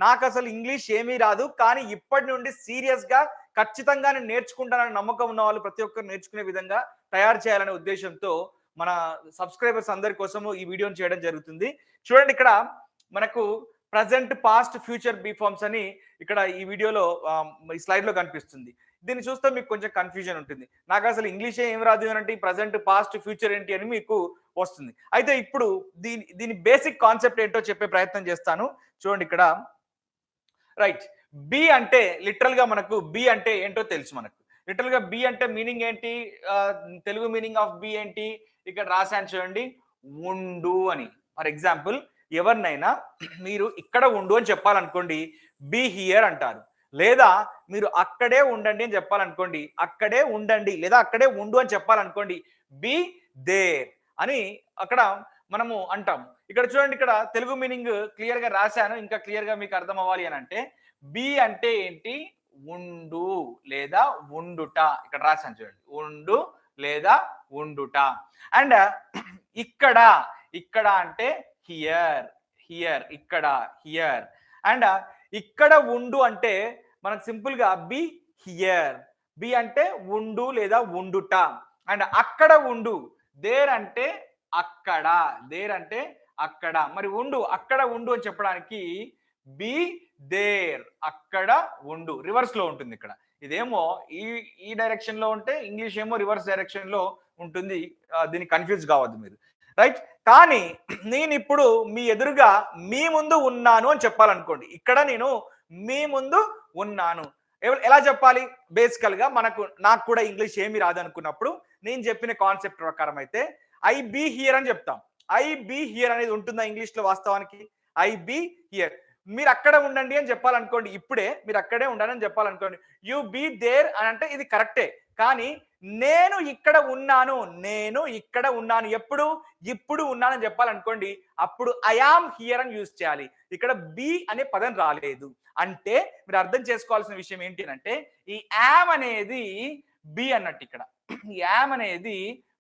నాకు అసలు ఇంగ్లీష్ ఏమీ రాదు, కానీ ఇప్పటి నుండి సీరియస్గా ఖచ్చితంగా నేను నేర్చుకుంటానని నమ్మకం ఉన్న వాళ్ళు ప్రతి ఒక్కరు నేర్చుకునే విధంగా తయారు చేయాలనే ఉద్దేశంతో మన సబ్స్క్రైబర్స్ అందరి కోసము ఈ వీడియోని చేయడం జరుగుతుంది. చూడండి, ఇక్కడ మనకు present, past, future be forms అని ఇక్కడ ఈ వీడియోలో ఈ స్లైడ్లో కనిపిస్తుంది. దీన్ని చూస్తే మీకు కొంచెం కన్ఫ్యూజన్ ఉంటుంది. నాకు అసలు ఇంగ్లీషే ఏం రాదు అని అంటే ప్రజెంట్, పాస్ట్, ఫ్యూచర్ ఏంటి అని మీకు వస్తుంది. అయితే ఇప్పుడు దీని బేసిక్ కాన్సెప్ట్ ఏంటో చెప్పే ప్రయత్నం చేస్తాను. చూడండి ఇక్కడ, రైట్. బి అంటే లిటరల్ గా మనకు బి అంటే ఏంటో తెలుసు. మనకు లిటరల్ గా బి అంటే మీనింగ్ ఏంటి, తెలుగు మీనింగ్ ఆఫ్ బి ఏంటి ఇక్కడ రాశాను చూడండి, ఉండు అని. ఫర్ ఎగ్జాంపుల్, ఎవరినైనా మీరు ఇక్కడ ఉండు అని చెప్పాలనుకోండి, బి హియర్ అంటారు. లేదా మీరు అక్కడే ఉండండి అని చెప్పాలనుకోండి, అక్కడే ఉండండి. లేదా అక్కడే ఉండు అని చెప్పాలనుకోండి, బి దేర్ అని అక్కడ మనము అంటాం. ఇక్కడ చూడండి, ఇక్కడ తెలుగు మీనింగ్ క్లియర్ గా రాశాను. ఇంకా క్లియర్ గా మీకు అర్థం అవ్వాలి అని అంటే, బి అంటే ఏంటి, ఉండు లేదా ఉండుట. ఇక్కడ రాశాను చూడండి, ఉండు లేదా ఉండుట. అండ్ ఇక్కడ, ఇక్కడ అంటే హియర్, హియర్, ఇక్కడ, హియర్. అండ్ ఇక్కడ ఉండు అంటే మనకు సింపుల్ గా బి హియర్. బి అంటే ఉండు లేదా ఉండుట. అండ్ అక్కడ ఉండు, దేర్ అంటే అక్కడ, దేర్ అంటే అక్కడ. మరి ఉండు, అక్కడ ఉండు అని చెప్పడానికి బి దేర్, అక్కడ ఉండు. రివర్స్ లో ఉంటుంది ఇక్కడ. ఇదేమో ఈ డైరెక్షన్ లో ఉంటే, ఇంగ్లీష్ ఏమో రివర్స్ డైరెక్షన్ లో ఉంటుంది. దీన్ని కన్ఫ్యూజ్ కావద్దు మీరు, రైట్. కానీ నేను ఇప్పుడు మీ ఎదురుగా మీ ముందు ఉన్నాను అని చెప్పాలనుకోండి, ఇక్కడ నేను మీ ముందు ఉన్నాను. ఎలా చెప్పాలి? బేసికల్ గా నాకు కూడా ఇంగ్లీష్ ఏమి రాదు అనుకున్నప్పుడు నేను చెప్పిన కాన్సెప్ట్ ప్రకారం అయితే ఐ బీ హియర్ అని చెప్తాం. ఐ బీ హియర్ అనేది ఉంటుందా ఇంగ్లీష్ లో? వాస్తవానికి ఐ బీ హియర్. మీరు అక్కడ ఉండండి అని చెప్పాలనుకోండి, ఇప్పుడే మీరు అక్కడే ఉండాలని చెప్పాలనుకోండి, యు బీ దేర్ అని అంటే ఇది కరెక్టే. కానీ నేను ఇక్కడ ఉన్నాను, నేను ఇక్కడ ఉన్నాను, ఎప్పుడు? ఇప్పుడు ఉన్నానని చెప్పాలనుకోండి, అప్పుడు ఐ యామ్ హియర్ అని యూజ్ చేయాలి. ఇక్కడ బి అనే పదం రాలేదు. అంటే మీరు అర్థం చేసుకోవాల్సిన విషయం ఏంటి అంటే, ఈ యామ్ అనేది బి అన్నట్టు. ఇక్కడ యామ్ అనేది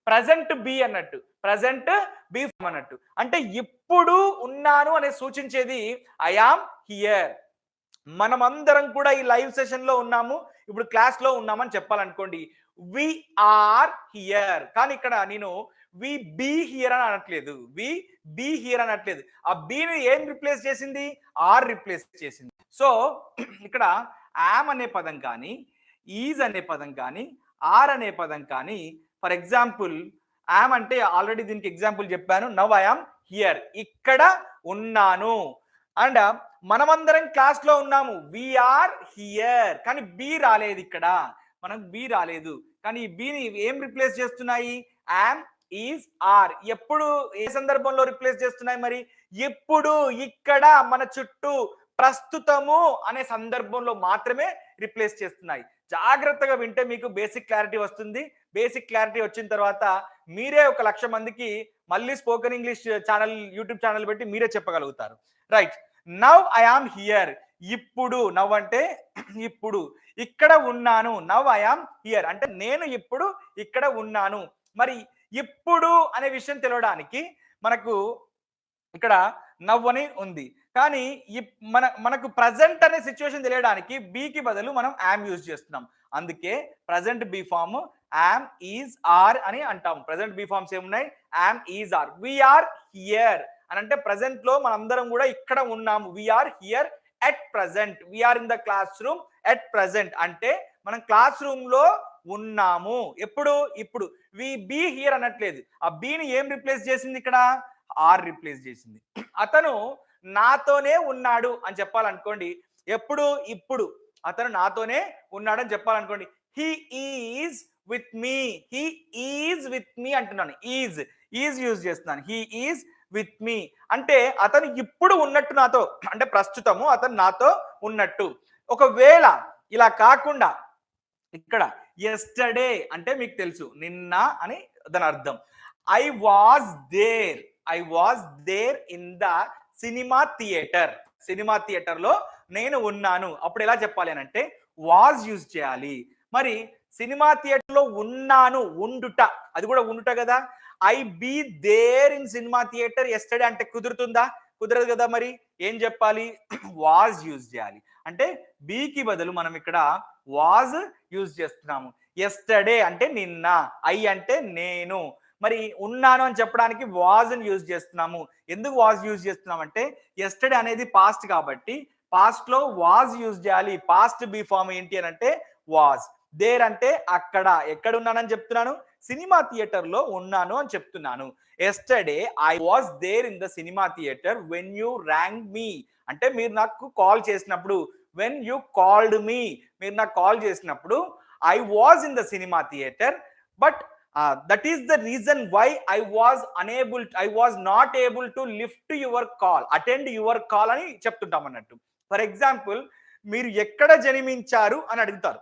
ప్రజెంట్ బి అన్నట్టు, ప్రజెంట్ బి అన్నట్టు. అంటే ఇప్పుడు ఉన్నాను అనే సూచించేది ఐ యామ్ హియర్. మనమందరం కూడా ఈ లైవ్ సెషన్ లో ఉన్నాము, ఇప్పుడు క్లాస్ లో ఉన్నామని చెప్పాలనుకోండి, వి ఆర్ హియర్. కానీ ఇక్కడ నేను వి బీ హియర్ అని అనట్లేదు, వి బీ హియర్ అనట్లేదు. ఆ బీని ఏం రిప్లేస్ చేసింది? ఆర్ రిప్లేస్ చేసింది. సో ఇక్కడ యామ్ అనే పదం కానీ, ఈజ్ అనే పదం కానీ, ఆర్ అనే పదం కానీ, ఫర్ ఎగ్జాంపుల్ యామ్ అంటే ఆల్రెడీ దీనికి ఎగ్జాంపుల్ చెప్పాను, నవ్ ఐ యామ్ హియర్, ఇక్కడ ఉన్నాను. అండ్ మనమందరం క్లాస్ లో ఉన్నాము, వీఆర్ హియర్. కానీ బి రాలేదు ఇక్కడ, మనకు బి రాలేదు. కానీ ఈ బిని ఏం రిప్లేస్ చేస్తున్నాయి? Am, is, are. ఎప్పుడు, ఏ సందర్భంలో రిప్లేస్ చేస్తున్నాయి? మరి ఇప్పుడు, ఇక్కడ, మన చుట్టూ, ప్రస్తుతము అనే సందర్భంలో మాత్రమే రిప్లేస్ చేస్తున్నాయి. జాగ్రత్తగా వింటే మీకు బేసిక్ క్లారిటీ వస్తుంది. బేసిక్ క్లారిటీ వచ్చిన తర్వాత మీరే 1,00,000 మందికి మళ్ళీ spoken English channel, YouTube channel పెట్టి మీరే చెప్పగలుగుతారు, right. Now I am here, ఇప్పుడు. నవ్ అంటే ఇప్పుడు. ఇక్కడ ఉన్నాను, నవ్ ఐ యామ్ హియర్ అంటే నేను ఇప్పుడు ఇక్కడ ఉన్నాను. మరి ఇప్పుడు అనే విషయం తెలవడానికి మనకు ఇక్కడ నవ్ అని ఉంది. కానీ మనకు ప్రజెంట్ అనే సిచ్యువేషన్ తెలియడానికి బీకి బదులు మనం యామ్ యూజ్ చేస్తున్నాం. అందుకే present be form am, is, are అని అంటాం. ప్రజెంట్ బీ ఫార్మ్స్ ఏమున్నాయి? Am, is, are. We are here అని అంటే ప్రజెంట్ లో మనందరం కూడా ఇక్కడ ఉన్నాము. We are here at present, we are in the class room at present అంటే మనం క్లాస్ రూమ్ లో ఉన్నాము. ఎప్పుడు? ఇప్పుడు. వి బీ హియర్ అనట్లేదు. ఆ బీని ఏం రిప్లేస్ చేసింది? ఇక్కడ ఆర్ రిప్లేస్ చేసింది. అతను నాతోనే ఉన్నాడు అని చెప్పాలనుకోండి, ఎప్పుడు? ఇప్పుడు. అతను నాతోనే ఉన్నాడని చెప్పాలనుకోండి, he is with me, he is with me అంటున్నాను. ఈజ్ యూజ్ చేస్తున్నాను. హీ ఈజ్ విత్ మీ అంటే అతను ఇప్పుడు ఉన్నట్టు నాతో, అంటే ప్రస్తుతము అతను నాతో ఉన్నట్టు. ఒకవేళ ఇలా కాకుండా ఇక్కడ ఎస్టర్డే అంటే మీకు తెలుసు నిన్న అని దాని అర్థం. I was there in the cinema theatre. Cinema theatre లో నేను ఉన్నాను. అప్పుడు ఎలా చెప్పాలి అని అంటే వాజ్ యూజ్ చేయాలి. మరి సినిమా థియేటర్ లో ఉన్నాను, ఉండుట, అది కూడా ఉండుట కదా. I be there in cinema theatre yesterday అంటే కుదురుతుందా? కుదరదు కదా, మరి ఏం చెప్పాలి? వాజ్ యూజ్ చేయాలి. అంటే బీకి బదులు మనం ఇక్కడ వాజ్ యూజ్ చేస్తున్నాము. ఎస్టర్డే అంటే నిన్న, ఐ అంటే నేను. మరి ఉన్నాను అని చెప్పడానికి వాజ్ అని యూజ్ చేస్తున్నాము. ఎందుకు వాజ్ యూజ్ చేస్తున్నాం అంటే ఎస్టర్డే అనేది పాస్ట్ కాబట్టి పాస్ట్ లో వాజ్ యూజ్ చేయాలి. పాస్ట్ బి ఫామ్ ఏంటి అని అంటే వాజ్. దేర్ అంటే అక్కడ, ఎక్కడ ఉన్నానని చెప్తున్నాను? సినిమా థియేటర్ లో ఉన్నాను అని చెప్తున్నాను. Yesterday I was there in the cinema theatre when you rang me. అంటే మీరు నాకు కాల్ చేసినప్పుడు, వెన్ యూ కాల్డ్ మీ, మీరు నాకు కాల్ చేసినప్పుడు I was in the cinema theatre, but that is the reason why I was not able to lift your call, attend your call అని చెప్తుంటాం అన్నట్టు. ఫర్ ఎగ్జాంపుల్, మీరు ఎక్కడ జన్మించారు అని అడుగుతారు.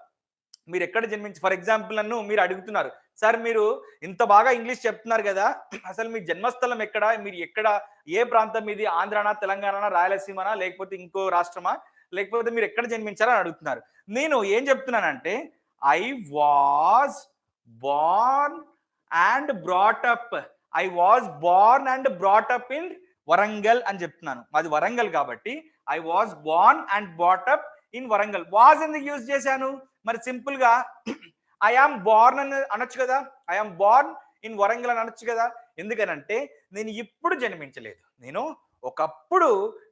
మీరు ఎక్కడ ఫర్ ఎగ్జాంపుల్ నన్ను మీరు అడుగుతున్నారు, సార్ మీరు ఇంత బాగా ఇంగ్లీష్ చెప్తున్నారు కదా, అసలు మీ జన్మస్థలం ఎక్కడ, మీరు ఎక్కడ, ఏ ప్రాంతం మీది, ఆంధ్రానా, తెలంగాణ, రాయలసీమనా, లేకపోతే ఇంకో రాష్ట్రమా, లేకపోతే మీరు ఎక్కడ జన్మించారని అడుగుతున్నారు. నేను ఏం చెప్తున్నానంటే I was born and brought up, I was born and brought up in Warangal అని చెప్తున్నాను. అది వరంగల్ కాబట్టి I was Born and brought up in Warangal. Was ఎందుకు యూజ్ చేశాను? మరి సింపుల్ గా ఐ ఆమ్ బోర్న్ అని అనొచ్చు కదా, I am born in Warangal అని అనొచ్చు కదా. ఎందుకనంటే నేను ఇప్పుడు జన్మించలేదు, నేను ఒకప్పుడు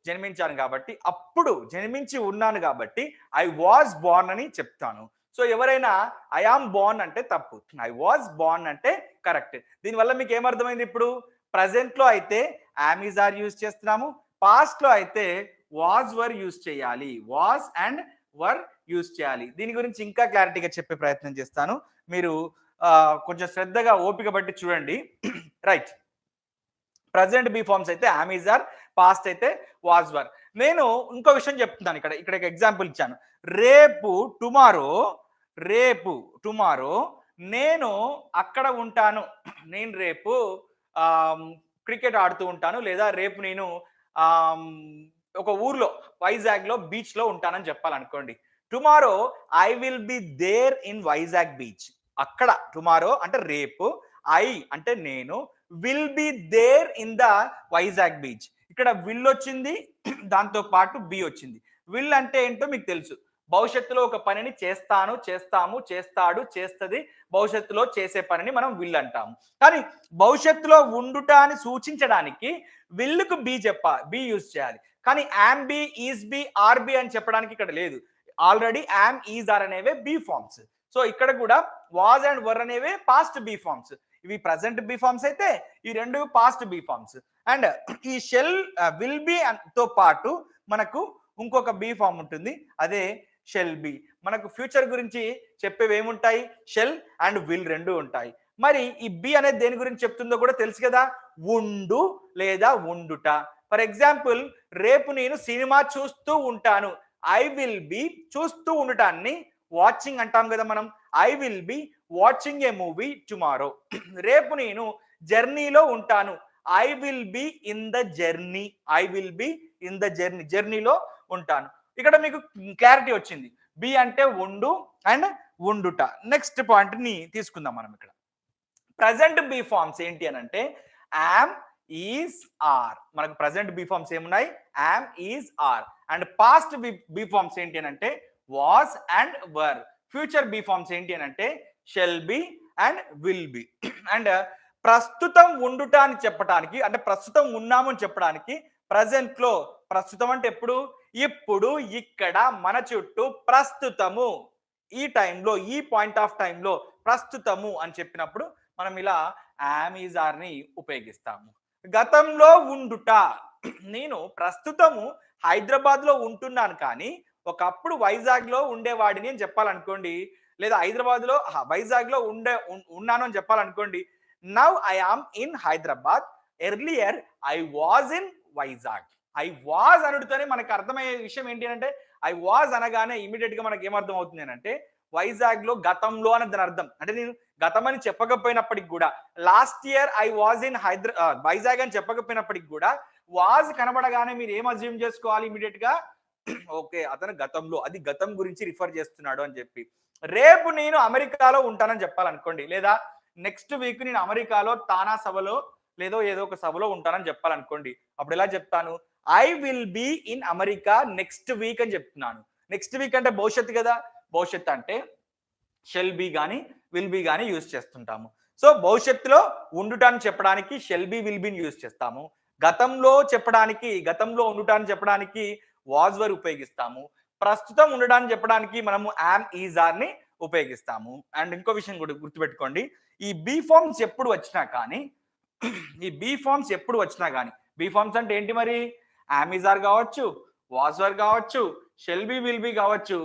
జన్మించాను కాబట్టి, అప్పుడు జన్మించి ఉన్నాను కాబట్టి ఐ వాజ్ బోర్న్ అని చెప్తాను. సో ఎవరైనా ఐ ఆమ్ బోర్న్ అంటే తప్పు, ఐ వాజ్ బోర్న్ అంటే కరెక్ట్. దీనివల్ల మీకు ఏమర్థమైంది? ఇప్పుడు ప్రజెంట్ లో అయితే యామ్ ఈజ్ ఆర్ యూజ్ చేస్తున్నాము, పాస్ట్ లో అయితే వాజ్ వర్ యూజ్ చేయాలి, వాజ్ అండ్ వర్ యూజ్ చేయాలి. దీని గురించి ఇంకా క్లారిటీగా చెప్పే ప్రయత్నం చేస్తాను, మీరు కొంచెం శ్రద్ధగా ఓపిక బట్టి చూడండి. రైట్, ప్రజెంట్ బి ఫార్మ్స్ అయితే యామ్ ఈజ్ ఆర్, పాస్ట్ అయితే వాజ్ వర్. నేను ఇంకో విషయం చెప్తున్నాను, ఇక్కడ ఎగ్జాంపుల్ ఇచ్చాను. రేపు టుమారో నేను అక్కడ ఉంటాను, నేను రేపు క్రికెట్ ఆడుతూ ఉంటాను, లేదా రేపు నేను ఒక ఊర్లో వైజాగ్ లో బీచ్ లో ఉంటానని చెప్పాలనుకోండి. Tomorrow I will be there in Vizag beach. అక్కడ టుమారో అంటే రేపు, ఐ అంటే నేను, will be there in the Vizag beach. ఇక్కడ విల్ వచ్చింది, దాంతో పాటు బి వచ్చింది. విల్ అంటే ఏంటో మీకు తెలుసు, భవిష్యత్తులో ఒక పనిని చేస్తాను, చేస్తాము, చేస్తాడు, చేస్తుంది, భవిష్యత్తులో చేసే పనిని మనం విల్ అంటాము. కానీ భవిష్యత్తులో ఉండుట అని సూచించడానికి విల్లుకు బి యూజ్ చేయాలి. కానీ am be, is be, are be అని చెప్పడానికి ఇక్కడ లేదు. ఆల్రెడీ యామ్, ఈజ్, ఆర్ అనేవే బి ఫార్మ్స్. సో ఇక్కడ కూడా వాజ్ అండ్ వర్ అనేవే పాస్ట్ బి ఫార్మ్స్. ఇవి ప్రజెంట్ బి ఫార్మ్స్ అయితే ఈ రెండు పాస్ట్ బి ఫార్మ్స్. అండ్ ఈ షెల్, విల్ బి తో పాటు మనకు ఇంకొక బి ఫార్మ్ ఉంటుంది, అదే షెల్ బి. మనకు ఫ్యూచర్ గురించి చెప్పేవి ఏముంటాయి? షెల్ అండ్ విల్ రెండు ఉంటాయి. మరి ఈ బి అనేది దేని గురించి చెప్తుందో కూడా తెలుసు కదా, ఉండు లేదా ఉండుట. ఫర్ ఎగ్జాంపుల్, రేపు నేను సినిమా చూస్తూ ఉంటాను, ఐ విల్ బి చూస్తూ ఉండటాన్ని వాచింగ్ అంటాం కదా మనం. I will be watching a movie tomorrow. రేపు నేను జర్నీలో ఉంటాను, I will be in the journey, I will be in the journey, జర్నీలో ఉంటాను. ఇక్కడ మీకు క్లారిటీ వచ్చింది, బి అంటే ఉండు అండ్ ఉండుట. నెక్స్ట్ పాయింట్ ని తీసుకుందాం మనం. ఇక్కడ ప్రజెంట్ బి ఫార్మ్స్ ఏంటి అని అంటే యామ్, ఈజ్, ఆర్. మనకు ప్రజెంట్ బి ఫార్మ్స్ ఏమున్నాయి? Am, is, are. And past be forms ఏంటి అని అంటే was and were. Future be forms ఏంటి అని అంటే shall be and will be. And ప్రస్తుతం ఉండుట అని చెప్పడానికి, అంటే ప్రస్తుతం ఉన్నాము అని చెప్పడానికి ప్రజెంట్ లో, ప్రస్తుతం అంటే ఎప్పుడు? ఇప్పుడు, ఇక్కడ, మన చుట్టూ, ప్రస్తుతము, ఈ టైంలో, ఈ పాయింట్ ఆఫ్ టైంలో ప్రస్తుతము అని చెప్పినప్పుడు మనం ఇలా యామ్, ఈజ్, ఆర్ ని ఉపయోగిస్తాము. గతంలో ఉండుట, నేను ప్రస్తుతము హైదరాబాద్ లో ఉంటున్నాను కానీ ఒకప్పుడు వైజాగ్ లో ఉండేవాడిని అని చెప్పాలనుకోండి, లేదా హైదరాబాద్ లో వైజాగ్ లో ఉన్నాను అని చెప్పాలనుకోండి. Now I am in Hyderabad, earlier I was in Vizag. I was అనుడితోనే మనకు అర్థమయ్యే విషయం ఏంటి అంటే, ఐ వాజ్ అనగానే ఇమీడియట్ గా మనకి ఏమర్థం అవుతుంది అంటే వైజాగ్ లో, గతంలో అని దాని అర్థం. అంటే నేను గతం అని చెప్పకపోయినప్పటికి కూడా, last year I was in Vizag అని చెప్పకపోయినప్పటికి కూడా వాజ్ కనబడగానే మీరు ఏం అజ్యూమ్ చేసుకోవాలి ఇమీడియట్ గా? ఓకే, అతను గతంలో, అది గతం గురించి రిఫర్ చేస్తున్నాడు అని చెప్పి. రేపు నేను అమెరికాలో ఉంటానని చెప్పాలనుకోండి, లేదా నెక్స్ట్ వీక్ నేను అమెరికాలో తానా సభలో లేదో ఏదో ఒక సభలో ఉంటానని చెప్పాలనుకోండి, అప్పుడు ఎలా చెప్తాను? I will be in America next week అని చెప్తున్నాను. నెక్స్ట్ వీక్ అంటే భవిష్యత్తు కదా, భవిష్యత్తు అంటే షెల్ బీ కానీ విల్ బీ కానీ యూజ్ చేస్తుంటాము. సో భవిష్యత్తులో ఉండుటాన్ని చెప్పడానికి షెల్ బీ విల్ బీని యూజ్ చేస్తాము. గతంలో చెప్పడానికి, గతంలో ఉండుటాన్ని చెప్పడానికి వాజ్ వర్ ఉపయోగిస్తాము. ప్రస్తుతం ఉండడాన్ని చెప్పడానికి మనము యామ్ ఈజ్ ఆర్ ని ఉపయోగిస్తాము. అండ్ ఇంకో విషయం కూడా గుర్తుపెట్టుకోండి, ఈ బీ ఫార్మ్స్ ఎప్పుడు వచ్చినా కానీ బీ ఫార్మ్స్ అంటే ఏంటి మరి, యామ్ ఈజ్ ఆర్ కావచ్చు, వాజ్ వర్ కావచ్చు, షెల్ బీ విల్ బీ కావచ్చు.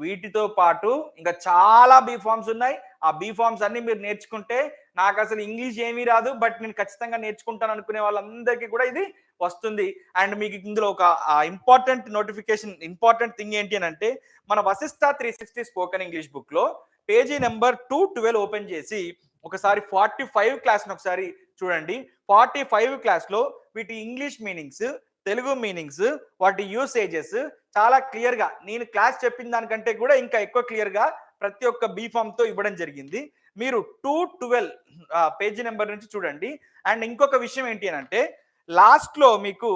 వీటితో పాటు ఇంకా చాలా బీ ఫార్మ్స్ ఉన్నాయి. ఆ బీ ఫార్మ్స్ అన్ని మీరు నేర్చుకుంటే నాకు అసలు ఇంగ్లీష్ ఏమీ రాదు బట్ నేను ఖచ్చితంగా నేర్చుకుంటాను అనుకునే వాళ్ళందరికీ కూడా ఇది వస్తుంది. అండ్ మీకు ఇందులో ఒక ఇంపార్టెంట్ ఇంపార్టెంట్ థింగ్ ఏంటి అని అంటే, మన వశిష్ట 360 స్పోకెన్ ఇంగ్లీష్ బుక్ లో పేజీ నెంబర్ 212 ఓపెన్ చేసి ఒకసారి 45 క్లాస్ ఒకసారి చూడండి. 45 క్లాస్ లో వీటి ఇంగ్లీష్ మీనింగ్స్, తెలుగు మీనింగ్స్, వాటి యూసేజెస్ చాలా క్లియర్ గా నేను క్లాస్ చెప్పిన దానికంటే కూడా ఇంకా ఎక్కువ క్లియర్ గా ప్రతి ఒక్క బీ ఫామ్ తో ఇవ్వడం జరిగింది. మీరు 212 పేజీ నెంబర్ నుంచి చూడండి. అండ్ ఇంకొక విషయం ఏంటి అని అంటే, లాస్ట్ లో మీకు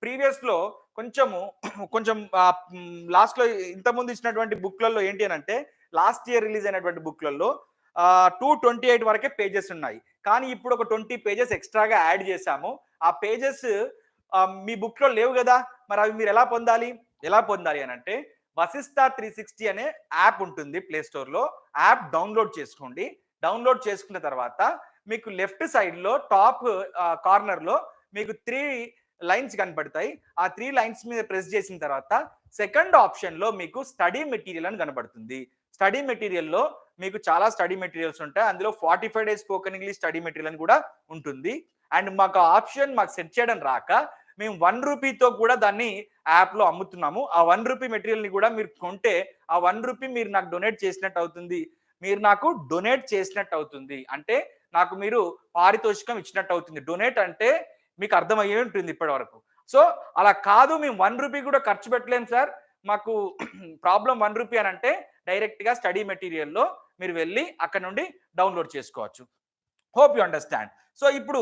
ప్రీవియస్ లో కొంచెం లాస్ట్ లో ఇంతకుముందు ఇచ్చినటువంటి బుక్లలో ఏంటి అని అంటే, లాస్ట్ ఇయర్ రిలీజ్ అయినటువంటి బుక్లలో 228 వరకే పేజెస్ ఉన్నాయి. కానీ ఇప్పుడు ఒక 20 పేజెస్ ఎక్స్ట్రాగా యాడ్ చేశాము. ఆ పేజెస్ మీ బుక్ లో లేవు కదా, మరి అవి మీరు ఎలా పొందాలి అని అంటే, వశిష్ట 360 అనే యాప్ ఉంటుంది ప్లే స్టోర్ లో. యాప్ డౌన్లోడ్ చేసుకోండి. డౌన్లోడ్ చేసుకున్న తర్వాత మీకు లెఫ్ట్ సైడ్ లో టాప్ కార్నర్ లో మీకు 3 లైన్స్ కనబడతాయి. ఆ 3 లైన్స్ మీద ప్రెస్ చేసిన తర్వాత సెకండ్ ఆప్షన్ లో మీకు స్టడీ మెటీరియల్ అని కనబడుతుంది. స్టడీ మెటీరియల్లో మీకు చాలా స్టడీ మెటీరియల్స్ ఉంటాయి. అందులో 45 days spoken English study material అని కూడా ఉంటుంది. అండ్ మాకు ఆప్షన్ సెట్ చేయడం రాక మేము 1 రూపీతో కూడా దాన్ని యాప్ లో అమ్ముతున్నాము. ఆ 1 రూపీ మెటీరియల్ ని కూడా మీరు కొంటే ఆ 1 రూపీ మీరు నాకు డొనేట్ చేసినట్టు అవుతుంది. అంటే నాకు మీరు పారితోషికం ఇచ్చినట్టు అవుతుంది. డొనేట్ అంటే మీకు అర్థమయ్యే ఉంటుంది ఇప్పటి వరకు. సో అలా కాదు, మేము 1 రూపీ కూడా ఖర్చు పెట్టలేము సార్, మాకు ప్రాబ్లం 1 రూపీ అని అంటే డైరెక్ట్ గా స్టడీ మెటీరియల్లో మీరు వెళ్ళి అక్కడ నుండి డౌన్లోడ్ చేసుకోవచ్చు. Hope you understand. సో ఇప్పుడు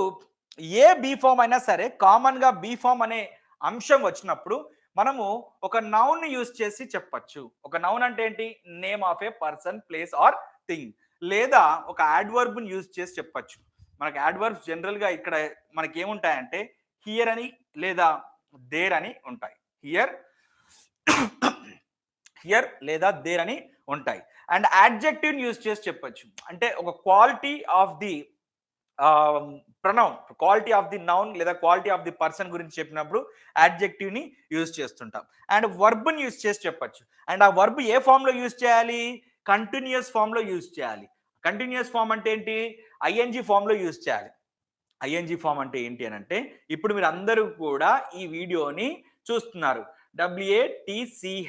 ఏ బీ ఫామ్ అయినా సరే కామన్ గా బీ ఫామ్ అనే అంశం వచ్చినప్పుడు మనము ఒక నౌన్ ని యూజ్ చేసి చెప్పచ్చు. ఒక నౌన్ అంటే ఏంటి, name of a person, place or thing. లేదా ఒక యాడ్వర్బ్ ని యూజ్ చేసి చెప్పచ్చు. మనకి యాడ్వర్బ్స్ జనరల్ గా ఇక్కడ మనకి ఏముంటాయంటే హియర్ అని లేదా దేర్ అని ఉంటాయి. హియర్ లేదా దేర్ అని ఉంటాయి. అండ్ యాడ్జెక్టివ్ యూజ్ చేసి చెప్పచ్చు. అంటే ఒక quality of the pronoun, quality of the noun లేదా క్వాలిటీ ఆఫ్ ది పర్సన్ గురించి చెప్పినప్పుడు యాడ్జెక్టివ్ ని యూజ్ చేస్తుంటాం. అండ్ వర్బ్ ని యూజ్ చేసి చెప్పచ్చు. అండ్ ఆ వర్బ్ ఏ ఫామ్ లో యూజ్ చేయాలి, కంటిన్యూస్ ఫామ్ లో యూజ్ చేయాలి. కంటిన్యూస్ ఫామ్ అంటే ఏంటి, ఐఎన్జి ఫామ్ లో యూజ్ చేయాలి. ఐఎన్జి ఫామ్ అంటే ఏంటి అని అంటే, ఇప్పుడు మీరు అందరూ కూడా ఈ వీడియోని చూస్తున్నారు. WATCHING,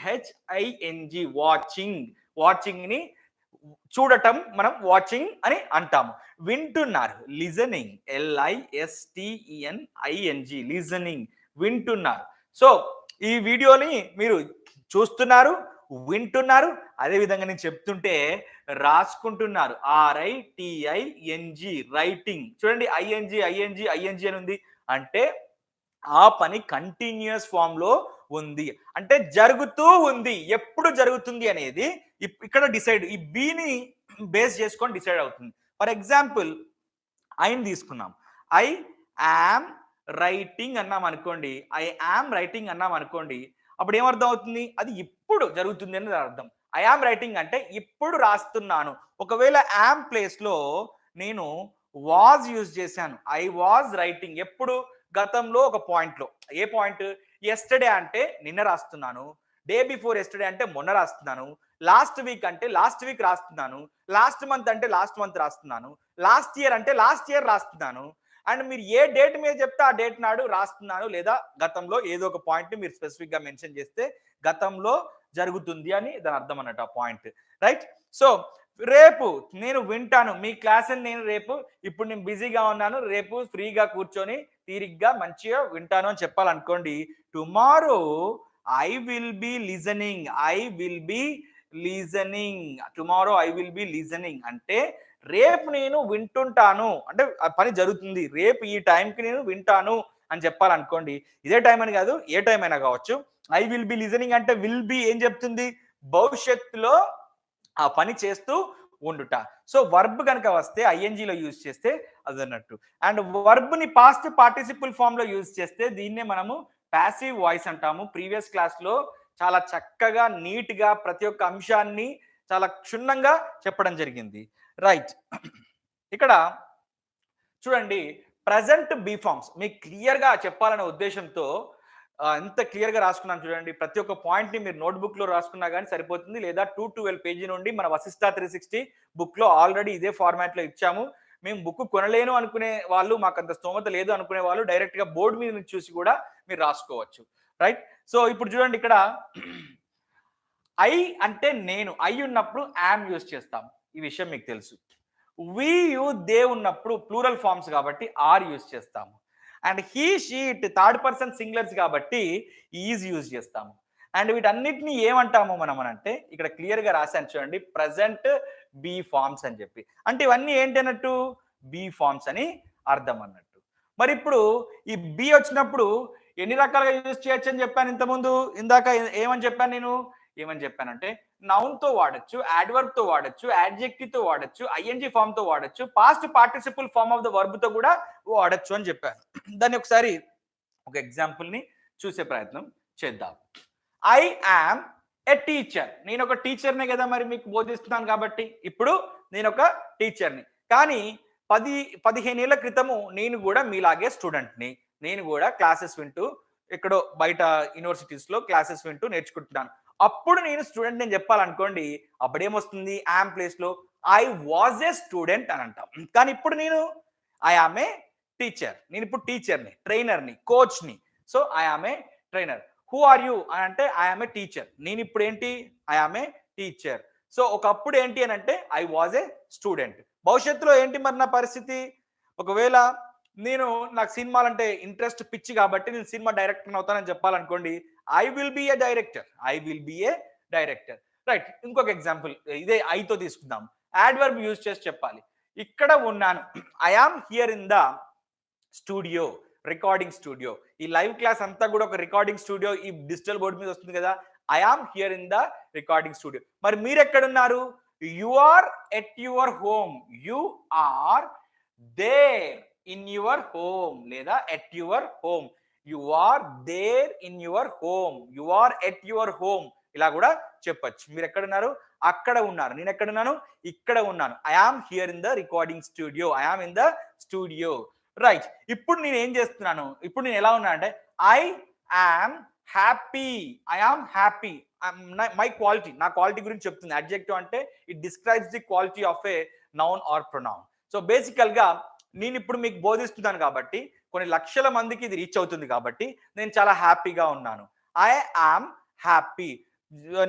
వాచింగ్ ని చూడటం మనం వాచింగ్ అని అంటాము. వింటున్నారు, లిజనింగ్, LISTENING, లిజనింగ్, వింటున్నారు. సో ఈ వీడియోని మీరు చూస్తున్నారు, వింటున్నారు, అదే విధంగా నేను చెప్తుంటే రాసుకుంటున్నారు. RITING, writing. చూడండి, ఐఎన్జి అని ఉంది అంటే ఆ పని కంటిన్యూస్ ఫామ్ లో ఉంది, అంటే జరుగుతూ ఉంది. ఎప్పుడు జరుగుతుంది అనేది ఇక్కడ డిసైడ్, ఈ బీని బేస్ చేసుకొని డిసైడ్ అవుతుంది. ఫర్ ఎగ్జాంపుల్ ఐని తీసుకున్నాం. ఐ యామ్ రైటింగ్ అన్నాం అనుకోండి, అప్పుడు ఏమర్థం అవుతుంది, అది ఇప్పుడు జరుగుతుంది అనేది అర్థం. ఐ యామ్ రైటింగ్ అంటే ఇప్పుడు రాస్తున్నాను. ఒకవేళ యామ్ ప్లేస్ లో నేను వాజ్ యూజ్ చేశాను, ఐ వాజ్ రైటింగ్, ఎప్పుడు, గతంలో ఒక పాయింట్ లో. ఏ పాయింట్, ఎస్టర్డే అంటే నిన్న రాస్తున్నాను, డే బిఫోర్ ఎస్టర్డే అంటే మొన్న రాస్తున్నాను, లాస్ట్ వీక్ అంటే లాస్ట్ వీక్ రాస్తున్నాను, లాస్ట్ మంత్ అంటే లాస్ట్ మంత్ రాస్తున్నాను, లాస్ట్ ఇయర్ అంటే లాస్ట్ ఇయర్ రాస్తున్నాను. అండ్ మీరు ఏ డేట్ మీద చెప్తే ఆ డేట్ నాడు రాస్తున్నాను, లేదా గతంలో ఏదో ఒక పాయింట్ ని మీరు స్పెసిఫిక్ గా మెన్షన్ చేస్తే గతంలో జరుగుతుంది అని దాని అర్థం అన్నట్టు ఆ పాయింట్, రైట్? సో రేపు నేను వింటాను మీ క్లాస్, నేను రేపు, ఇప్పుడు నేను బిజీగా ఉన్నాను, రేపు ఫ్రీగా కూర్చొని తీరిగ్గా మంచిగా వింటాను అని చెప్పాలనుకోండి. Tomorrow I will be listening, tomorrow I will be listening అంటే రేపు నేను వింటుంటాను, అంటే ఆ పని జరుగుతుంది, రేపు ఈ టైంకి నేను వింటాను అని చెప్పాలనుకోండి, ఇదే టైం అని కాదు, ఏ టైం అయినా కావచ్చు. ఐ విల్ బి లిజనింగ్ అంటే విల్ బి ఏం చెప్తుంది, భవిష్యత్తులో ఆ పని చేస్తూ ఉండుట. సో వర్బ్ కనుక వస్తే ఐఎన్జిలో యూజ్ చేస్తే అది అన్నట్టు. అండ్ వర్బ్ని పాస్ట్ పార్టిసిపుల్ ఫామ్ లో యూజ్ చేస్తే దీన్నే మనము ప్యాసివ్ వాయిస్ అంటాము. ప్రీవియస్ క్లాస్ లో చాలా చక్కగా నీట్ గా ప్రతి ఒక్క అంశాన్ని చాలా క్షుణ్ణంగా చెప్పడం జరిగింది. రైట్, ఇక్కడ చూడండి, ప్రజెంట్ బీ ఫార్మ్స్ మీకు క్లియర్ గా చెప్పాలనే ఉద్దేశంతో ఎంత క్లియర్ గా రాసుకున్నాను చూడండి. ప్రతి ఒక్క పాయింట్ ని మీరు నోట్బుక్ లో రాసుకున్నా కానీ సరిపోతుంది, లేదా 212 పేజీ నుండి మన వశిష్ట 360 బుక్ లో ఆల్రెడీ ఇదే ఫార్మాట్ లో ఇచ్చాము. మేము బుక్ కొనలేను అనుకునే వాళ్ళు, మాకు అంత స్తోమత లేదు అనుకునే వాళ్ళు డైరెక్ట్ గా బోర్డు మీద నుంచి చూసి కూడా మీరు రాసుకోవచ్చు. రైట్, సో ఇప్పుడు చూడండి, ఇక్కడ ఐ అంటే నేను, ఐ ఉన్నప్పుడు యామ్ యూజ్ చేస్తాం, ఈ విషయం మీకు తెలుసు. వి యు దే ఉన్నప్పుడు ప్లూరల్ ఫార్మ్స్ కాబట్టి ఆర్ యూజ్ చేస్తాము. And he she it third person singulars కాబట్టి ఈజ్ యూజ్ చేస్తాము. అండ్ వీటన్నిటిని ఏమంటాము మనం అంటే, ఇక్కడ క్లియర్ గా రాశాను చూడండి, ప్రజెంట్ బీ ఫార్మ్స్ అని చెప్పి. అంటే ఇవన్నీ ఏంటి అన్నట్టు, బీ ఫార్మ్స్ అని అర్థం అన్నట్టు. మరి ఇప్పుడు ఈ బీ వచ్చినప్పుడు ఎన్ని రకాలుగా యూజ్ చేయొచ్చు అని చెప్పాను ఇంతకుముందు. ఇందాక ఏమని చెప్పాను నేను, ఏమని చెప్పానంటే నౌన్ తో వాడచ్చు, యాడ్వర్బ్ తో వాడచ్చు, యాడ్జెక్టివ్ తో వాడచ్చు, ఐఎన్జి ఫామ్ తో వాడచ్చు, past participle form of the verb తో కూడా వాడచ్చు అని చెప్పాను. దాన్ని ఒకసారి ఒక ఎగ్జాంపుల్ ని చూసే ప్రయత్నం చేద్దాం. ఐ యామ్ ఎ టీచర్, నేను ఒక టీచర్నే కదా మరి మీకు బోధిస్తున్నాను కాబట్టి. ఇప్పుడు నేను ఒక టీచర్ని, కానీ 10-15 ఏళ్ల క్రితము నేను కూడా మీలాగే స్టూడెంట్ని. నేను కూడా క్లాసెస్ వింటూ ఎక్కడో బయట యూనివర్సిటీస్ లో క్లాసెస్ వింటూ నేర్చుకుంటున్నాను. అప్పుడు నేను స్టూడెంట్ నేను చెప్పాలనుకోండి, అప్పుడేమొస్తుంది, యామ్ ప్లేస్ లో ఐ వాజ్ ఏ స్టూడెంట్ అని అంటాం. కానీ ఇప్పుడు నేను ఐ ఆమ్ ఏ టీచర్, నేను ఇప్పుడు టీచర్ని, ట్రైనర్ని, కోచ్ని. So I am a trainer. Who are you అని అంటే ఐ ఆమ్ ఏ టీచర్, నేను ఇప్పుడు ఏంటి, I am a teacher. So ఒకప్పుడు ఏంటి అని అంటే ఐ వాజ్ ఏ స్టూడెంట్. భవిష్యత్తులో ఏంటి మరి నా పరిస్థితి, ఒకవేళ నేను నాకు సినిమాలంటే ఇంట్రెస్ట్ పిచ్చి కాబట్టి నేను సినిమా డైరెక్టర్ అవుతానని చెప్పాలనుకోండి, I will be a director, I will be a director. Right, ఇంకొక ఎగ్జాంపుల్ ఇదే ఐతో తీసుకుందాం. యాడ్వర్బ్ యూజ్ చేసి చెప్పాలి. ఇక్కడ ఉన్నాను, I am here in the studio, recording studio. ఈ లైవ్ క్లాస్ అంతా కూడా ఒక రికార్డింగ్ స్టూడియో ఈ డిజిటల్ బోర్డు మీద వస్తుంది కదా. I am here in the recording studio. మరి మీరు ఎక్కడున్నారు, you are at your home, you are there in your home లేదా at your home. You are there in your home, you are at your home, ఇలా కూడా చెప్పచ్చు. మీరు ఎక్కడున్నారు, అక్కడ ఉన్నారు. నేను ఎక్కడున్నాను, ఇక్కడ ఉన్నాను. I am here in the recording studio, I am in the studio. Right, ఇప్పుడు నేను ఏం చేస్తున్నాను, ఇప్పుడు నేను ఎలా ఉన్నా అంటే I am happy, I am happy. My quality, నా క్వాలిటీ గురించి చెప్తుంది. అడ్జెక్టివ్ అంటే it describes the quality of a noun or pronoun. So basically గా నేను ఇప్పుడు మీకు బోధిస్తున్నాను కాబట్టి, కొన్ని లక్షల మందికి ఇది రీచ్ అవుతుంది కాబట్టి నేను చాలా హ్యాపీగా ఉన్నాను. I am happy.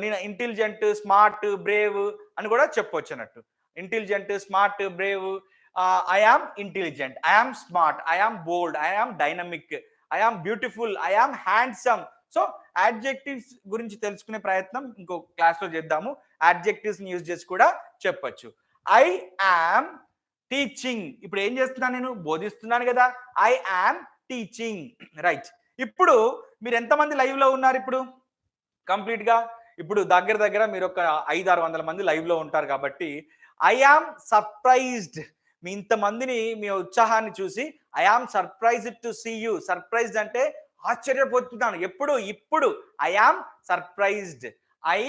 నేను ఇంటెలిజెంట్, స్మార్ట్, బ్రేవ్ అని కూడా చెప్పవచ్చు అన్నట్టు. Intelligent, smart, Brave. I am intelligent, I am smart, I am bold, I am dynamic, I am beautiful, I am handsome. So adjectives గురించి తెలుసుకునే ప్రయత్నం ఇంకో క్లాస్ లో చేద్దాము. యాడ్జెక్టివ్స్ ని యూజ్ చేసి కూడా చెప్పొచ్చు. ఐ యామ్ టీచింగ్, ఇప్పుడు ఏం చేస్తున్నాను, నేను బోధిస్తున్నాను కదా. I am teaching. రైట్, ఇప్పుడు మీరు ఎంతమంది లైవ్ లో ఉన్నారు ఇప్పుడు కంప్లీట్ గా? ఇప్పుడు దగ్గర మీరు ఒక 500-600 మంది లైవ్ లో ఉంటారు కాబట్టి ఐ యామ్ సర్ప్రైజ్డ్. మీ ఇంతమందిని, మీ ఉత్సాహాన్ని చూసి I am surprised to see you. Surprised అంటే ఆశ్చర్యపోతున్నాను. ఇప్పుడు I am surprised. I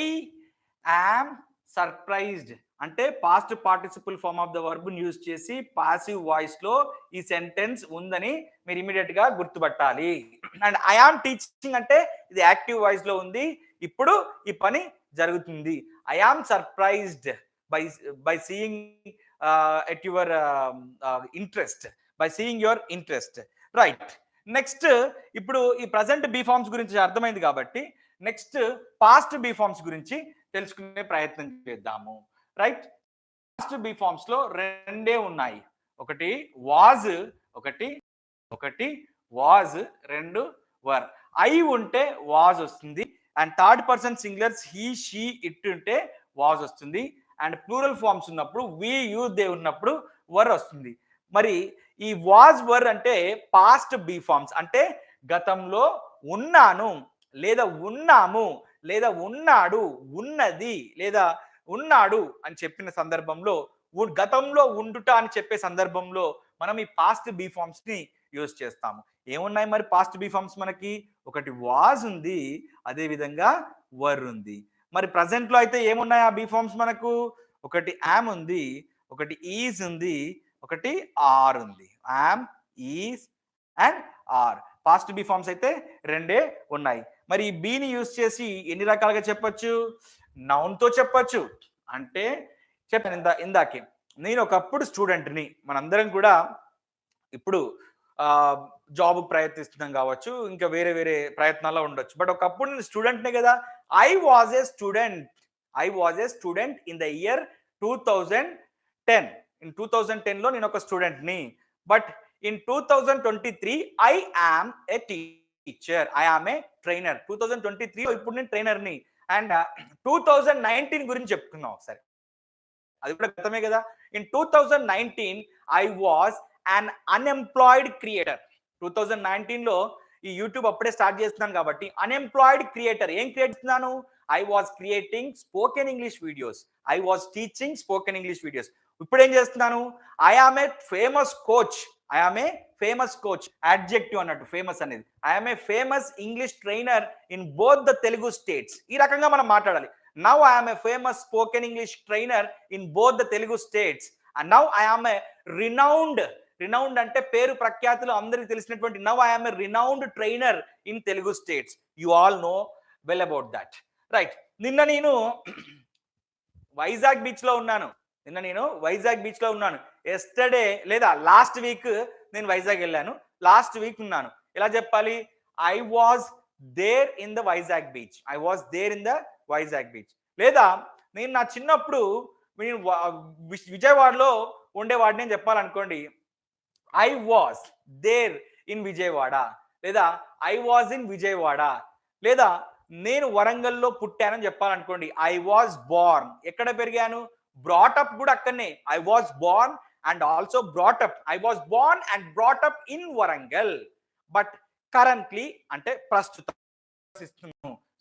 am surprised అంటే past participle form of the verb use చేసి పాసివ్ వాయిస్ లో ఈ సెంటెన్స్ ఉందని మీరు ఇమీడియట్ గా గుర్తుపట్టాలి. అండ్ ఐ యామ్ టీచింగ్ అంటే ఇది యాక్టివ్ వాయిస్ లో ఉంది, ఇప్పుడు ఈ పని జరుగుతుంది. I am surprised by seeing at your interest, by seeing your interest. Right, next ఇప్పుడు ఈ ప్రజెంట్ బీ ఫార్మ్స్ గురించి అర్థమైంది కాబట్టి నెక్స్ట్ పాస్ట్ బీ ఫార్మ్స్ గురించి తెలుసుకునే ప్రయత్నం చేద్దాము. రైట్, పాస్ట్ బీ ఫార్మ్స్ లో రెండే ఉన్నాయి, ఒకటి వాజ్, ఒకటి వాజ్, రెండు వర్. ఐ ఉంటే వాజ్ వస్తుంది, and third person singulars he, she, it ఉంటే వాజ్ వస్తుంది, అండ్ ప్లూరల్ ఫార్మ్స్ ఉన్నప్పుడు వి, యు, దే ఉన్నప్పుడు వర్ వస్తుంది. మరి ఈ వాజ్ వర్ అంటే పాస్ట్ బీ ఫార్మ్స్, అంటే గతంలో ఉన్నాను లేదా ఉన్నాము లేదా ఉన్నాడు ఉన్నది లేదా ఉన్నాడు అని చెప్పిన సందర్భంలో, గతంలో ఉండుట అని చెప్పే సందర్భంలో మనం ఈ పాస్ట్ బీ ఫార్మ్స్ ని యూజ్ చేస్తాము. ఏమున్నాయి మరి పాస్ట్ బీ ఫార్మ్స్ మనకి? ఒకటి వాజ్ ఉంది, అదే విధంగా వర్ ఉంది. మరి ప్రజెంట్ లో అయితే ఏమున్నాయి ఆ బీ ఫార్మ్స్ మనకు? ఒకటి యామ్ ఉంది, ఒకటి ఈజ్ ఉంది, ఒకటి ఆర్ ఉంది. Am, is and are. Past be forms అయితే రెండే ఉన్నాయి. మరి ఈ బీని యూజ్ చేసి ఎన్ని రకాలుగా చెప్పొచ్చు? నౌన్ తో చెప్పొచ్చు. అంటే చెప్పాను ఇందాకే, నేను ఒకప్పుడు స్టూడెంట్ని, మనందరం కూడా ఇప్పుడు జాబ్ ప్రయత్నిస్తున్నాం కావచ్చు, ఇంకా వేరే వేరే ప్రయత్నాల్లో ఉండొచ్చు. బట్ ఒకప్పుడు నేను స్టూడెంట్నే కదా. I was a student in the year 2010. In 2010లో నేను ఒక స్టూడెంట్ని. But in 2023 I am a teacher, I am a trainer. 2023లో ఇప్పుడు నేను ట్రైనర్ని. అండ్ 2019 గురించి చెప్పుకున్నాం ఒకసారి, అది కూడా గతమే కదా. In 2019 I was un unemployed creator. 2019లో ఈ యూట్యూబ్ అప్పుడే స్టార్ట్ చేస్తున్నాను కాబట్టి అన్ఎంప్లాయిడ్ క్రియేటర్. ఏం క్రియేట్ చేస్తున్నాను? I was creating spoken English videos, I was teaching spoken English videos. ఇప్పుడు ఏం చేస్తున్నాను? I am a famous coach, I am a famous coach, adjective అన్నట్టు ఫేమస్ అనేది. I am a famous English trainer in both the Telugu states. ఈ రకంగా మనం మాట్లాడాలి. Now I am a famous spoken English trainer in both the Telugu states, and now I am a renowned అంటే పేరు ప్రఖ్యాతులు అందరికీ తెలిసినటువంటి, now I am a renowned trainer in Telugu states. You all know well about that, right? నిన్న నేను Vizag beach లో ఉన్నాను. Yesterday లేదా లాస్ట్ వీక్ నేను వైజాగ్ వెళ్ళాను. లాస్ట్ వీక్ ఉన్నాను. ఎలా చెప్పాలి? I was there in the Vizag beach, I was there in the Vizag beach. లేదా నేను నా చిన్నప్పుడు నేను విజయవాడలో ఉండేవాడిని అని చెప్పాలనుకోండి, I was there in Vijayawada, లేదా ఐ వాజ్ ఇన్ విజయవాడ. లేదా నేను వరంగల్లో పుట్టానని చెప్పాలనుకోండి, ఐ వాజ్ బార్న్. ఎక్కడ పెరిగాను? బ్రాటప్ కూడా అక్కడనే. I was born and also brought up. I was born and brought up in Warangal. But currently అంటే ప్రస్తుతం.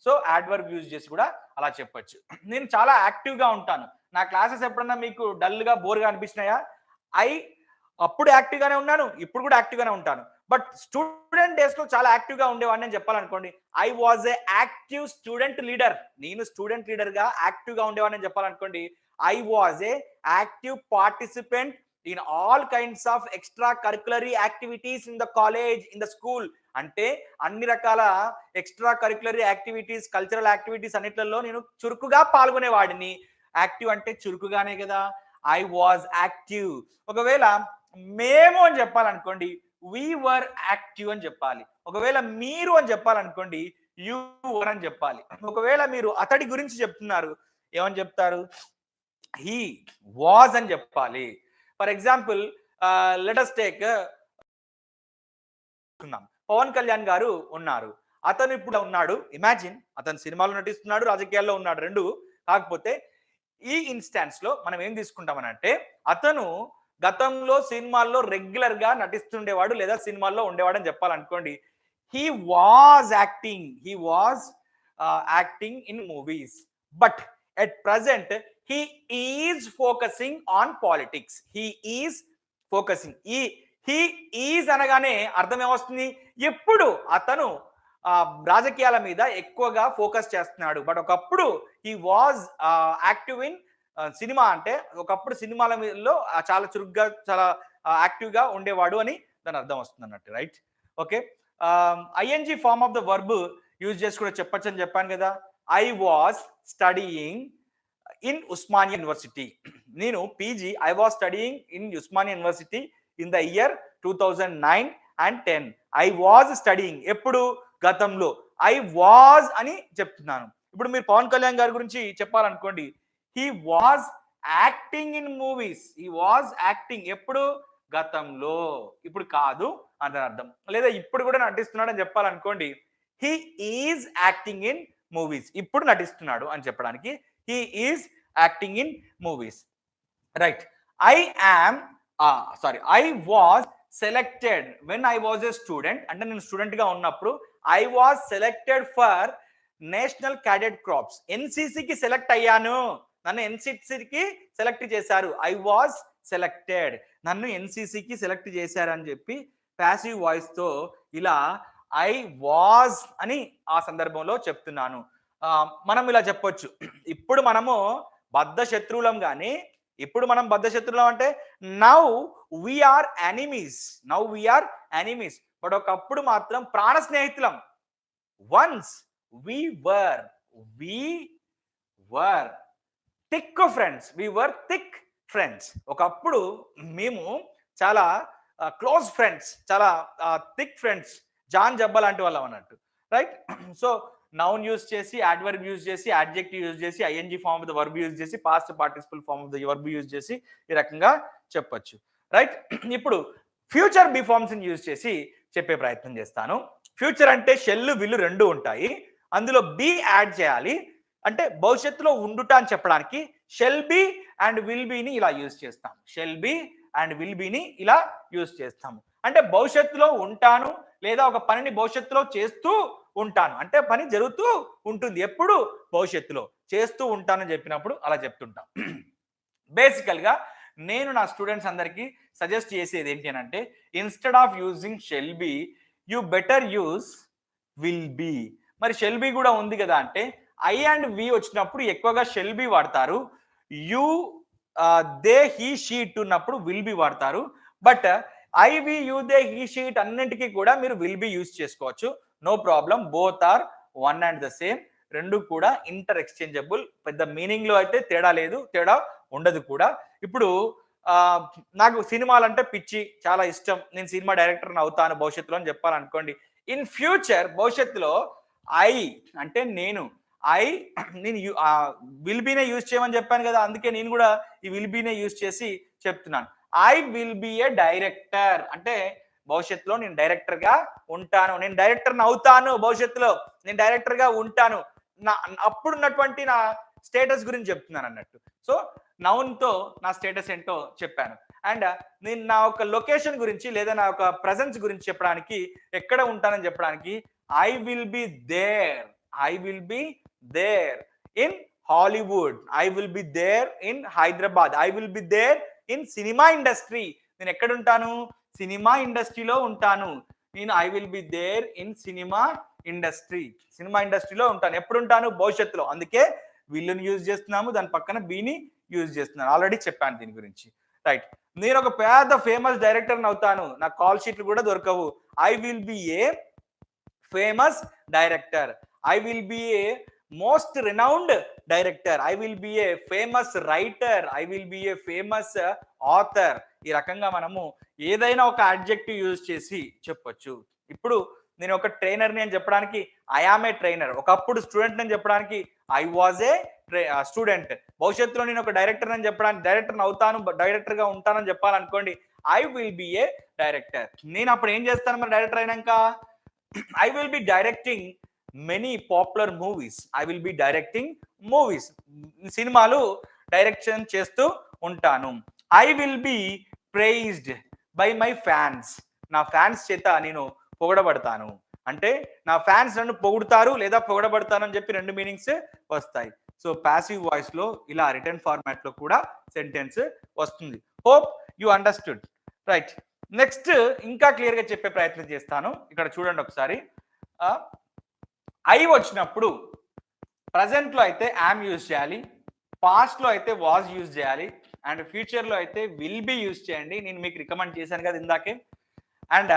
సో యాడ్వర్బ్ యూజ్ చేసి కూడా అలా చెప్పొచ్చు. నేను చాలా యాక్టివ్గా ఉంటాను. నా క్లాసెస్ ఎప్పుడన్నా మీకు డల్గా బోర్గా అనిపించినాయా? అప్పుడు యాక్టివ్గానే ఉన్నాను, ఇప్పుడు కూడా యాక్టివ్గానే ఉంటాను. బట్ స్టూడెంట్ డేస్లో చాలా యాక్టివ్గా ఉండేవాడిని అని చెప్పాలనుకోండి, I was a active student leader. నేను స్టూడెంట్ లీడర్గా యాక్టివ్గా ఉండేవాడిని అని చెప్పాలనుకోండి, I was a active participant in all kinds of extracurricular activities in the college, in the school. అంటే అన్ని రకాల extra curricular activities, cultural activities అన్నిట్లలో నేను చురుకుగా పాల్గొనేవాడిని. యాక్టివ్ అంటే చురుకుగానే కదా. I was active. ఒకవేళ మేము అని చెప్పాలనుకోండి, we were active అని చెప్పాలి. ఒకవేళ మీరు అని చెప్పాలనుకోండి, you were అని చెప్పాలి. ఒకవేళ మీరు అతడి గురించి చెప్తున్నారు, ఏమని చెప్తారు? he was అని చెప్పాలి. For example let us take Pawan Kalyan garu ఉన్నారు. అతను ఇప్పుడు ఉన్నాడు. ఇమాజిన్, అతను సినిమాలో నటిస్తున్నాడు, రాజకీయాల్లో ఉన్నాడు, రెండు. కాకపోతే ఈ ఇన్స్టాన్స్ లో మనం ఏం తీసుకుంటామనంటే, అతను గతంలో సినిమాల్లో రెగ్యులర్ గా నటిస్తుండేవాడు లేదా సినిమాల్లో ఉండేవాడు అని చెప్పాలనుకోండి, he was acting in movies. But at present he is focusing on politics. He is అనగానే అర్థం ఏమొస్తుంది? ఎప్పుడు అతను రాజకీయాల మీద ఎక్కువగా ఫోకస్ చేస్తున్నాడు. బట్ ఒకప్పుడు he was active in cinema, అంటే ఒకప్పుడు సినిమాల మీదలో చాలా చురుగ్గా చాలా యాక్టివ్గా ఉండేవాడు అని దాని అర్థం వస్తుంది అన్నట్టు, right? Okay, ING form of the verb use చేసి కూడా చెప్పొచ్చు అని చెప్పాను కదా. I was studying in Osmania University. నేను PG, I was studying in Osmania University in the year 2009 and 10. I was studying ఎప్పుడు? గతంలో. ఐ వాజ్ అని చెప్తున్నాను. ఇప్పుడు మీరు పవన్ కళ్యాణ్ గారి గురించి చెప్పాలనుకోండి, he was acting in movies. He was acting ఎప్పుడు? గతంలో, ఇప్పుడు కాదు అని అర్థం. లేదా ఇప్పుడు కూడా నటిస్తున్నాడు అని చెప్పాలనుకోండి, he is acting in movies. ఇప్పుడు నటిస్తున్నాడు అని చెప్పడానికి he is acting in movies, right? I am sorry, I was selected when I was a student, అంటే నేను స్టూడెంట్ గా ఉన్నప్పుడు I was selected for National Cadet Corps, ఎన్సిసికి సెలెక్ట్ అయ్యాను, నన్ను ఎన్సిసికి సెలెక్ట్ చేశారు. ఐ వాజ్ సెలెక్టెడ్, నన్ను ఎన్సిసికి సెలెక్ట్ చేశారు అని చెప్పి ప్యాసివ్ వాయిస్ తో ఇలా ఐ వాజ్ అని ఆ సందర్భంలో చెప్తున్నాను. మనం ఇలా చెప్పొచ్చు, ఇప్పుడు మనము బద్ధ శత్రువులం కానీ, ఇప్పుడు మనం బద్ధ శత్రువులం అంటే now we are enemies, now we are enemies, but ఒకప్పుడు మాత్రం ప్రాణ స్నేహితులం. Once we were thick friends, we were thick friends, ఒకప్పుడు మేము చాలా క్లోజ్ ఫ్రెండ్స్, చాలా థిక్ ఫ్రెండ్స్, జాన్ జబ్బ లాంటి వాళ్ళం అన్నట్టు, రైట్? సో నౌన్ యూజ్ చేసి, అడ్వర్బ్ యూజ్ చేసి, అడ్జెక్టివ్ యూజ్ చేసి, ING form of the verb use చేసి, past participle form of the verb use చేసి ఈ రకంగా చెప్పొచ్చు, రైట్? ఇప్పుడు ఫ్యూచర్ బి ఫార్మ్స్ ని యూజ్ చేసి చెప్పే ప్రయత్నం చేస్తాను. ఫ్యూచర్ అంటే షెల్ విల్ రెండు ఉంటాయి, అందులో బి యాడ్ చేయాలి, అంటే భవిష్యత్తులో ఉండుట అని చెప్పడానికి షెల్ బి అండ్ విల్ బిని ఇలా యూజ్ చేస్తాం. షెల్ బి అండ్ విల్ బిని ఇలా యూజ్ చేస్తాము. అంటే భవిష్యత్తులో ఉంటాను లేదా ఒక పనిని భవిష్యత్తులో చేస్తూ ఉంటాను, అంటే పని జరుగుతూ ఉంటుంది, ఎప్పుడు భవిష్యత్తులో చేస్తూ ఉంటానని చెప్పినప్పుడు అలా చెప్తుంటాం. బేసికల్ గా నేను నా స్టూడెంట్స్ అందరికీ సజెస్ట్ చేసేది ఏంటి అని అంటే, instead of using shall be you better use will be. మరి షెల్ బి కూడా ఉంది కదా అంటే ఐ అండ్ వి వచ్చినప్పుడు ఎక్కువగా షెల్ బి వాడతారు, యూ దే హీ షీట్ ఉన్నప్పుడు విల్ బి వాడతారు. But I we you they he she it అన్నింటికి కూడా మీరు విల్ బి యూజ్ చేసుకోవచ్చు, no problem. Both are one and the same, రెండు కూడా ఇంటర్ ఎక్స్చేంజబుల్, పెద్ద మీనింగ్ లో అయితే తేడా లేదు, తేడా ఉండదు కూడా. ఇప్పుడు నాకు సినిమాలు అంటే పిచ్చి, చాలా ఇష్టం, నేను సినిమా డైరెక్టర్ అవుతాను భవిష్యత్తులో అని చెప్పాలనుకోండి. ఇన్ ఫ్యూచర్ భవిష్యత్తులో ఐ అంటే నేను విల్ బీనే యూజ్ చేయమని చెప్పాను కదా, అందుకే నేను కూడా ఈ విల్ బీనే యూజ్ చేసి చెప్తున్నాను. I will be a director అంటే భవిష్యత్తులో నేను డైరెక్టర్ గా ఉంటాను, నేను డైరెక్టర్ అవుతాను, భవిష్యత్తులో నేను డైరెక్టర్ గా ఉంటాను, అప్పుడున్నటువంటి నా స్టేటస్ గురించి చెప్తున్నాను అన్నట్టు. సో నౌన్ తో నా స్టేటస్ ఏంటో చెప్పాను. అండ్ నేను నా ఒక లొకేషన్ గురించి లేదా నా ఒక ప్రెజెన్స్ గురించి చెప్పడానికి, ఎక్కడ ఉంటానని చెప్పడానికి I will be there, I will be there in Hollywood, I will be there in Hyderabad, I will be there in cinema industry, నేను ఎక్కడ ఉంటాను, సినిమా ఇండస్ట్రీలో ఉంటాను, నేను I will be there in cinema industry, cinema ఇండస్ట్రీలో ఉంటాను. ఎప్పుడు ఉంటాను, భవిష్యత్తులో, అందుకే విల్లుని యూజ్ చేస్తున్నాము, దాని పక్కన బీని యూజ్ చేస్తున్నాను, ఆల్రెడీ చెప్పాను దీని గురించి, రైట్? నేను ఒక పెద్ద ఫేమస్ డైరెక్టర్ అవుతాను, నా కాల్ షీట్లు కూడా దొరకవు, I will be a famous director, I will be a most renowned director, I will be a famous writer, I will be a famous author. ఈ రకంగా మనము ఏదైనా ఒక అడ్జెక్టివ్ యూజ్ చేసి చెప్పొచ్చు. ఇప్పుడు నేను ఒక ట్రైనర్ని అని చెప్పడానికి ఐ ఆమ్ ఏ ట్రైనర్, ఒకప్పుడు స్టూడెంట్ అని చెప్పడానికి ఐ వాజ్ ఏ స్టూడెంట్, భవిష్యత్తులో నేను ఒక డైరెక్టర్ అని చెప్పడానికి డైరెక్టర్ అవుతాను, డైరెక్టర్ గా ఉంటానని చెప్పాలనుకోండి I will be a director. నేను అప్పుడు ఏం చేస్తాను మరి డైరెక్టర్ అయినాక, I will be directing many popular movies, I will be directing movies, సినిమాలు డైరెక్షన్ చేస్తూ ఉంటాను. I will be praised by my fans, నా ఫ్యాన్స్ చేత నేను పొగడబడతాను, అంటే నా ఫ్యాన్స్ నన్ను పొగుడుతారు లేదా పొగడబడతాను అని చెప్పి రెండు మీనింగ్స్ వస్తాయి. సో ప్యాసివ్ వాయిస్ లో ఇలా రిటర్న్ ఫార్మాట్ లో కూడా సెంటెన్స్ వస్తుంది. Hope you understood, right? Next ఇంకా క్లియర్ గా చెప్పే ప్రయత్నం చేస్తాను. ఇక్కడ చూడండి ఒకసారి, ఐ వచ్చినప్పుడు ప్రజెంట్ లో అయితే యామ్ యూజ్ చేయాలి, పాస్ట్ లో అయితే వాజ్ యూజ్ చేయాలి, అండ్ ఫ్యూచర్ లో అయితే విల్ బి యూజ్ చేయండి. నేను మీకు రికమెండ్ చేశాను కదా ఇందాకే. అండ్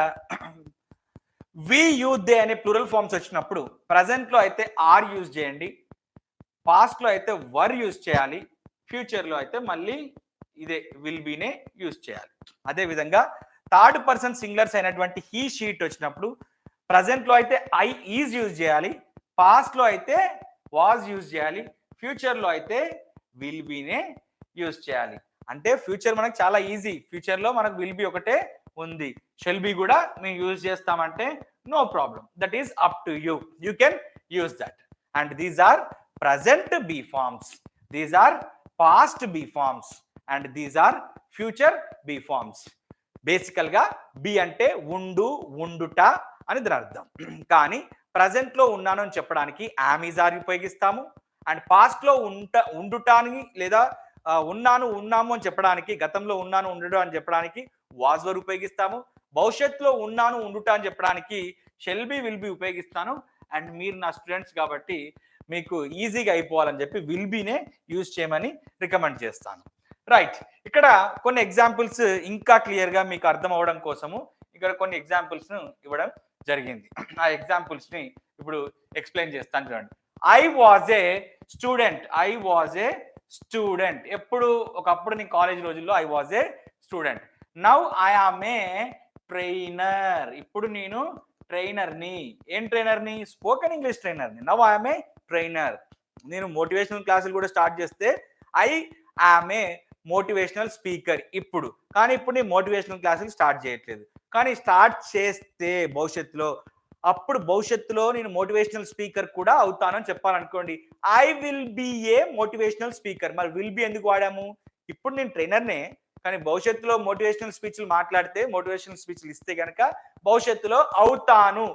వి యూ దే అనే ప్లూరల్ ఫార్మ్స్ వచ్చినప్పుడు ప్రజెంట్ లో అయితే ఆర్ యూజ్ చేయండి, పాస్ట్ లో అయితే వర్ యూజ్ చేయాలి, ఫ్యూచర్ లో అయితే మళ్ళీ ఇదే విల్ బీనే యూజ్ చేయాలి. అదే విధంగా థర్డ్ పర్సన్ సింగులర్స్ అయినటువంటి హీ షీట్ వచ్చినప్పుడు ప్రజెంట్ లో అయితే ఐ ఈజ్ యూజ్ చేయాలి, పాస్ట్ లో అయితే వాజ్ యూజ్ చేయాలి, ఫ్యూచర్ లో అయితే విల్ బీనే యూజ్ చేయాలి. అంటే ఫ్యూచర్ మనకు చాలా ఈజీ, ఫ్యూచర్ లో మనకు విల్ బి ఒకటే ఉంది, షెల్ బి కూడా మేము యూజ్ చేస్తామంటే no problem, that is up to you, you can use that. And these are present B forms, these are past B forms, and these are future be forms. Basically గా B అంటే ఉండు, ఉండుట అని దాని అర్థం. కానీ present లో ఉన్నాను అని చెప్పడానికి యామ్ ఈజ్ ఆర్ ఉపయోగిస్తాము. అండ్ పాస్ట్ లో ఉండుటానికి లేదా ఉన్నాను, ఉన్నాము అని చెప్పడానికి, గతంలో ఉన్నాను, ఉండడం అని చెప్పడానికి వాజ్ వర్ ఉపయోగిస్తాము. భవిష్యత్తులో ఉన్నాను, ఉండుట అని చెప్పడానికి షెల్ బి, విల్ బి ఉపయోగిస్తాను. అండ్ మీరు నా స్టూడెంట్స్ కాబట్టి మీకు ఈజీగా అయిపోవాలని చెప్పి విల్ బీనే యూజ్ చేయమని రికమెండ్ చేస్తాను. రైట్, ఇక్కడ కొన్ని ఎగ్జాంపుల్స్ ఇంకా క్లియర్గా మీకు అర్థం అవ్వడం కోసము ఇక్కడ కొన్ని ఎగ్జాంపుల్స్ ఇవ్వడం జరిగింది. ఆ ఎగ్జాంపుల్స్ ని ఇప్పుడు ఎక్స్ప్లెయిన్ చేస్తాను చూడండి. I was a student. I was a student. ఒకప్పుడు నీ కాలేజ్ రోజుల్లో I was a student. Now I am a trainer. ఇప్పుడు నేను ట్రైనర్ని. ఏం ట్రైనర్ని? స్పోకెన్ ఇంగ్లీష్ ట్రైనర్ని. Now I am a trainer. నేను మోటివేషనల్ క్లాసులు కూడా స్టార్ట్ చేస్తే I am a motivational speaker ఇప్పుడు. కానీ ఇప్పుడు నేను మోటివేషనల్ క్లాసులు స్టార్ట్ చేయట్లేదు. కానీ స్టార్ట్ చేస్తే భవిష్యత్తులో నేను మోటివేషనల్ స్పీకర్ కూడా అవుతానని చెప్పాలనుకోండి. I will be a motivational speaker. మరి విల్ బి ఎందుకు వాడాము? ఇప్పుడు నేను ట్రైనర్నే, కానీ భవిష్యత్తులో మోటివేషనల్ స్పీచ్లు మాట్లాడితే, మోటివేషనల్ స్పీచ్లు ఇస్తే కనుక భవిష్యత్తులో అవుతాను,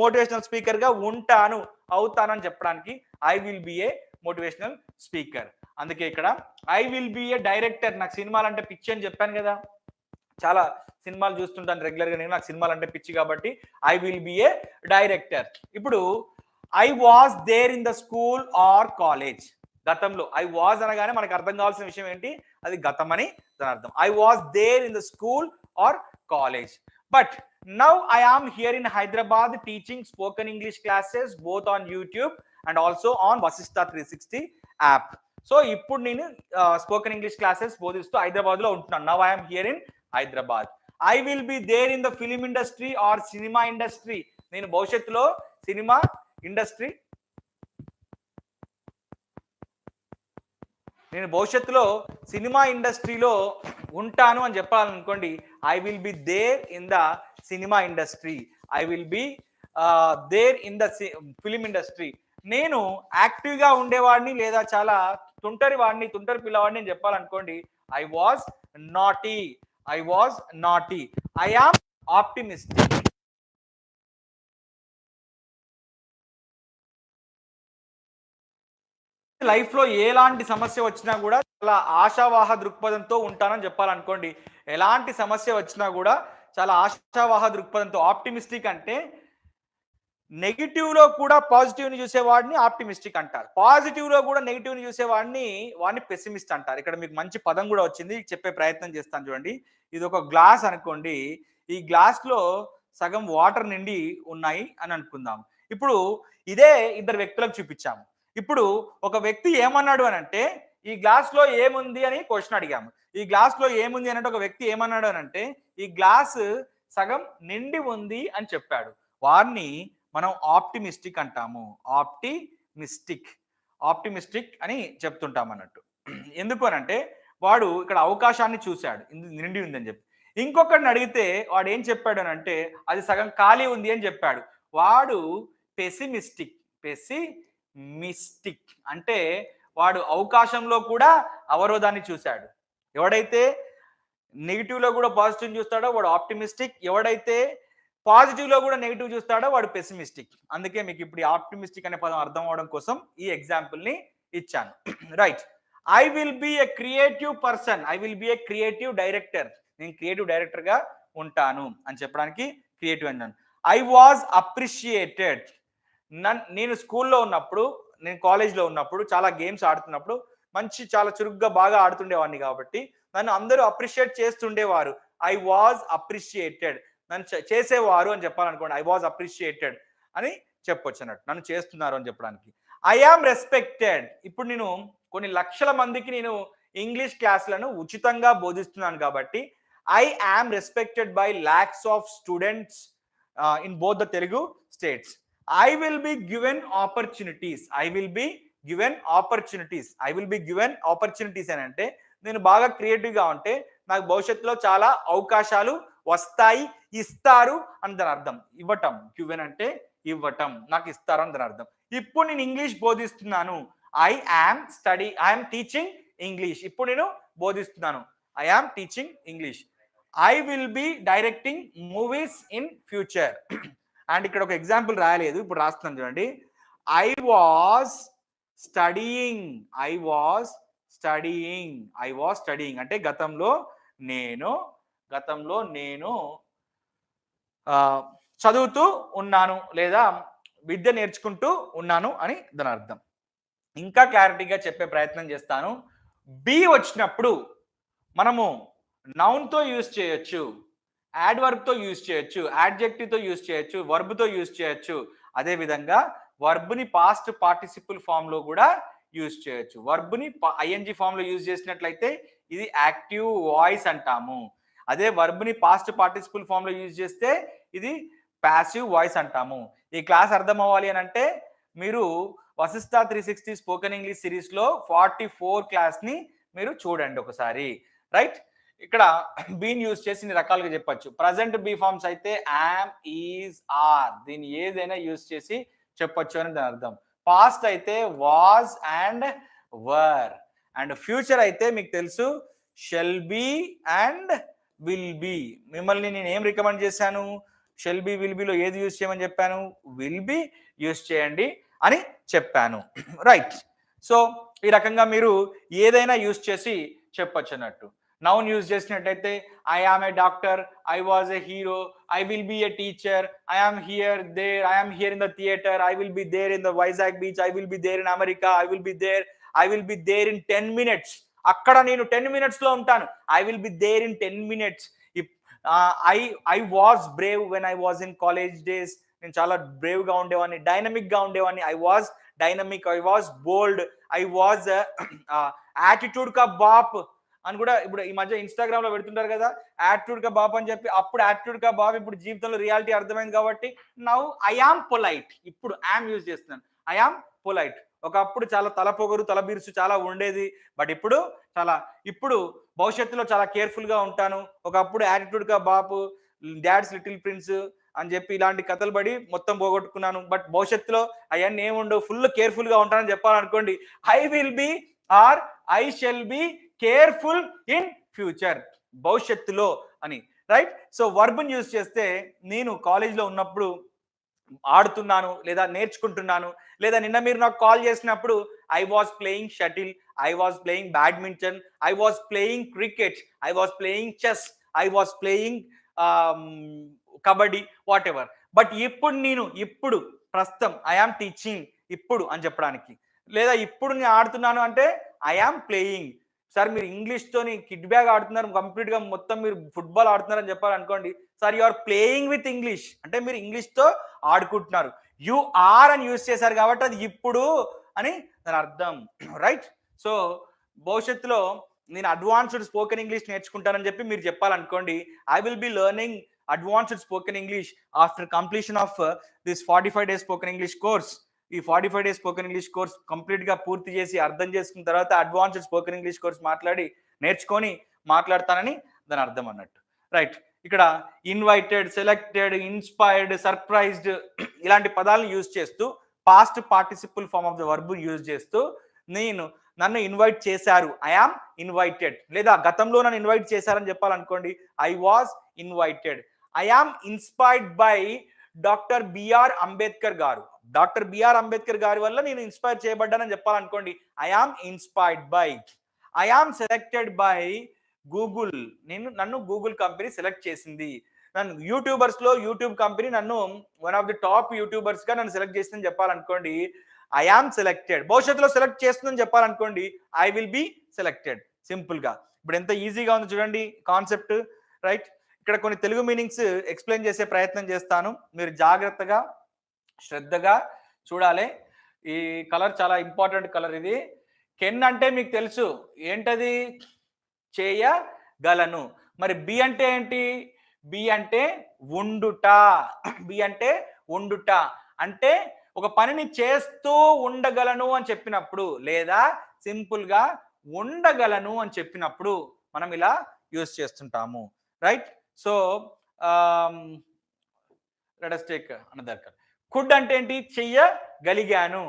మోటివేషనల్ స్పీకర్ గా ఉంటాను, అవుతాను అని చెప్పడానికి I will be a motivational speaker. అందుకే ఇక్కడ I will be a director. నాకు సినిమాలు అంటే పిచ్చి అని చెప్పాను కదా, చాలా సినిమాలు చూస్తుంటాను రెగ్యులర్గా నేను. నాకు సినిమాలు అంటే పిచ్చి కాబట్టి I will be a director. ఇప్పుడు I was there in the school or college. గతంలో ఐ వాజ్ అనగానే మనకు అర్థం కావాల్సిన విషయం ఏంటి? అది గతం అని దాని అర్థం. I was there in the school or college. But now I am here in Hyderabad teaching spoken English classes both on YouTube and also on Vashishta 360 app. So ఇప్పుడు నేను స్పోకెన్ ఇంగ్లీష్ క్లాసెస్ బోధిస్తూ హైదరాబాద్ లో ఉంటున్నాను. Now I'm here in Hyderabad. I will be there in the film industry or cinema industry. నేను భవిష్యత్తులో cinema ఇండస్ట్రీలో ఉంటాను అని చెప్పాలనుకోండి. I will be there in the cinema industry. I will be there in the film industry. నేను active గా ఉండేవాడిని లేదా చాలా తుంటరి పిల్లవాడిని అని చెప్పాలనుకోండి. I was naughty. I am optimistic. Life లో ఎలాంటి సమస్య వచ్చినా కూడా చాలా ఆశావాహ దృక్పథంతో ఉంటానని చెప్పాలనుకోండి. ఎలాంటి సమస్య వచ్చినా కూడా చాలా ఆశావాహ దృక్పథంతో. ఆప్టిమిస్టిక్ అంటే నెగిటివ్ లో కూడా పాజిటివ్ ని చూసేవాడిని ఆప్టిమిస్టిక్ అంటారు. పాజిటివ్ లో కూడా నెగిటివ్ ని చూసేవాడిని పెసిమిస్ట్ అంటారు. ఇక్కడ మీకు మంచి పదం కూడా వచ్చింది, చెప్పే ప్రయత్నం చేస్తాను చూడండి. ఇది ఒక గ్లాస్ అనుకోండి. ఈ గ్లాస్ లో సగం వాటర్ నిండి ఉన్నాయి అని అనుకుందాం. ఇప్పుడు ఇదే ఇద్దరు వ్యక్తులకు చూపించాము. ఇప్పుడు ఒక వ్యక్తి ఏమన్నాడు అని అంటే, ఈ గ్లాస్ లో ఏముంది అని క్వశ్చన్ అడిగాము. ఈ గ్లాస్ లో ఏముంది అంటే ఒక వ్యక్తి ఏమన్నాడు అని అంటే, ఈ గ్లాస్ సగం నిండి ఉంది అని చెప్పాడు. వారిని మనం ఆప్టిమిస్టిక్ అంటాము. ఆప్టిమిస్టిక్ అని చెప్తుంటాం అన్నట్టు. ఎందుకు అని అంటే వాడు ఇక్కడ అవకాశాన్ని చూశాడు, నిండి ఉందని చెప్పి. ఇంకొకరిని అడిగితే వాడు ఏం చెప్పాడు అని అంటే, అది సగం ఖాళీ ఉంది అని చెప్పాడు. వాడు పెసిమిస్టిక్ అంటే వాడు అవకాశంలో కూడా అవరోధాన్ని చూశాడు. ఎవడైతే నెగిటివ్ లో కూడా పాజిటివ్ చూస్తాడో వాడు ఆప్టిమిస్టిక్. ఎవడైతే పాజిటివ్ లో కూడా నెగిటివ్ చూస్తాడో వాడు పెసిమిస్టిక్. అందుకే మీకు ఇప్పుడు ఆప్టిమిస్టిక్ అనే పదం అర్థం అవడం కోసం ఈ ఎగ్జాంపుల్ ని ఇచ్చాను. Right, I will be a creative person. I will be a creative director. నేను క్రియేటివ్ డైరెక్టర్ గా ఉంటాను అని చెప్పడానికి క్రియేటివ్ అన్నాను. I was appreciated. నేను స్కూల్లో ఉన్నప్పుడు, నేను కాలేజ్లో ఉన్నప్పుడు చాలా గేమ్స్ ఆడుతున్నప్పుడు చాలా చురుగ్గా బాగా ఆడుతుండేవాడిని కాబట్టి నన్ను అందరూ అప్రిషియేట్ చేస్తుండేవారు. I was appreciated. నన్ను చేసేవారు అని చెప్పాలనుకోండి. ఐ వాజ్ అప్రిషియేటెడ్ అని చెప్పొచ్చు అన్నట్టు, నన్ను చేస్తున్నారు అని చెప్పడానికి. I am respected. ఇప్పుడు నేను కొన్ని లక్షల మందికి నేను ఇంగ్లీష్ క్లాసులను ఉచితంగా బోధిస్తున్నాను కాబట్టి I am respected by lots of students in both the Telugu states. I will be given opportunities. I will be given opportunities అని అంటే నేను బాగా క్రియేటివ్ గా ఉంటే నాకు భవిష్యత్తులో చాలా అవకాశాలు వస్తాయి, ఇస్తారు అని దాని అర్థం. ఇవ్వటం, గివెన్ అంటే ఇవ్వటం, నాకు ఇస్తారు అని దాని అర్థం. ఇప్పుడు నేను ఇంగ్లీష్ బోధిస్తున్నాను. I am teaching English. ఇప్పుడు నేను బోధిస్తున్నాను. I am teaching English. I will be directing movies in future. And ఇక్కడ ఒక ఎగ్జాంపుల్ రాయలేదు, ఇప్పుడు రాస్తున్నాను చూడండి. I was studying. I was studying. I was studying అంటే గతంలో నేను చదువుతూ ఉన్నాను లేదా విద్య నేర్చుకుంటూ ఉన్నాను అని దాని అర్థం. ఇంకా క్లారిటీగా చెప్పే ప్రయత్నం చేస్తాను. బి వచ్చినప్పుడు మనము నౌన్తో యూజ్ చేయొచ్చు, యాడ్వర్బ్తో యూజ్ చేయొచ్చు, యాడ్జెక్టివ్తో యూజ్ చేయొచ్చు, వర్బ్తో యూజ్ చేయొచ్చు. అదేవిధంగా వర్బ్ని పాస్ట్ పార్టిసిపుల్ ఫామ్లో కూడా యూజ్ చేయొచ్చు. వర్బ్ని ఐఎన్జి ఫామ్లో యూజ్ చేసినట్లయితే ఇది యాక్టివ్ వాయిస్ అంటాము. అదే వర్బ్ని పాస్ట్ పార్టిసిపుల్ ఫామ్లో యూజ్ చేస్తే ఇది ప్యాసివ్ వాయిస్ అంటాము. ఈ క్లాస్ అర్థం అవ్వాలి అని అంటే మీరు వశిష్ట 360 స్పోకెన్ ఇంగ్లీష్ సిరీస్లో 44 క్లాస్ని మీరు చూడండి ఒకసారి. రైట్, ఇక్కడ బీన్ యూజ్ చేసి ఇన్ని రకాలుగా చెప్పచ్చు. ప్రజెంట్ బీ ఫార్మ్స్ అయితే యామ్, ఈజ్, ఆర్, దీన్ని ఏదైనా యూజ్ చేసి చెప్పొచ్చు అని దాని అర్థం. పాస్ట్ అయితే was and were. And future అయితే మీకు తెలుసు shell be and will B. మిమ్మల్ని నేను ఏం రికమెండ్ చేశాను? షెల్ బి విల్ బిలో ఏది యూజ్ చేయమని చెప్పాను? విల్ బి యూజ్ చేయండి అని చెప్పాను. రైట్, సో ఈ రకంగా మీరు ఏదైనా యూజ్ చేసి చెప్పొచ్చు అన్నట్టు. నౌన్ యూజ్ చేసినట్టయితే I am a doctor, I was a hero, I will be a teacher, I am here there, I am here in the theatre, I will be there in the Vizag beach, I will be there in America, I will be there in 10 minutes. అక్కడ నేను 10 minutes లో ఉంటాను. I will be there in 10 minutes. I was brave when I was in college days. నేను చాలా Brave గా ఉండేవాడిని, dynamic గా ఉండేవాడిని. I was dynamic, I was bold, I was attitude కా బాప్ అని కూడా ఇప్పుడు ఈ మధ్య ఇన్స్టాగ్రామ్ లో పెడుతుంటారు కదా, యాటిట్యూడ్ కా బాప్ అని చెప్పి. అప్పుడు యాటిట్యూడ్ కా బాప్, ఇప్పుడు జీవితంలో రియాలిటీ అర్థమైంది కాబట్టి నౌ ఐ ఆమ్ పొలైట్. ఇప్పుడు యామ్ యూజ్ చేస్తున్నాను, ఐ ఆమ్ పొలైట్. ఒకప్పుడు చాలా తలపొగరు, తలబిరుసు చాలా ఉండేది, బట్ ఇప్పుడు భవిష్యత్తులో చాలా కేర్ఫుల్ గా ఉంటాను. ఒకప్పుడు యాటిట్యూడ్ కా బాపు, డాడ్స్ లిటిల్ ప్రిన్స్ అని చెప్పి ఇలాంటి కథలు పడి మొత్తం పోగొట్టుకున్నాను. బట్ భవిష్యత్తులో అవన్నీ ఏముండవు, ఫుల్ కేర్ఫుల్ గా ఉంటానని చెప్పాలనుకోండి, I will be or I shall be careful in future, భవిష్యత్తులో అని. రైట్, సో వర్బ్ని యూజ్ చేస్తే నేను కాలేజ్లో ఉన్నప్పుడు ఆడుతున్నాను లేదా నేర్చుకుంటున్నాను, లేదా నిన్న మీరు నాకు కాల్ చేసినప్పుడు I was playing shuttle, I was playing badminton, I was playing cricket, I was playing chess, I was playing kabaddi, what ever. But ఇప్పుడు ప్రస్తుతం ఐ ఆమ్ టీచింగ్ ఇప్పుడు అని చెప్పడానికి, లేదా ఇప్పుడు నేను ఆడుతున్నాను అంటే ఐ ఆమ్ ప్లేయింగ్. సార్ మీరు ఇంగ్లీష్తోని కిడ్ బ్యాగ్ ఆడుతున్నారు, కంప్లీట్గా మొత్తం మీరు ఫుట్బాల్ ఆడుతున్నారు అని చెప్పాలనుకోండి, sir you are playing with English అంటే మీరు ఇంగ్లీష్తో ఆడుకుంటున్నారు. యు ఆర్ అని యూజ్ చేశారు కాబట్టి అది ఇప్పుడు అని దాని అర్థం. రైట్, సో భవిష్యత్తులో నేను అడ్వాన్స్డ్ స్పోకెన్ ఇంగ్లీష్ నేర్చుకుంటానని చెప్పి మీరు చెప్పాలనుకోండి, I will be learning advanced spoken English after completion of this 45 days spoken English course. ఈ 45 days spoken English course complete గా పూర్తి చేసి అర్థం చేసుకున్న తర్వాత అడ్వాన్స్డ్ స్పోకెన్ ఇంగ్లీష్ కోర్స్ నేర్చుకొని మాట్లాడతానని దాని అర్థం అన్నట్టు. రైట్, ఇక్కడ ఇన్వైటెడ్, సెలెక్టెడ్, ఇన్స్పైర్డ్, సర్ప్రైజ్డ్ ఇలాంటి పదాలను యూజ్ చేస్తూ past participle form of the verb use చేస్తూ నన్ను ఇన్వైట్ చేశారు, ఐ ఆమ్ ఇన్వైటెడ్. లేదా గతంలో నన్ను ఇన్వైట్ చేశారని చెప్పాలనుకోండి, I was invited. I am inspired by doctor BR Ambedkar garu. Doctor BR Ambedkar గారి వల్ల నేను ఇన్స్పైర్ చేయబడ్డానని చెప్పాలనుకోండి, I am inspired by. I am selected by Google. నన్ను గూగుల్ కంపెనీ సెలెక్ట్ చేసింది. నన్ను యూట్యూబ్ కంపెనీ నన్ను one of the top YouTubers గా నన్ను సెలెక్ట్ చేసిందని చెప్పాలనుకోండి, ఐ ఆమ్ సెలెక్టెడ్. భవిష్యత్తులో సెలెక్ట్ చేస్తుందని చెప్పాలనుకోండి, I will be selected. Simple గా ఇప్పుడు ఎంత ఈజీగా ఉంది చూడండి కాన్సెప్ట్. రైట్, ఇక్కడ కొన్ని తెలుగు మీనింగ్స్ ఎక్స్ప్లెయిన్ చేసే ప్రయత్నం చేస్తాను, మీరు జాగ్రత్తగా శ్రద్ధగా చూడాలి. ఈ కలర్ చాలా ఇంపార్టెంట్ కలర్. ఇది కెన్ అంటే మీకు తెలుసు ఏంటది, చేయగలను. మరి బి అంటే ఏంటి? బి అంటే ఉండుట. బి అంటే ఉండుట అంటే ఒక పనిని చేస్తూ ఉండగలను అని చెప్పినప్పుడు, లేదా సింపుల్ గా ఉండగలను అని చెప్పినప్పుడు మనం ఇలా యూజ్ చేస్తుంటాము. Right, so let us take another color. Could అంటే ఏంటి? చెయ్యగలిగాను.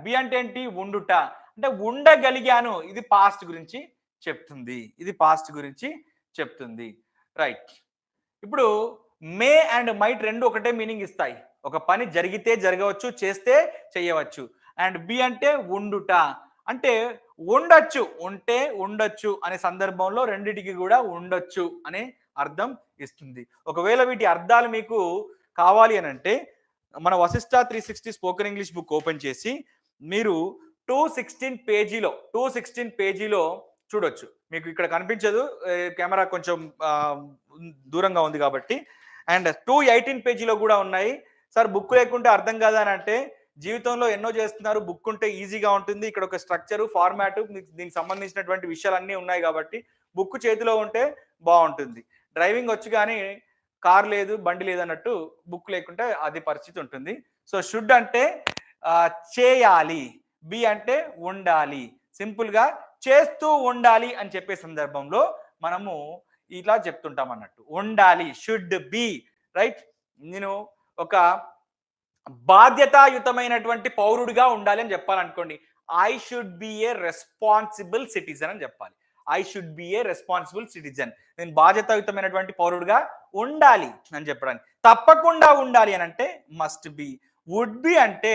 బి అంటే ఏంటి? ఉండుట అంటే ఉండగలిగాను. ఇది పాస్ట్ గురించి చెప్తుంది. ఇది పాస్ట్ గురించి చెప్తుంది. రైట్. ఇప్పుడు మే అండ్ మైట్ రెండు ఒకటే మీనింగ్ ఇస్తాయి. ఒక పని జరిగితే జరగవచ్చు, చేస్తే చేయవచ్చు. అండ్ బి అంటే ఉండుట. అంటే ఉండొచ్చు, ఉంటే ఉండొచ్చు అనే సందర్భంలో రెండిటికి కూడా ఉండొచ్చు అనే అర్థం ఇస్తుంది. ఒకవేళ వీటి అర్థాలు మీకు కావాలి అని అంటే మన Vashishta 360 spoken English book open చేసి మీరు 216 పేజీలో చూడొచ్చు. మీకు ఇక్కడ కనిపించదు, కెమెరా కొంచెం దూరంగా ఉంది కాబట్టి. అండ్ 218 పేజీలో కూడా ఉన్నాయి. సార్ బుక్ లేకుంటే అర్థం కాదా అని అంటే, జీవితంలో ఎన్నో చేస్తున్నారు, బుక్ ఉంటే ఈజీగా ఉంటుంది. ఇక్కడ ఒక స్ట్రక్చరు, ఫార్మాట్, దీనికి సంబంధించినటువంటి విషయాలన్నీ ఉన్నాయి కాబట్టి బుక్ చేతిలో ఉంటే బాగుంటుంది. డ్రైవింగ్ వచ్చు కానీ కార్ లేదు, బండి లేదు అన్నట్టు బుక్ లేకుంటే అది పరిస్థితి ఉంటుంది. సో షుడ్ అంటే చేయాలి, బి అంటే ఉండాలి. సింపుల్గా చేస్తూ ఉండాలి అని చెప్పే సందర్భంలో మనము ఇలా చెప్తుంటాం అన్నట్టు. ఉండాలి, షుడ్ బి. రైట్. నేను ఒక బాధ్యతాయుతమైనటువంటి పౌరుడిగా ఉండాలి అని చెప్పాలనుకోండి, I should be a responsible citizen అని చెప్పాలి. I should be a responsible citizen. నేను బాధ్యతాయుతమైనటువంటి పౌరుడిగా ఉండాలి అని చెప్పడానికి. తప్పకుండా ఉండాలి అని అంటే మస్ట్ బి. వుడ్ బి అంటే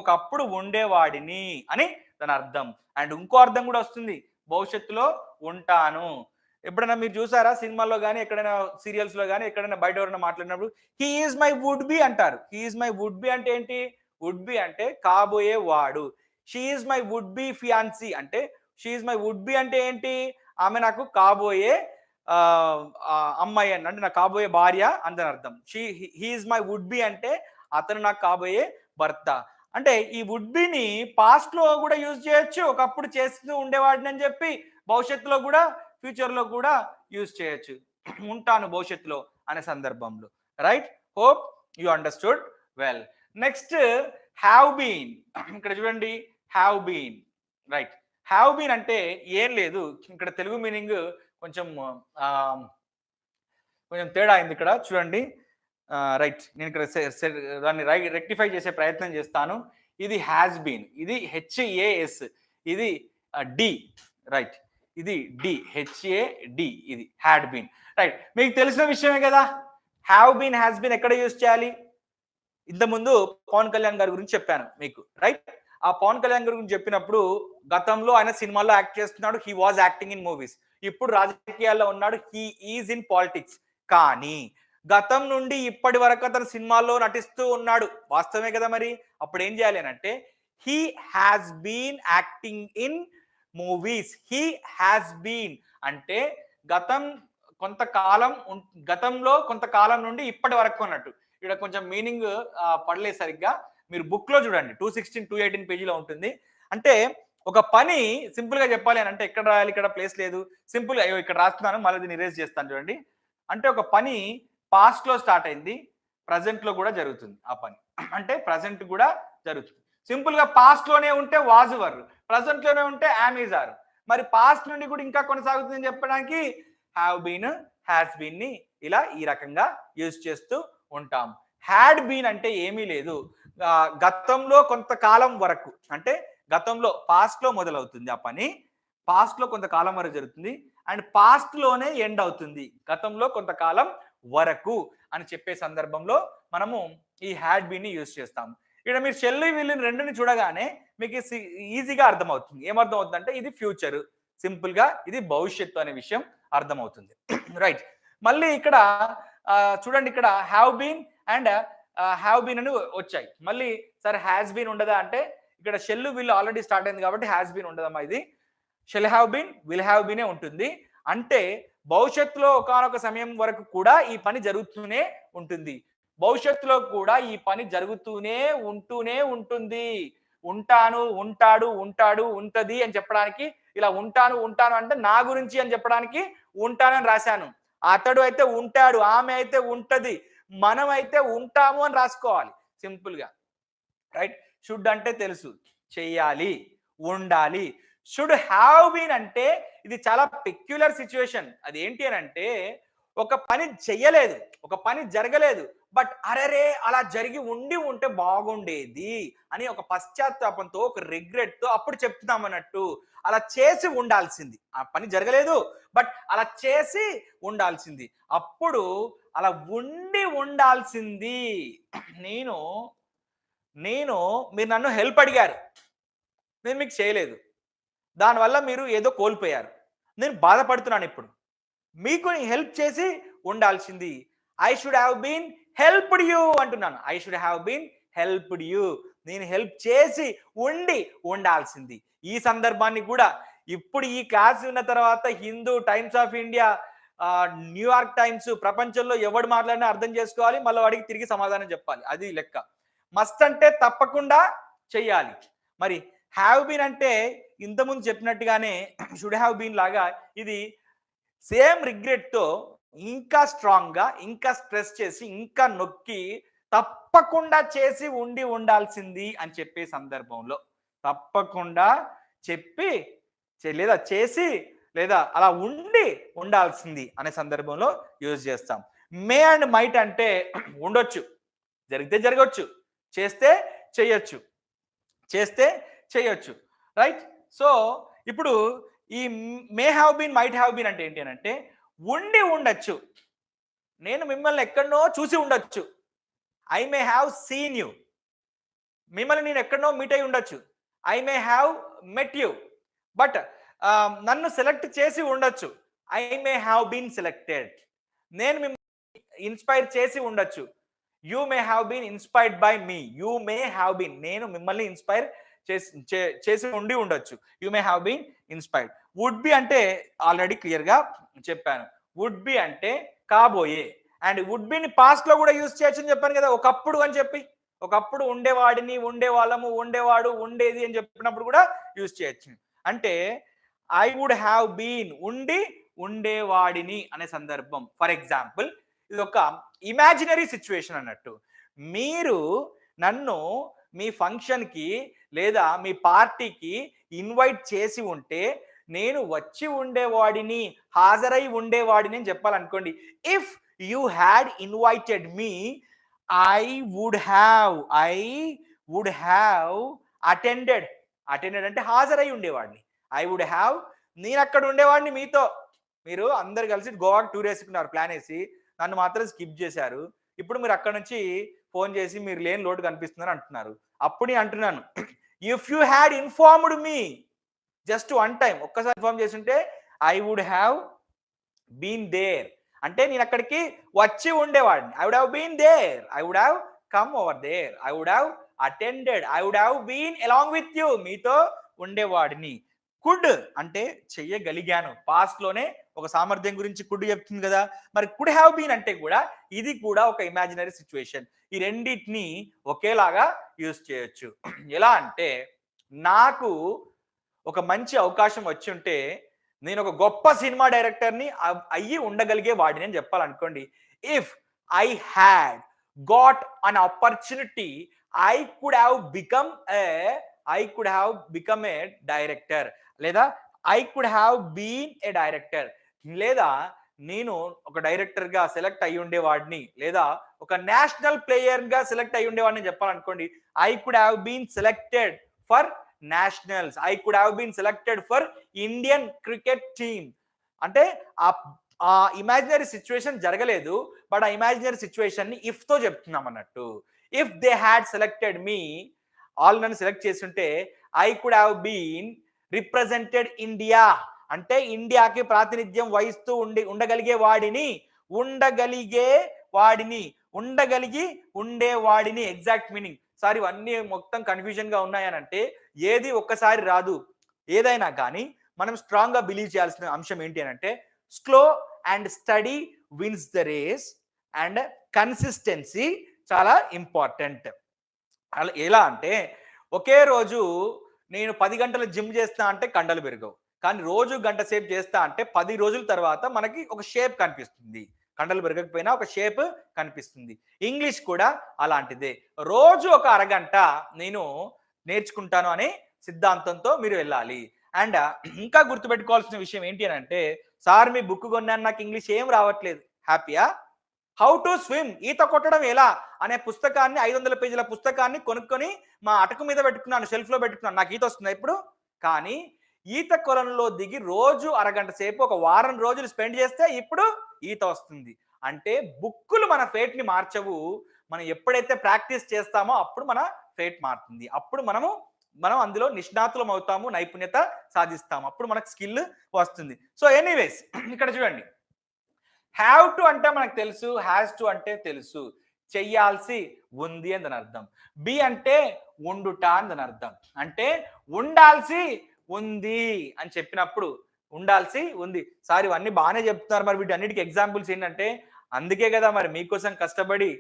ఒకప్పుడు ఉండేవాడిని అని దాని అర్థం. అండ్ ఇంకో అర్థం కూడా వస్తుంది, భవిష్యత్తులో ఉంటాను. ఎప్పుడైనా మీరు చూసారా సినిమాల్లో కానీ, ఎక్కడైనా సీరియల్స్లో కానీ, ఎక్కడైనా బయట ఎవరైనా మాట్లాడినప్పుడు he is my would be అంటారు. He is my would be అంటే ఏంటి? వుడ్ బి అంటే కాబోయే వాడు. She is my would be fiancee అంటే, she is my would be అంటే ఏంటి? ఆమె నాకు కాబోయే అమ్మాయి అని, అంటే నాకు కాబోయే భార్య అందని అర్థం. He is my would be అంటే అతను నాకు కాబోయే భర్త. అంటే ఈ వుడ్ బిని పాస్ట్ లో కూడా యూజ్ చేయొచ్చు, ఒకప్పుడు చేస్తూ ఉండేవాడిని అని చెప్పి భవిష్యత్తులో కూడా, ఫ్యూచర్లో కూడా యూజ్ చేయొచ్చు. ఉంటాను భవిష్యత్తులో అనే సందర్భంలో. Right. Hope you understood well. Next have been. ఇక్కడ చూడండి, have been. Right. Have been అంటే ఏం లేదు, ఇక్కడ తెలుగు మీనింగ్ కొంచెం తేడా అయింది. ఇక్కడ చూడండి. రైట్. నేను ఇక్కడ దాన్ని రెక్టిఫై చేసే ప్రయత్నం చేస్తాను. ఇది హ్యాస్ బీన్, ఇది హెచ్ఏఎస్, ఇది డి. రైట్. ఇది డి, హెచ్ఏడి, ఇది హ్యాడ్ బీన్. రైట్. మీకు తెలిసిన విషయమే కదా, హ్యావ్ బీన్, హ్యాస్ బీన్ ఎక్కడ యూజ్ చేయాలి? ఇంతకుముందు పవన్ కళ్యాణ్ గారి గురించి చెప్పాను మీకు. రైట్. ఆ పవన్ కళ్యాణ్ గారి గురించి చెప్పినప్పుడు గతంలో ఆయన సినిమాల్లో యాక్ట్ చేస్తున్నాడు, he was acting in movies. ఇప్పుడు రాజకీయాల్లో ఉన్నాడు, హీ ఈజ్ ఇన్ పాలిటిక్స్. కానీ గతం నుండి ఇప్పటి వరకు అతను సినిమాల్లో నటిస్తూ ఉన్నాడు. వాస్తవమే కదా. మరి అప్పుడు ఏం చేయాలి అని అంటే, he has been acting in movies. He has been అంటే గతంలో కొంతకాలం నుండి ఇప్పటి వరకు అన్నట్టు. ఇక్కడ కొంచెం మీనింగ్ పడలేదు సరిగ్గా. మీరు బుక్ లో చూడండి, 216, 218 పేజీలో ఉంటుంది. అంటే ఒక పని సింపుల్ గా చెప్పాలి అని అంటే, ఎక్కడ రాయాలి, ఇక్కడ ప్లేస్ లేదు. సింపుల్ గా ఇక్కడ రాస్తున్నాను, మళ్ళీ దీన్ని ఇరేజ్ చేస్తాను చూడండి. అంటే ఒక పని పాస్ట్ లో స్టార్ట్ అయింది, ప్రజెంట్ లో కూడా జరుగుతుంది ఆ పని. అంటే ప్రజెంట్ కూడా జరుగుతుంది. సింపుల్ గా పాస్ట్ లోనే ఉంటే వాజ్ వర్, ప్రజెంట్ లోనే ఉంటే యామ్ ఈజ్ ఆర్. మరి పాస్ట్ నుండి కూడా ఇంకా కొనసాగుతుందని చెప్పడానికి హ్యావ్ బీన్, హ్యాస్ బీన్ ని ఇలా ఈ రకంగా యూజ్ చేస్తూ ఉంటాం. హ్యాడ్ బీన్ అంటే ఏమీ లేదు, గతంలో కొంతకాలం వరకు, అంటే గతంలో పాస్ట్ లో మొదలవుతుంది ఆ పని, పాస్ట్ లో కొంతకాలం వరకు జరుగుతుంది, అండ్ పాస్ట్ లోనే ఎండ్ అవుతుంది, గతంలో కొంతకాలం వరకు అని చెప్పే సందర్భంలో మనము ఈ హ్యాడ్ బీన్ ని యూజ్ చేస్తాం. ఇక్కడ మీరు చెల్లి వీళ్ళని రెండుని చూడగానే మీకు ఈజీగా అర్థమవుతుంది. ఏమర్థం అవుతుంది అంటే, ఇది ఫ్యూచర్, సింపుల్ గా ఇది భవిష్యత్తు అనే విషయం అర్థమవుతుంది. రైట్. మళ్ళీ ఇక్కడ చూడండి, ఇక్కడ have been and have been అని వచ్చాయి. మళ్ళీ సరే హ్యాస్ బీన్ ఉండదా అంటే, ఇక్కడ షెల్ విల్ ఆల్రెడీ స్టార్ట్ అయింది కాబట్టి హ్యాస్ బీన్ ఉండదమ్మా. ఇది shall have been, will have బీనే ఉంటుంది. అంటే భవిష్యత్తులో ఒకానొక సమయం వరకు కూడా ఈ పని జరుగుతూనే ఉంటుంది. భవిష్యత్తులో కూడా ఈ పని జరుగుతూనే ఉంటుంది. ఉంటాను, ఉంటాడు, ఉంటాడు, ఉంటది అని చెప్పడానికి, ఇలా ఉంటాను అంటే నా గురించి అని చెప్పడానికి ఉంటానని రాశాను. అతడు అయితే ఉంటాడు, ఆమె అయితే ఉంటది, మనం అయితే ఉంటాము అని రాసుకోవాలి సింపుల్ గా. రైట్. షుడ్ అంటే తెలుసు, చెయ్యాలి, ఉండాలి. షుడ్ హ్యావ్ బీన్ అంటే ఇది చాలా పెక్యులర్ సిచ్యువేషన్. అది ఏంటి అని అంటే, ఒక పని చెయ్యలేదు, ఒక పని జరగలేదు. బట్ అరెరే! అలా జరిగి ఉంటే బాగుండేది అని ఒక పశ్చాత్తాపంతో, ఒక రిగ్రెట్‌తో అప్పుడు చెప్తున్నామన్నట్టు. అలా చేసి ఉండాల్సింది. ఆ పని జరగలేదు. బట్ అలా చేసి ఉండాల్సింది. అప్పుడు అలా ఉండాల్సింది. నేను నేను మీరు నన్ను హెల్ప్ అడిగారు. నేను మీకు చేయలేదు. దానివల్ల మీరు ఏదో కోల్పోయారు. నేను బాధపడుతున్నానిప్పుడు. మీకు హెల్ప్ చేసి ఉండాల్సింది. I should have been helped you అంటున్నాను. I should have been helped you. నేను హెల్ప్ చేసి ఉండాల్సింది. ఈ సందర్భాన్ని కూడా ఇప్పుడు ఈ క్లాస్ విన్న తర్వాత Hindu, times of India, New York times, ప్రపంచంలో ఎవడు మాట్లాడినా అర్థం చేసుకోవాలి. మళ్ళీ వాడికి తిరిగి సమాధానం చెప్పాలి. అది లెక్క. మస్ట్ అంటే తప్పకుండా చెయ్యాలి. మరి హ్యావ్ బీన్ అంటే ఇంతకుముందు చెప్పినట్టుగానే షుడ్ హ్యావ్ బీన్ లాగా ఇది సేమ్ రిగ్రెట్‌తో ఇంకా స్ట్రాంగ్‌గా, ఇంకా స్ట్రెస్ చేసి, ఇంకా నొక్కి తప్పకుండా చేసి ఉండాల్సింది అని చెప్పే సందర్భంలో తప్పకుండా చెప్పి లేదా చేసి లేదా అలా ఉండాల్సింది అనే సందర్భంలో యూజ్ చేస్తాం. మే అండ్ మైట్ అంటే ఉండొచ్చు, జరిగితే జరగొచ్చు, చేస్తే చేయొచ్చు, చేస్తే చేయొచ్చు. రైట్? సో ఇప్పుడు ఈ may have been, might have been అంటే ఏంటి అని అంటే ఉండొచ్చు. నేను మిమ్మల్ని ఎక్కడనో చూసి ఉండొచ్చు. I may have seen you. మిమ్మల్ని నేను ఎక్కడనో మీట్ అయి ఉండొచ్చు. I may have met you. But నన్ను సెలెక్ట్ చేసి ఉండొచ్చు. I may have been selected. నేను మిమ్మల్ని ఇన్స్పైర్ చేసి ఉండొచ్చు. You may have been inspired by me. You may have been, నేను మిమ్మల్ని ఇన్స్పైర్ చేసి ఉండొచ్చు. You may have been inspired. Would be అంటే ఆల్రెడీ క్లియర్గా చెప్పాను. వుడ్ బి అంటే కాబోయే. అండ్ వుడ్ బిని పాస్ట్ లో కూడా యూజ్ చేయొచ్చు అని చెప్పాను కదా, ఒకప్పుడు అని చెప్పి. ఒకప్పుడు ఉండేవాడిని, ఉండేవాళ్ళము, ఉండేవాడు, ఉండేది అని చెప్పినప్పుడు కూడా యూజ్ చేయొచ్చు. అంటే ఐ వుడ్ హ్యావ్ బీన్ ఉండేవాడిని అనే సందర్భం. ఫర్ ఎగ్జాంపుల్ ఇది ఒక ఇమాజినరీ సిచ్యువేషన్ అన్నట్టు. మీరు నన్ను మీ ఫంక్షన్కి లేదా మీ పార్టీకి ఇన్వైట్ చేసి ఉంటే నేను వచ్చి ఉండేవాడిని, హాజరై ఉండేవాడిని అని చెప్పాలనుకోండి. If you had invited me, I would have attended. Attended అంటే హాజరై ఉండేవాడిని. ఐ వుడ్ హ్యావ్, నేను అక్కడ ఉండేవాడిని మీతో. మీరు అందరు కలిసి గోవాకి టూర్ వేసుకున్నారు ప్లాన్ వేసి, నన్ను మాత్రం స్కిప్ చేశారు. ఇప్పుడు మీరు అక్కడ నుంచి ఫోన్ చేసి మీరు లేని లోటు కనిపిస్తుందని అంటున్నారు. అప్పుడు నేను అంటున్నాను, if you had informed me just one time, ఒక్కసారి ఇన్ఫార్మ్ చేస్తుంటే I would have been there. అంటే నేను అక్కడికి వచ్చి ఉండేవాడిని. I would have been there. I would have come over there. I would have attended. I would have been along with you. మీతో ఉండేవాడిని. Could అంటే చెయ్యగలిగాను. పాస్ట్ లోనే ఒక సామర్థ్యం గురించి కుడ్ చెప్తుంది కదా. మరి కుడ్ హ్యావ్ బీన్ అంటే కూడా ఇది కూడా ఒక ఇమాజినరీ సిచ్యువేషన్. ఈ రెండింటిని ఒకేలాగా యూజ్ చేయొచ్చు. ఎలా అంటే నాకు ఒక మంచి అవకాశం వచ్చి ఉంటే నేను ఒక గొప్ప సినిమా డైరెక్టర్ని అయ్యి ఉండగలిగే వాడిని అని చెప్పాలనుకోండి. If I had got an opportunity, I could have become a director, లేదా I could have been a director, లేదా నేను ఒక డైరెక్టర్ గా సెలెక్ట్ అయ్యి ఉండేవాడిని, లేదా ఒక నేషనల్ ప్లేయర్ గా సెలెక్ట్ అయ్యి ఉండేవాడిని చెప్పాలనుకోండి. I could have been selected for nationals. I could have been selected for Indian cricket team. అంటే ఆ ఇమాజినరీ సిచ్యువేషన్ జరగలేదు, బట్ ఆ ఇమాజినరీ సిచ్యువేషన్ ని ఇఫ్ తో చెప్తున్నాం అన్నట్టు. If they had selected me, all నన్ను సెలెక్ట్ చేస్తుంటే I could have been represented India. అంటే ఇండియాకి ప్రాతినిధ్యం వహిస్తూ ఉండగలిగి ఉండేవాడిని. Exact meaning. సార్ ఇవన్నీ మొత్తం కన్ఫ్యూజన్ గా ఉన్నాయనంటే ఏది ఒక్కసారి రాదు. ఏదైనా కానీ మనం స్ట్రాంగ్ గా బిలీవ్ చేయాల్సిన అంశం ఏంటి అని అంటే slow and steady wins the race and consistency చాలా ఇంపార్టెంట్. ఎలా అంటే ఒకే రోజు నేను 10 గంటలు జిమ్ చేస్తా అంటే కండలు పెరగవు. కానీ రోజు గంట సేపు చేస్తా అంటే 10 రోజుల తర్వాత మనకి ఒక షేప్ కనిపిస్తుంది. కండలు పెరగకపోయినా ఒక షేప్ కనిపిస్తుంది. ఇంగ్లీష్ కూడా అలాంటిదే. రోజు ఒక అరగంట నేను నేర్చుకుంటాను అనే సిద్ధాంతంతో మీరు వెళ్ళాలి. అండ్ ఇంకా గుర్తుపెట్టుకోవాల్సిన విషయం ఏంటి అని అంటే, సార్ మీ బుక్ కొన్నాను, నాకు ఇంగ్లీష్ ఏం రావట్లేదు. హ్యాపీయా? హౌ టు స్విమ్, ఈత కొట్టడం ఎలా అనే పుస్తకాన్ని 500 పేజీల పుస్తకాన్ని కొనుక్కొని మా అటక మీద పెట్టుకున్నాను, షెల్ఫ్లో పెట్టుకున్నాను. నాకు ఈత వస్తుందా ఇప్పుడు? కానీ ఈత కొలంలో దిగి రోజు అరగంట సేపు ఒక వారం రోజులు స్పెండ్ చేస్తే ఇప్పుడు ఈత వస్తుంది. అంటే బుక్కులు మన ఫేట్ని మార్చవు. మనం ఎప్పుడైతే ప్రాక్టీస్ చేస్తామో అప్పుడు మన ఫేట్ మారుతుంది. అప్పుడు మనం అందులో నిష్ణాతులం అవుతాము, నైపుణ్యత సాధిస్తాము. అప్పుడు మనకు స్కిల్ వస్తుంది. సో ఎనీవేస్ ఇక్కడ చూడండి, హ్యావ్ టు అంటే మనకు తెలుసు, హ్యాస్ టు అంటే తెలుసు. చెయ్యాల్సి ఉంది అని దాని అర్థం. బి అంటే ఉండుట అని దాని అర్థం. అంటే ఉండాల్సి ఉంది అని చెప్పినప్పుడు ఉండాల్సి ఉంది. సార్ ఇవన్నీ బాగానే చెప్తున్నారు, మరి వీటన్నిటికి ఎగ్జాంపుల్స్ ఏంటంటే, అందుకే కదా మరి మీకోసం కష్టపడి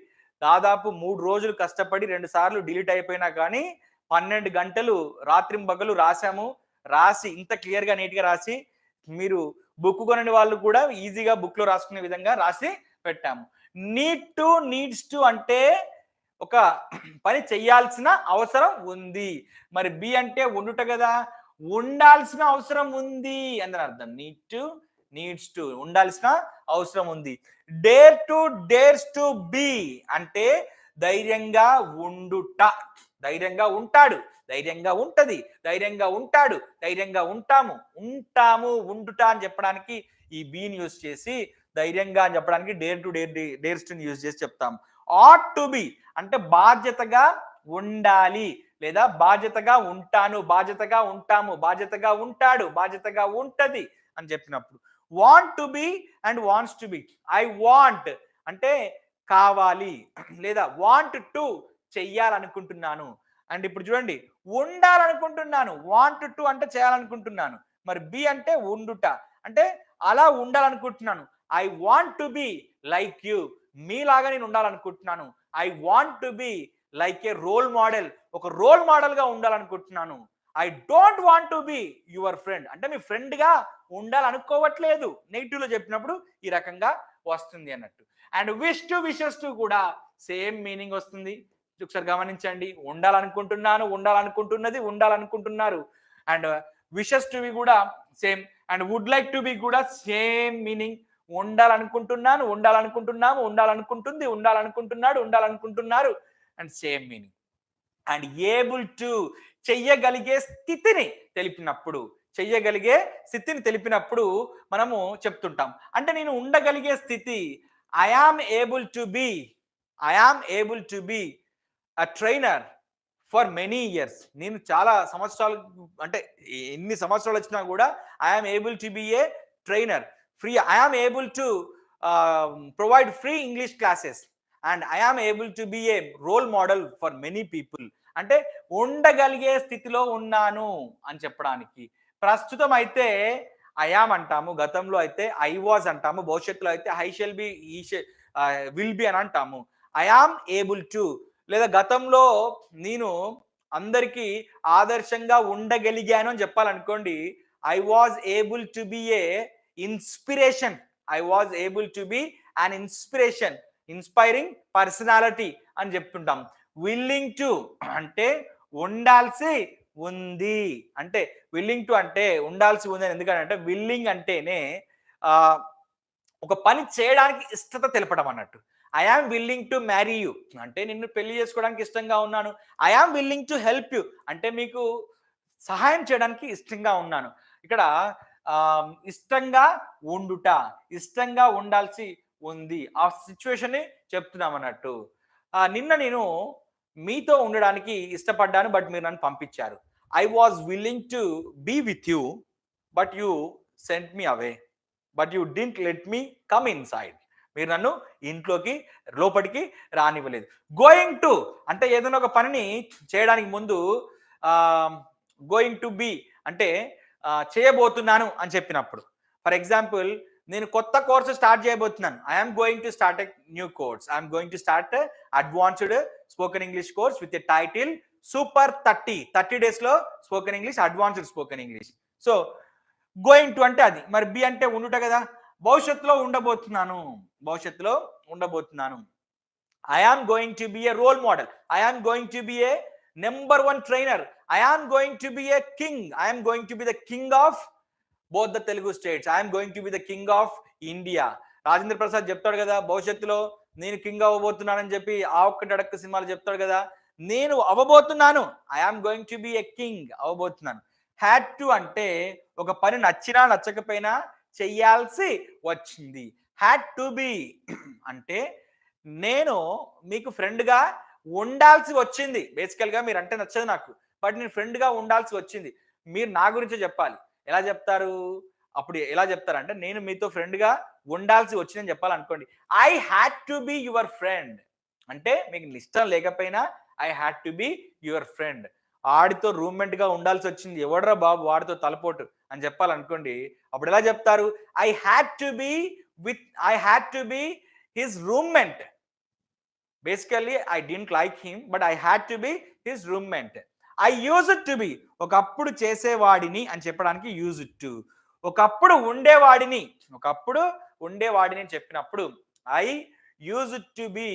దాదాపు 3 రోజులు కష్టపడి 2 సార్లు డిలీట్ అయిపోయినా కానీ 12 గంటలు రాత్రింబగలు రాసాము. రాసి ఇంత క్లియర్గా నీట్గా రాసి మీరు బుక్ కొనని వాళ్ళు కూడా ఈజీగా బుక్ లో రాసుకునే విధంగా రాసి పెట్టాము. నీడ్స్ టు అంటే ఒక పని చెయ్యాల్సిన అవసరం ఉంది. మరి బి అంటే ఉండుట కదా, ఉండాల్సిన అవసరం ఉంది అని అర్థం. నీడ్స్ టు ఉండాల్సిన అవసరం ఉంది. డేర్స్ టు బి అంటే ధైర్యంగా ఉండుట, ధైర్యంగా ఉంటాడు, ధైర్యంగా ఉంటది, ధైర్యంగా ఉంటాడు, ధైర్యంగా ఉంటాము, ఉండుట అని చెప్పడానికి ఈ బీని యూజ్ చేసి, ధైర్యంగా అని చెప్పడానికి డేర్స్ టు యూజ్ చేసి చెప్తాము. ఆట్ టు బి అంటే బాధ్యతగా ఉండాలి, లేదా బాధ్యతగా ఉంటాను, బాధ్యతగా ఉంటాము, బాధ్యతగా ఉంటాడు, బాధ్యతగా ఉంటది అని చెప్పినప్పుడు. Want to B and wants to be. I want అంటే కావాలి, లేదా వాంట్ టు చెయ్యాలనుకుంటున్నాను. అండ్ ఇప్పుడు చూడండి, ఉండాలనుకుంటున్నాను, వాంట్ టు అంటే చేయాలనుకుంటున్నాను. మరి బి అంటే ఉండుట అంటే అలా ఉండాలనుకుంటున్నాను. I want to be like you, మీలాగా నేను ఉండాలనుకుంటున్నాను. I want to be like a role model, ఒక రోల్ మోడల్ గా ఉండాలనుకుంటున్నాను. I don't want to be your friend అంటే మీ ఫ్రెండ్ గా ఉండాలనుకోవట్లేదు. నెగిటివ్ లో చెప్పినప్పుడు ఈ రకంగా వస్తుంది అన్నట్టు. అండ్ విషెస్ టు కూడా సేమ్ మీనింగ్ వస్తుంది. ఒకసారి గమనించండి, ఉండాలనుకుంటున్నాను, ఉండాలనుకుంటున్నది, ఉండాలనుకుంటున్నారు. అండ్ విషెస్ టు బి కూడా same. And would like to be కూడా సేమ్ మీనింగ్. ఉండాలనుకుంటున్నాను, ఉండాలనుకుంటున్నాము, ఉండాలనుకుంటుంది, ఉండాలనుకుంటున్నాడు, ఉండాలనుకుంటున్నారు and same meaning. And able to చెయ్యగలిగే స్థితిని తెలిపినప్పుడు, చెయ్యగలిగే స్థితిని తెలిపినప్పుడు మనము చెప్తుంటాం. అంటే నేను ఉండగలిగే స్థితి, I am able to be a trainer for many years. నేను చాలా సంవత్సరాలు, అంటే ఎన్ని సంవత్సరాలు వచ్చినా కూడా I am able to be a trainer. I am able to provide free English classes and I am able to be a role model for many people. అంటే ఉండగలిగే స్థితిలో ఉన్నాను అని చెప్పడానికి. ప్రస్తుతం అయితే ఐ ఆమ్ అంటాము, గతంలో అయితే ఐ వాజ్ అంటాము, భవిష్యత్తులో అయితే I shall B, will be అని అంటాము. ఐ ఆమ్ ఏబుల్ టు, లేదా గతంలో నేను అందరికీ ఆదర్శంగా ఉండగలిగాను అని చెప్పాలనుకోండి, I was able to be a inspiration, I was able to be an inspiration, inspiring personality అని చెప్తుంటాం. విల్లింగ్ టు అంటే ఉండాల్సి ఉంది, అంటే విల్లింగ్ టు అంటే ఉండాల్సి ఉంది అని ఎందుకంటే, విల్లింగ్ అంటేనే ఒక పని చేయడానికి ఇష్టత తెలపడం అన్నట్టు. I am willing to marry you అంటే నిన్ను పెళ్లి చేసుకోవడానికి ఇష్టంగా ఉన్నాను. I am willing to help you అంటే మీకు సహాయం చేయడానికి ఇష్టంగా ఉన్నాను. ఇక్కడ ఇష్టంగా ఉండుట, ఇష్టంగా ఉండాల్సి ఉంది, ఆ సిచ్యువేషన్ ని చెప్తున్నాం అన్నట్టు. నిన్న నేను మీతో ఉండడానికి ఇష్టపడ్డాను, బట్ మీరు నన్ను పంపించారు. I was willing to be with you but you sent me away, but you didn't let me come inside. మీరు నన్ను ఇంట్లోకి లోపలికి రానివ్వలేదు. గోయింగ్ టు అంటే ఏదైనా ఒక పనిని చేయడానికి ముందు గోయింగ్ టు బి అంటే చేయబోతున్నాను అని చెప్పినప్పుడు. ఫర్ ఎగ్జాంపుల్, నేను కొత్త కోర్సు స్టార్ట్ చేయబోతున్నాను. I'm going to start a new course, I'm going to start advanced spoken English course with a title super 30 days లో spoken English, advanced spoken English. So going to అంటే అది. మరి be అంటే ఉండుట కదా, భవిష్యత్తులో ఉండబోతున్నాను. I am going to be a role model, I am going to be a number 1 trainer, I am going to be a king, I am going to be the king of both the Telugu states, I am going to be the king of India. Rajendra Prasad చెప్తాడు కదా, భవిష్యత్తులో నేను king అవ్వబోతున్నానని చెప్పి ఆ ఒక్కటి అడక్క సినిమాలు చెప్తాడు కదా, నేను అవ్వబోతున్నాను, I am going to be a king, అవ్వబోతున్నాను. హ్యాడ్ టు అంటే ఒక పని నచ్చినా నచ్చకపోయినా చెయ్యాల్సి వచ్చింది. హ్యాడ్ టు బి అంటే నేను మీకు ఫ్రెండ్గా ఉండాల్సి వచ్చింది. బేసికల్గా మీరు అంటే నచ్చదు నాకు, బట్ నేను ఫ్రెండ్గా ఉండాల్సి వచ్చింది. మీరు నా గురించే చెప్పాలి. ఎలా చెప్తారు? అప్పుడు ఎలా చెప్తారంటే నేను మీతో ఫ్రెండ్గా ఉండాల్సి వచ్చిందని చెప్పాలనుకోండి. I had to be your friend అంటే మీకు ఇష్టం లేకపోయినా I had to be your friend. ఆడితో రూమ్మేట్గా ఉండాల్సి వచ్చింది, ఎవడరా బాబు వాడితో తలపోటు అని చెప్పాలనుకోండి. అప్పుడు ఎలా చెప్తారు? I had to B his roommate. Basically I didn't like him, but I had to B his roommate. I use to B ఒకప్పుడు చేసేవాడిని అని చెప్పడానికి యూజ్ టు. ఒకప్పుడు ఉండేవాడిని అని చెప్పినప్పుడు ఐ యూజ్ టు బి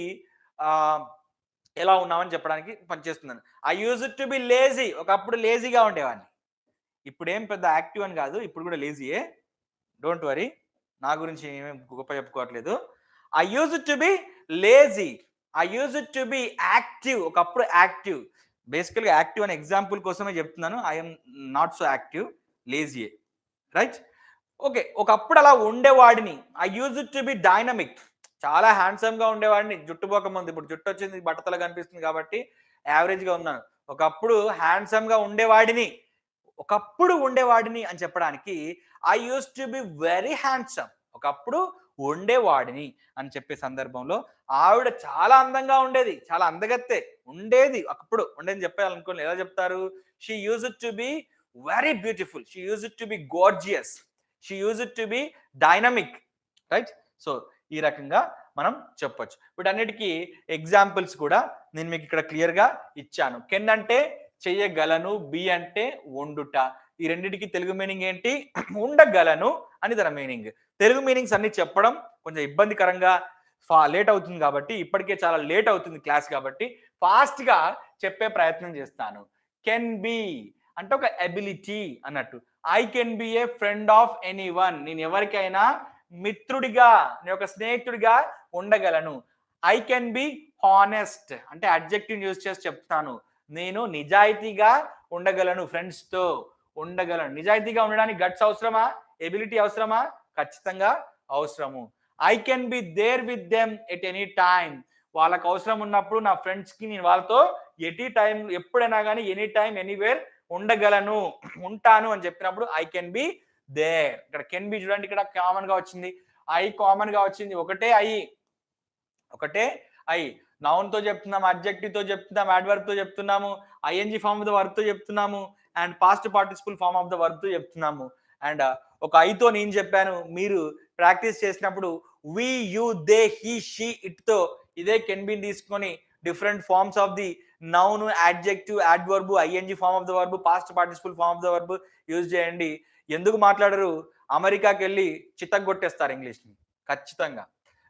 ఎలా ఉన్నామని చెప్పడానికి పనిచేస్తున్నాను. I use to be lazy, ఒకప్పుడు లేజీగా ఉండేవాడిని. ఇప్పుడు ఏం పెద్ద యాక్టివ్ అని కాదు, ఇప్పుడు కూడా లేజీయే, డోంట్ వరీ, నా గురించి ఏమేమి గొప్ప చెప్పుకోవట్లేదు. I use to be lazy, I use to be active, ఒకప్పుడు యాక్టివ్. బేసికల్గా యాక్టివ్ అనే ఎగ్జాంపుల్ కోసమే చెప్తున్నాను. ఐఎమ్ నాట్ సో యాక్టివ్, లేజీయే, రైట్? ఓకే, ఒకప్పుడు అలా ఉండేవాడిని. I use to be dynamic, చాలా హ్యాండ్సమ్గా ఉండేవాడిని జుట్టు పోకముందు. ఇప్పుడు జుట్టు వచ్చింది, బట్టతల కనిపిస్తుంది కాబట్టి యావరేజ్గా ఉన్నాను. ఒకప్పుడు హ్యాండ్సమ్గా ఉండేవాడిని అని చెప్పడానికి I use to be very handsome, ఒకప్పుడు ఉండేవాడిని అని చెప్పే సందర్భంలో ఆవిడ చాలా అందంగా ఉండేది, చాలా అందగత్తే ఉండేది, అప్పుడు ఉండేది చెప్పాలనుకోండి. ఎలా చెప్తారు? She use to be very beautiful, she use to B gorgeous, she use to be dynamic, right? So ఈ రకంగా మనం చెప్పొచ్చు. వీటన్నిటికీ ఎగ్జాంపుల్స్ కూడా నేను మీకు ఇక్కడ క్లియర్గా ఇచ్చాను. కెన్ అంటే చెయ్యగలను, బి అంటే ఉండుట. ఈ రెండింటికి తెలుగు మీనింగ్ ఏంటి? ఉండగలను అని తన మీనింగ్. తెలుగు మీనింగ్స్ అన్ని చెప్పడం కొంచెం ఇబ్బందికరంగా లేట్ అవుతుంది కాబట్టి, ఇప్పటికే చాలా లేట్ అవుతుంది క్లాస్ కాబట్టి ఫాస్ట్గా చెప్పే ప్రయత్నం చేస్తాను. కెన్ బి అంటే ఒక ఎబిలిటీ అన్నట్టు. I can B A friend of anyone, నేను ఎవరికైనా మిత్రుడిగా, నేను ఒక స్నేహితుడిగా ఉండగలను. ఐ కెన్ బి హానెస్ట్ అంటే అడ్జెక్టివ్ యూజ్ చేసి చెప్తాను, నేను నిజాయితీగా ఉండగలను, ఫ్రెండ్స్తో ఉండగలను. నిజాయితీగా ఉండడానికి గట్స్ అవసరమా? ఎబిలిటీ అవసరమా? ఖచ్చితంగా అవసరము. I can be there with them at any time, వాళ్ళకి అవసరం ఉన్నప్పుడు నా ఫ్రెండ్స్కి నేను వాళ్ళతో ఎనీ టైం, ఎప్పుడైనా కానీ ఎనీ టైం ఎనీవేర్ ఉండగలను, ఉంటాను అని చెప్పినప్పుడు ఐ కెన్ బి దేర్. ఇక్కడ కెన్ బి చూడండి, ఇక్కడ కామన్ గా వచ్చింది, ఐ కామన్ గా వచ్చింది, ఒకటే ఐ. నౌన్ తో చెప్తున్నాము, అడ్జెక్టివ్ తో చెప్తున్నాము, అడ్వర్బ్ తో చెప్తున్నాము, ING form of the verb తో చెప్తున్నాము, and past participle form of the verb తో చెప్తున్నాము. అండ్ ఒక ఐతో నేను చెప్పాను, మీరు ప్రాక్టీస్ చేసినప్పుడు we, you, they, he, she, it తో ఇదే కెన్ బి తీసుకొని different forms of the noun, adjective, adverb, ING form of the verb, past participle form of the verb use చేయండి. ఎందుకు మాట్లాడరు? అమెరికాకి వెళ్ళి చిత్తగొట్టేస్తారు ఇంగ్లీష్ని ఖచ్చితంగా,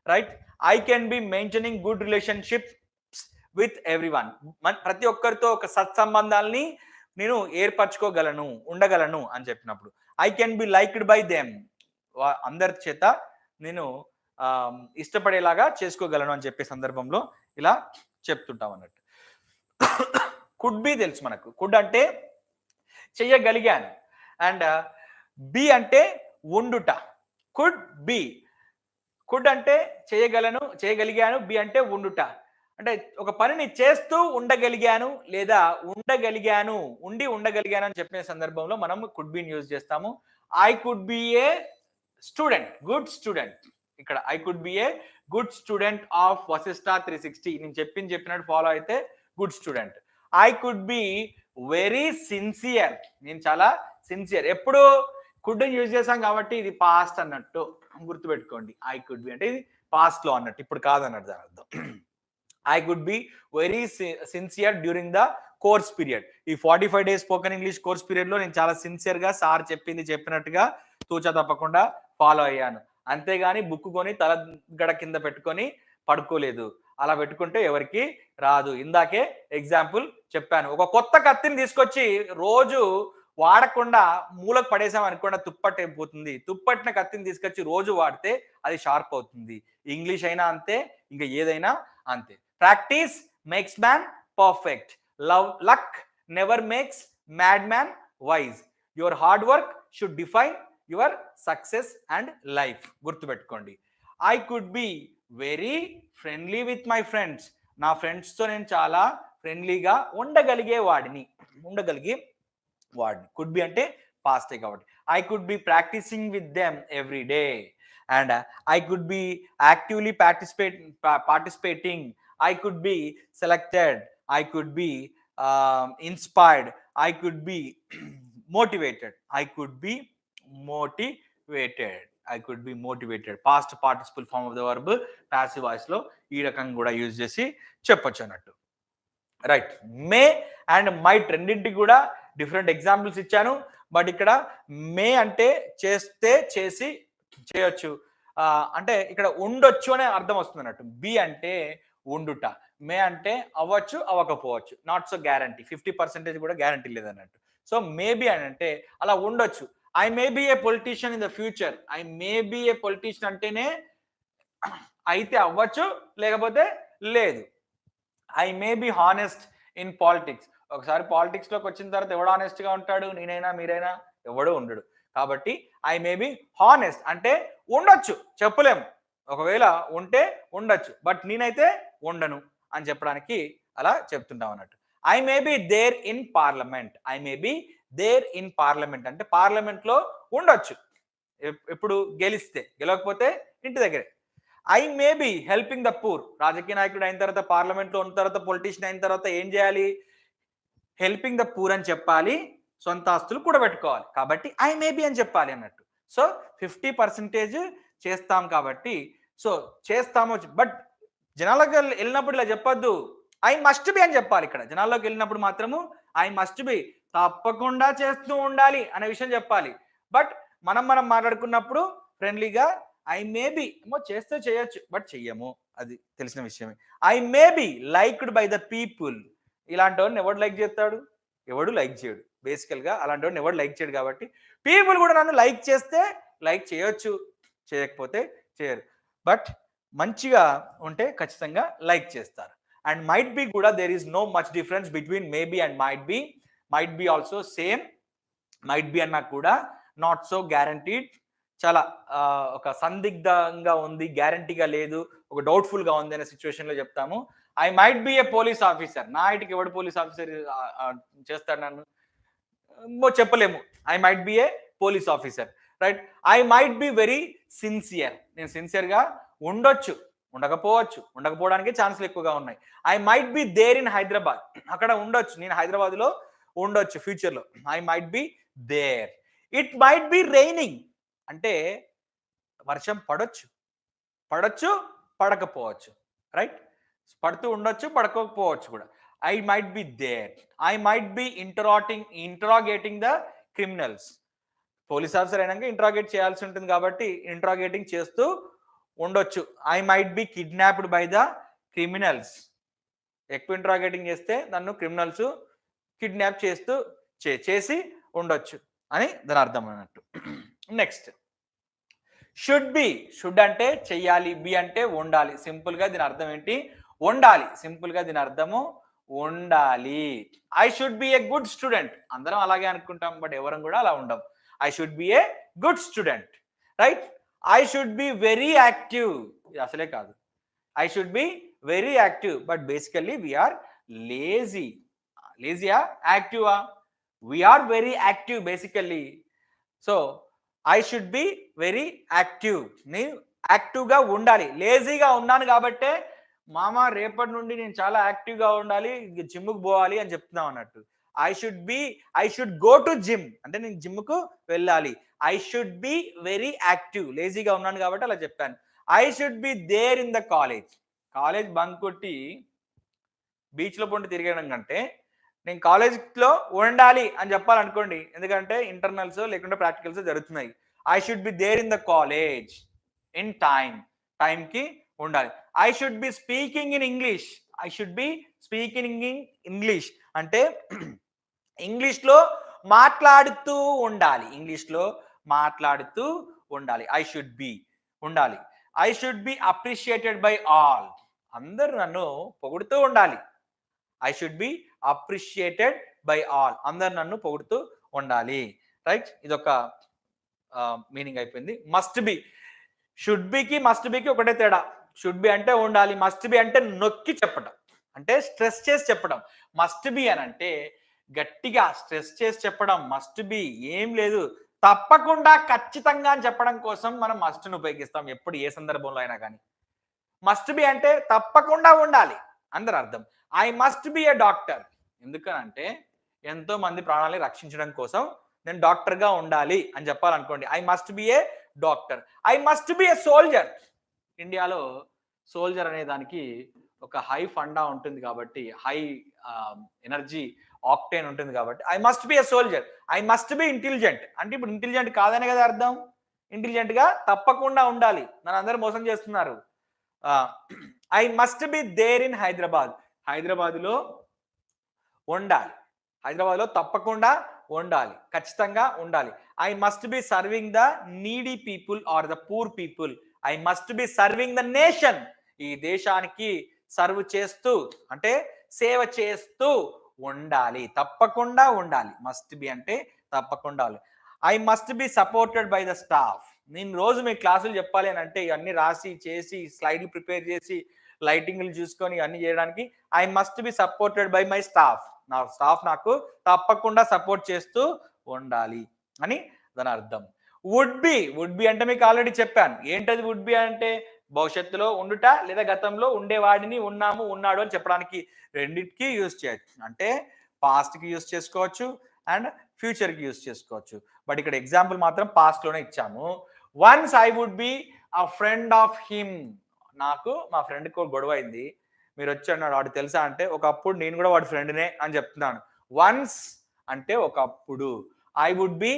right? I can be maintaining good relationship with everyone, ప్రతి ఒక్కరితో ఒక సత్సంబంధాలని నేను ఏర్పరచుకోగలను, ఉండగలను అని చెప్పినప్పుడు. I can be liked by them, అందరి చేత నేను ఇష్టపడేలాగా చేసుకోగలను అని చెప్పే సందర్భంలో ఇలా చెప్తుంటాం అన్నట్టు. కుడ్ బి తెలుసు మనకు, కుడ్ అంటే చెయ్యగలిగాను, అండ్ బి అంటే ఉండుట. కుడ్ బి, కుడ్ అంటే చేయగలిగాను, బి అంటే ఉండుట. అంటే ఒక పనిని చేస్తూ ఉండగలిగాను లేదా ఉండగలిగాను అని చెప్పిన సందర్భంలో మనం కుడ్ బిని యూజ్ చేస్తాము. I could be a student, good student. ఇక్కడ I could be a good student of Vashishta 360, నేను చెప్పినట్టు ఫాలో అయితే good student. I could be very sincere, నేను చాలా సిన్సియర్. ఎప్పుడు కుడ్ యూజ్ చేసాం కాబట్టి ఇది పాస్ట్ అన్నట్టు గుర్తుపెట్టుకోండి. ఐ కుడ్ బి అంటే ఇది పాస్ట్ లో అన్నట్టు, ఇప్పుడు కాదన్నట్టు దాని అర్థం. I could be very sincere during the course period. ఈ 45 days spoken English course period లో నేను చాలా సిన్సియర్ గా సార్ చెప్పినట్టుగా తూచా తప్పకుండా ఫాలో అయ్యాను. అంతేగాని బుక్ కొని తల గడ కింద పెట్టుకొని పడుకోలేదు. అలా పెట్టుకుంటే ఎవరికి రాదు. ఇందాకే ఎగ్జాంపుల్ చెప్పాను. ఒక కొత్త కత్తిని తీసుకొచ్చి రోజు వాడకుండా మూలకు పడేసాం అనుకోండి తుప్పట్టు అయిపోతుంది. తుప్పట్టిన కత్తిని తీసుకొచ్చి రోజు వాడితే అది షార్ప్ అవుతుంది. ఇంగ్లీష్ అయినా అంతే, ఇంకా ఏదైనా అంతే. Practice makes man perfect. Luck never makes mad man wise. Your hard work should define your success and life. గుర్తుపెట్టుకోండి. I could be very friendly with my friends. నా ఫ్రెండ్స్తో నేను చాలా ఫ్రెండ్లీగా ఉండగలిగే వాడిని. కుడ్ బి అంటే పాస్టే కాబట్టి. I could be practicing with them every day. And I could be actively participating. I could be selected. I could be inspired. I could be motivated. I could be motivated. Past participle form of the verb passive voice లో ఈ రకంగా కూడా use చేసి చెప్పొచ్చు అన్నట్టు. Right. May and might రెండింటికి కూడా different examples ఇచ్చాను. బట్ ఇక్కడ మే అంటే చేస్తే, చేసి, చేయొచ్చు. అంటే ఇక్కడ ఉండొచ్చు అనే అర్థం వస్తుంది అన్నట్టు. బి అంటే ఉండుట. మే అంటే అవ్వచ్చు, అవ్వకపోవచ్చు. Not so guarantee. 50% కూడా గ్యారంటీ లేదన్నట్టు. సో మేబీ అని అంటే అలా ఉండొచ్చు. I may B A politician in the future. I may B A politician అంటేనే అయితే అవ్వచ్చు, లేకపోతే లేదు. I may be honest in politics. ఒకసారి పాలిటిక్స్ లోకి వచ్చిన తర్వాత ఎవడు హానెస్ట్ గా ఉంటాడు? నేనైనా, మీరైనా? ఎవడు ఉండడు. కాబట్టి ఐ మే బి హానెస్ట్ అంటే ఉండొచ్చు, చెప్పలేము. ఒకవేళ ఉంటే ఉండొచ్చు, బట్ నేనైతే ఉండను అని చెప్పడానికి అలా చెప్తుంటాం అన్నట్టు. I may be there in parliament. I may be there in parliament అంటే పార్లమెంట్ లో ఉండొచ్చు. ఎప్పుడు? గెలిస్తే. గెలవకపోతే ఇంటి దగ్గరే. I may be helping the poor. రాజకీయ నాయకుడు అయిన తర్వాత, పార్లమెంట్ లో ఉన్న తర్వాత, పొలిటీషియన్ అయిన తర్వాత ఏం చేయాలి? హెల్పింగ్ ద పూర్ అని చెప్పాలి. సొంత ఆస్తులు కూడబెట్టుకోవాలి. కాబట్టి ఐ మే బి అని చెప్పాలి అన్నట్టు. సో 50% చేస్తాం కాబట్టి, సో చేస్తాము. బట్ జనాలకు వెళ్ళినప్పుడు ఇలా చెప్పొద్దు. ఐ మస్ట్ బి అని చెప్పాలి. ఇక్కడ జనాల్లోకి వెళ్ళినప్పుడు మాత్రము ఐ మస్ట్ బి, తప్పకుండా చేస్తూ ఉండాలి అనే విషయం చెప్పాలి. బట్ మనం మాట్లాడుకున్నప్పుడు ఫ్రెండ్లీగా ఐ మే బి ఏమో చేస్తే చేయొచ్చు, బట్ చెయ్యము, అది తెలిసిన విషయమే. I may B liked by the people. ఇలాంటి వాడిని ఎవడు లైక్ చేస్తాడు? ఎవడు లైక్ చేయడు. బేసికల్ గా అలాంటి వాడిని ఎవడు లైక్ చేయడు. కాబట్టి పీపుల్ కూడా నన్ను లైక్ చేస్తే లైక్ చేయొచ్చు, చేయకపోతే చేయరు. బట్ మంచిగా ఉంటే ఖచ్చితంగా లైక్ చేస్తారు. అండ్ మైట్ బి కూడా there is no much difference between may be and might be. Might be also same. Might be అన్నా కూడా నాట్ సో గ్యారంటీడ్. చాలా ఒక సందిగ్ధంగా ఉంది, గ్యారంటీగా లేదు, ఒక డౌట్ఫుల్ గా ఉంది అనే సిచ్యువేషన్ లో చెప్తాము. I might be a police officer. నా ఇంటికి ఎవడు పోలీస్ ఆఫీసర్ చేస్తాడు నన్ను? చెప్పలేము. I might be a police officer. Right. I might be very sincere. నేను సిన్సియర్ గా ఉండొచ్చు, ఉండకపోవచ్చు. ఉండకపోవడానికి ఛాన్సులు ఎక్కువగా ఉన్నాయి. I might be there in Hyderabad. అక్కడ ఉండొచ్చు, నేను హైదరాబాద్ లో ఉండొచ్చు ఫ్యూచర్ లో. I might be there. It might be raining అంటే వర్షం పడొచ్చు, పడకపోవచ్చు. రైట్. పడుతూ ఉండొచ్చు, పడకపోవచ్చు కూడా. I might be there. I might be interrogating the criminals. Police officer అయినాక ఇంటరాగేట్ చేయాల్సి ఉంటుంది కాబట్టి ఇంటరాగేటింగ్ చేస్తూ ఉండొచ్చు. I might be kidnapped by the criminals. ఎక్కువ ఇంటరాగేటింగ్ చేస్తే నన్ను క్రిమినల్స్ కిడ్నాప్ చేసి ఉండొచ్చు అని దాని అర్థం అన్నట్టు. Next should be. షుడ్ అంటే చెయ్యాలి, బి అంటే ఉండాలి. సింపుల్ గా దీని అర్థం ఏంటి? ఉండాలి. సింపుల్ గా దీని అర్థము ఉండాలి. I should be a good student. అందరం అలాగే అనుకుంటాం, బట్ ఎవరం కూడా అలా ఉండం. I should be a good student. Right. I should be very active. ఇది అసలే కాదు. I should be very active, but basically we are lazy. లేజీయా, యాక్టివా? We are very active basically. So I should be very active. నేను యాక్టివ్గా ఉండాలి. లేజీగా ఉన్నాను కాబట్టే మామ రేపటి నుండి నేను చాలా యాక్టివ్గా ఉండాలి, జిమ్కి పోవాలి అని చెప్తున్నాం అన్నట్టు. I should go to gym అంటే నేను జిమ్కు వెళ్ళాలి. I should be very active. లేజీగా ఉన్నాను కాబట్టి అలా చెప్పాను. I should be there in the college. College bunk కొట్టి బీచ్లో పొండి తిరగడం కంటే నేను కాలేజ్లో ఉండాలి అని చెప్పాలనుకోండి. ఎందుకంటే ఇంటర్నల్స్ లేకుంటే ప్రాక్టికల్స్ జరుగుతున్నాయి. I should be there in the college in టైంకి ఉండాలి. I should be speaking in English. I should be speaking in English అంటే ఇంగ్లీష్లో మాట్లాడుతూ ఉండాలి. ఇంగ్లీష్లో మాట్లాడుతూ ఉండాలి. ఐ షుడ్ బి ఉండాలి. I should be appreciated by all. అందరూ నన్ను పొగుడుతూ ఉండాలి. I should be appreciated by all. అందరు నన్ను పొగుడుతూ ఉండాలి. రైట్, ఇదొక మీనింగ్ అయిపోయింది. మస్ట్ బి, షుడ్ బికి మస్ట్ బికి ఒకటే తేడా. షుడ్ బి అంటే ఉండాలి, మస్ట్ బి అంటే నొక్కి చెప్పడం, అంటే స్ట్రెస్ చేసి చెప్పడం. మస్ట్ బి అని అంటే గట్టిగా స్ట్రెస్ చేసి చెప్పడం. మస్ట్ బి ఏం లేదు, తప్పకుండా ఖచ్చితంగా అని చెప్పడం కోసం మనం మస్ట్ను ఉపయోగిస్తాం ఎప్పుడు, ఏ సందర్భంలో అయినా కానీ. మస్ట్ బి అంటే తప్పకుండా ఉండాలి అందరు అర్థం. I must be a doctor, ఎందుకనంటే ఎంతో మంది ప్రాణాలని రక్షించడం కోసం నేను డాక్టర్గా ఉండాలి అని చెప్పాలనుకోండి. I must be a doctor. I must be a soldier. ఇండియాలో సోల్జర్ అనే దానికి ఒక హై ఫండా ఉంటుంది కాబట్టి, హై ఎనర్జీ ఆక్టేన్ ఉంటుంది కాబట్టి I must be a soldier. I must be intelligent అంటే ఇప్పుడు ఇంటెలిజెంట్ కాదనే కదా అర్థం. ఇంటెలిజెంట్ గా తప్పకుండా ఉండాలి, నన్ను అందరూ మోసం చేస్తున్నారు. I must be there in Hyderabad. హైదరాబాద్లో ఉండాలి, హైదరాబాద్లో తప్పకుండా ఉండాలి, ఖచ్చితంగా ఉండాలి. I must be serving the needy people or the poor people. I must be serving the nation. ఈ దేశానికి సర్వ్ చేస్తూ అంటే సేవ చేస్తూ ఉండాలి, తప్పకుండా ఉండాలి. మస్ట్ బి అంటే తప్పకుండా. I must B supported by the staff. నేను రోజు మీ క్లాసులు చెప్పాలి అని అంటే ఇవన్నీ రాసి చేసి స్లైడ్లు ప్రిపేర్ చేసి లైటింగ్లు చూసుకొని ఇవన్నీ చేయడానికి I must B supported by my staff. నా స్టాఫ్ నాకు తప్పకుండా సపోర్ట్ చేస్తూ ఉండాలి అని దాని అర్థం. వుడ్ బి అంటే మీకు ఆల్రెడీ చెప్పాను. ఏంటది వుడ్ బి అంటే? భవిష్యత్తులో ఉండుట లేదా గతంలో ఉండేవాడిని, ఉన్నాము, ఉన్నాడు అని చెప్పడానికి రెండింటికి యూజ్ చేయొచ్చు. అంటే పాస్ట్కి యూజ్ చేసుకోవచ్చు అండ్ ఫ్యూచర్కి యూజ్ చేసుకోవచ్చు. బట్ ఇక్కడ ఎగ్జాంపుల్ మాత్రం పాస్ట్లోనే ఇచ్చాము. Once I would be a friend of him. నాకు మా ఫ్రెండ్కి గొడవ అయింది, మీరు వచ్చి అన్నాడు, వాడు తెలుసా అంటే ఒకప్పుడు నేను కూడా వాడి ఫ్రెండ్నే అని చెప్తున్నాను. వన్స్ అంటే ఒకప్పుడు. I would be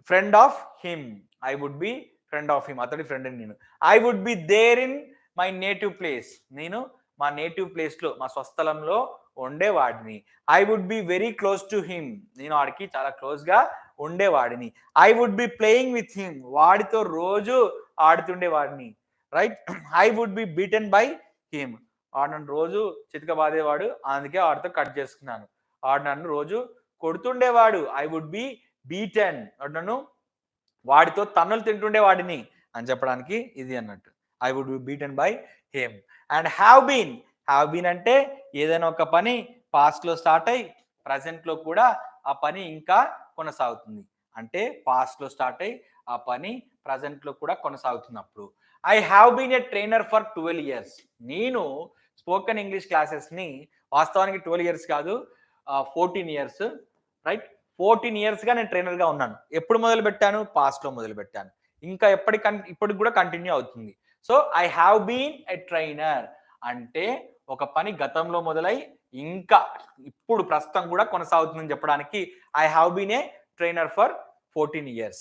friend of him. I would be friend of him, అతడి ఫ్రెండ్ నేను. I would be there in my native place. నేను మా నేటివ్ ప్లేస్లో, మా స్వస్థలంలో ఉండేవాడిని. I would be very close to him. నేను వాడికి చాలా క్లోజ్గా ఉండేవాడిని. I would be playing with him. వాడితో రోజు ఆడుతుండేవాడిని. Right. I would be beaten by him. వాడు నన్ను రోజు చితక బాధేవాడు, అందుకే వాడితో కట్ చేసుకున్నాను. వాడు నన్ను రోజు కొడుతుండేవాడు. I would be beaten. నన్ను వాడితో తన్నులు తింటుండేవాడిని అని చెప్పడానికి ఇది అన్నట్టు. I would be beaten by him. And have been అంటే ఏదైనా ఒక పని పాస్ట్లో స్టార్ట్ అయ్యి ప్రజెంట్లో కూడా ఆ పని ఇంకా కొనసాగుతుంది. అంటే పాస్ట్లో స్టార్ట్ అయ్యి ఆ పని ప్రజెంట్లో కూడా కొనసాగుతున్నప్పుడు. I have been a trainer for 12 years. నేను స్పోకెన్ ఇంగ్లీష్ క్లాసెస్ని వాస్తవానికి 12 years కాదు, 14 years. రైట్, 14 yearsగా నేను ట్రైనర్గా ఉన్నాను. ఎప్పుడు మొదలు పెట్టాను? పాస్ట్లో మొదలు పెట్టాను. ఇంకా ఇప్పటికి కూడా కంటిన్యూ అవుతుంది. So I have been a trainer అంటే ఒక పని గతంలో మొదలై ఇంకా ఇప్పుడు ప్రస్తుతం కూడా కొనసాగుతుందని చెప్పడానికి I have been a trainer for 14 years.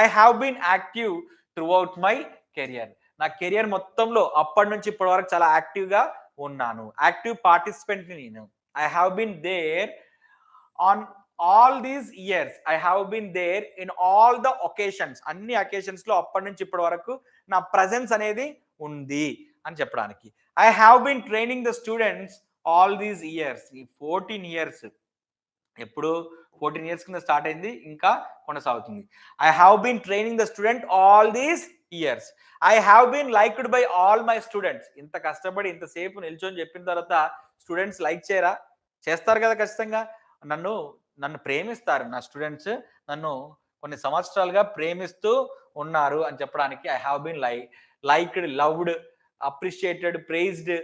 I have been active throughout my career. నా కెరియర్ మొత్తంలో అప్పటి నుంచి ఇప్పటి వరకు చాలా యాక్టివ్గా ఉన్నాను. యాక్టివ్ పార్టిసిపెంట్ని నేను. I have been there on all these years. I have been there in all the occasions. అన్ని అకేషన్స్లో అప్పటి నుంచి ఇప్పటి వరకు నా ప్రజెన్స్ అనేది ఉంది అని చెప్పడానికి. I have been training the students all these years. ఈ 14 years ఎప్పుడు 14 years కింద స్టార్ట్ అయింది, ఇంకా కొనసాగుతుంది. I have been training the student all these years. I have been liked by all my students. ఇంత కష్టపడి ఇంతసేపు నిల్చొని చెప్పిన తర్వాత స్టూడెంట్స్ లైక్ చేయరా? చేస్తారు కదా ఖచ్చితంగా. నన్ను ప్రేమిస్తారు. నా స్టూడెంట్స్ నన్ను కొన్ని సంవత్సరాలుగా ప్రేమిస్తూ ఉన్నారు అని చెప్పడానికి I have been liked, loved, appreciated, prized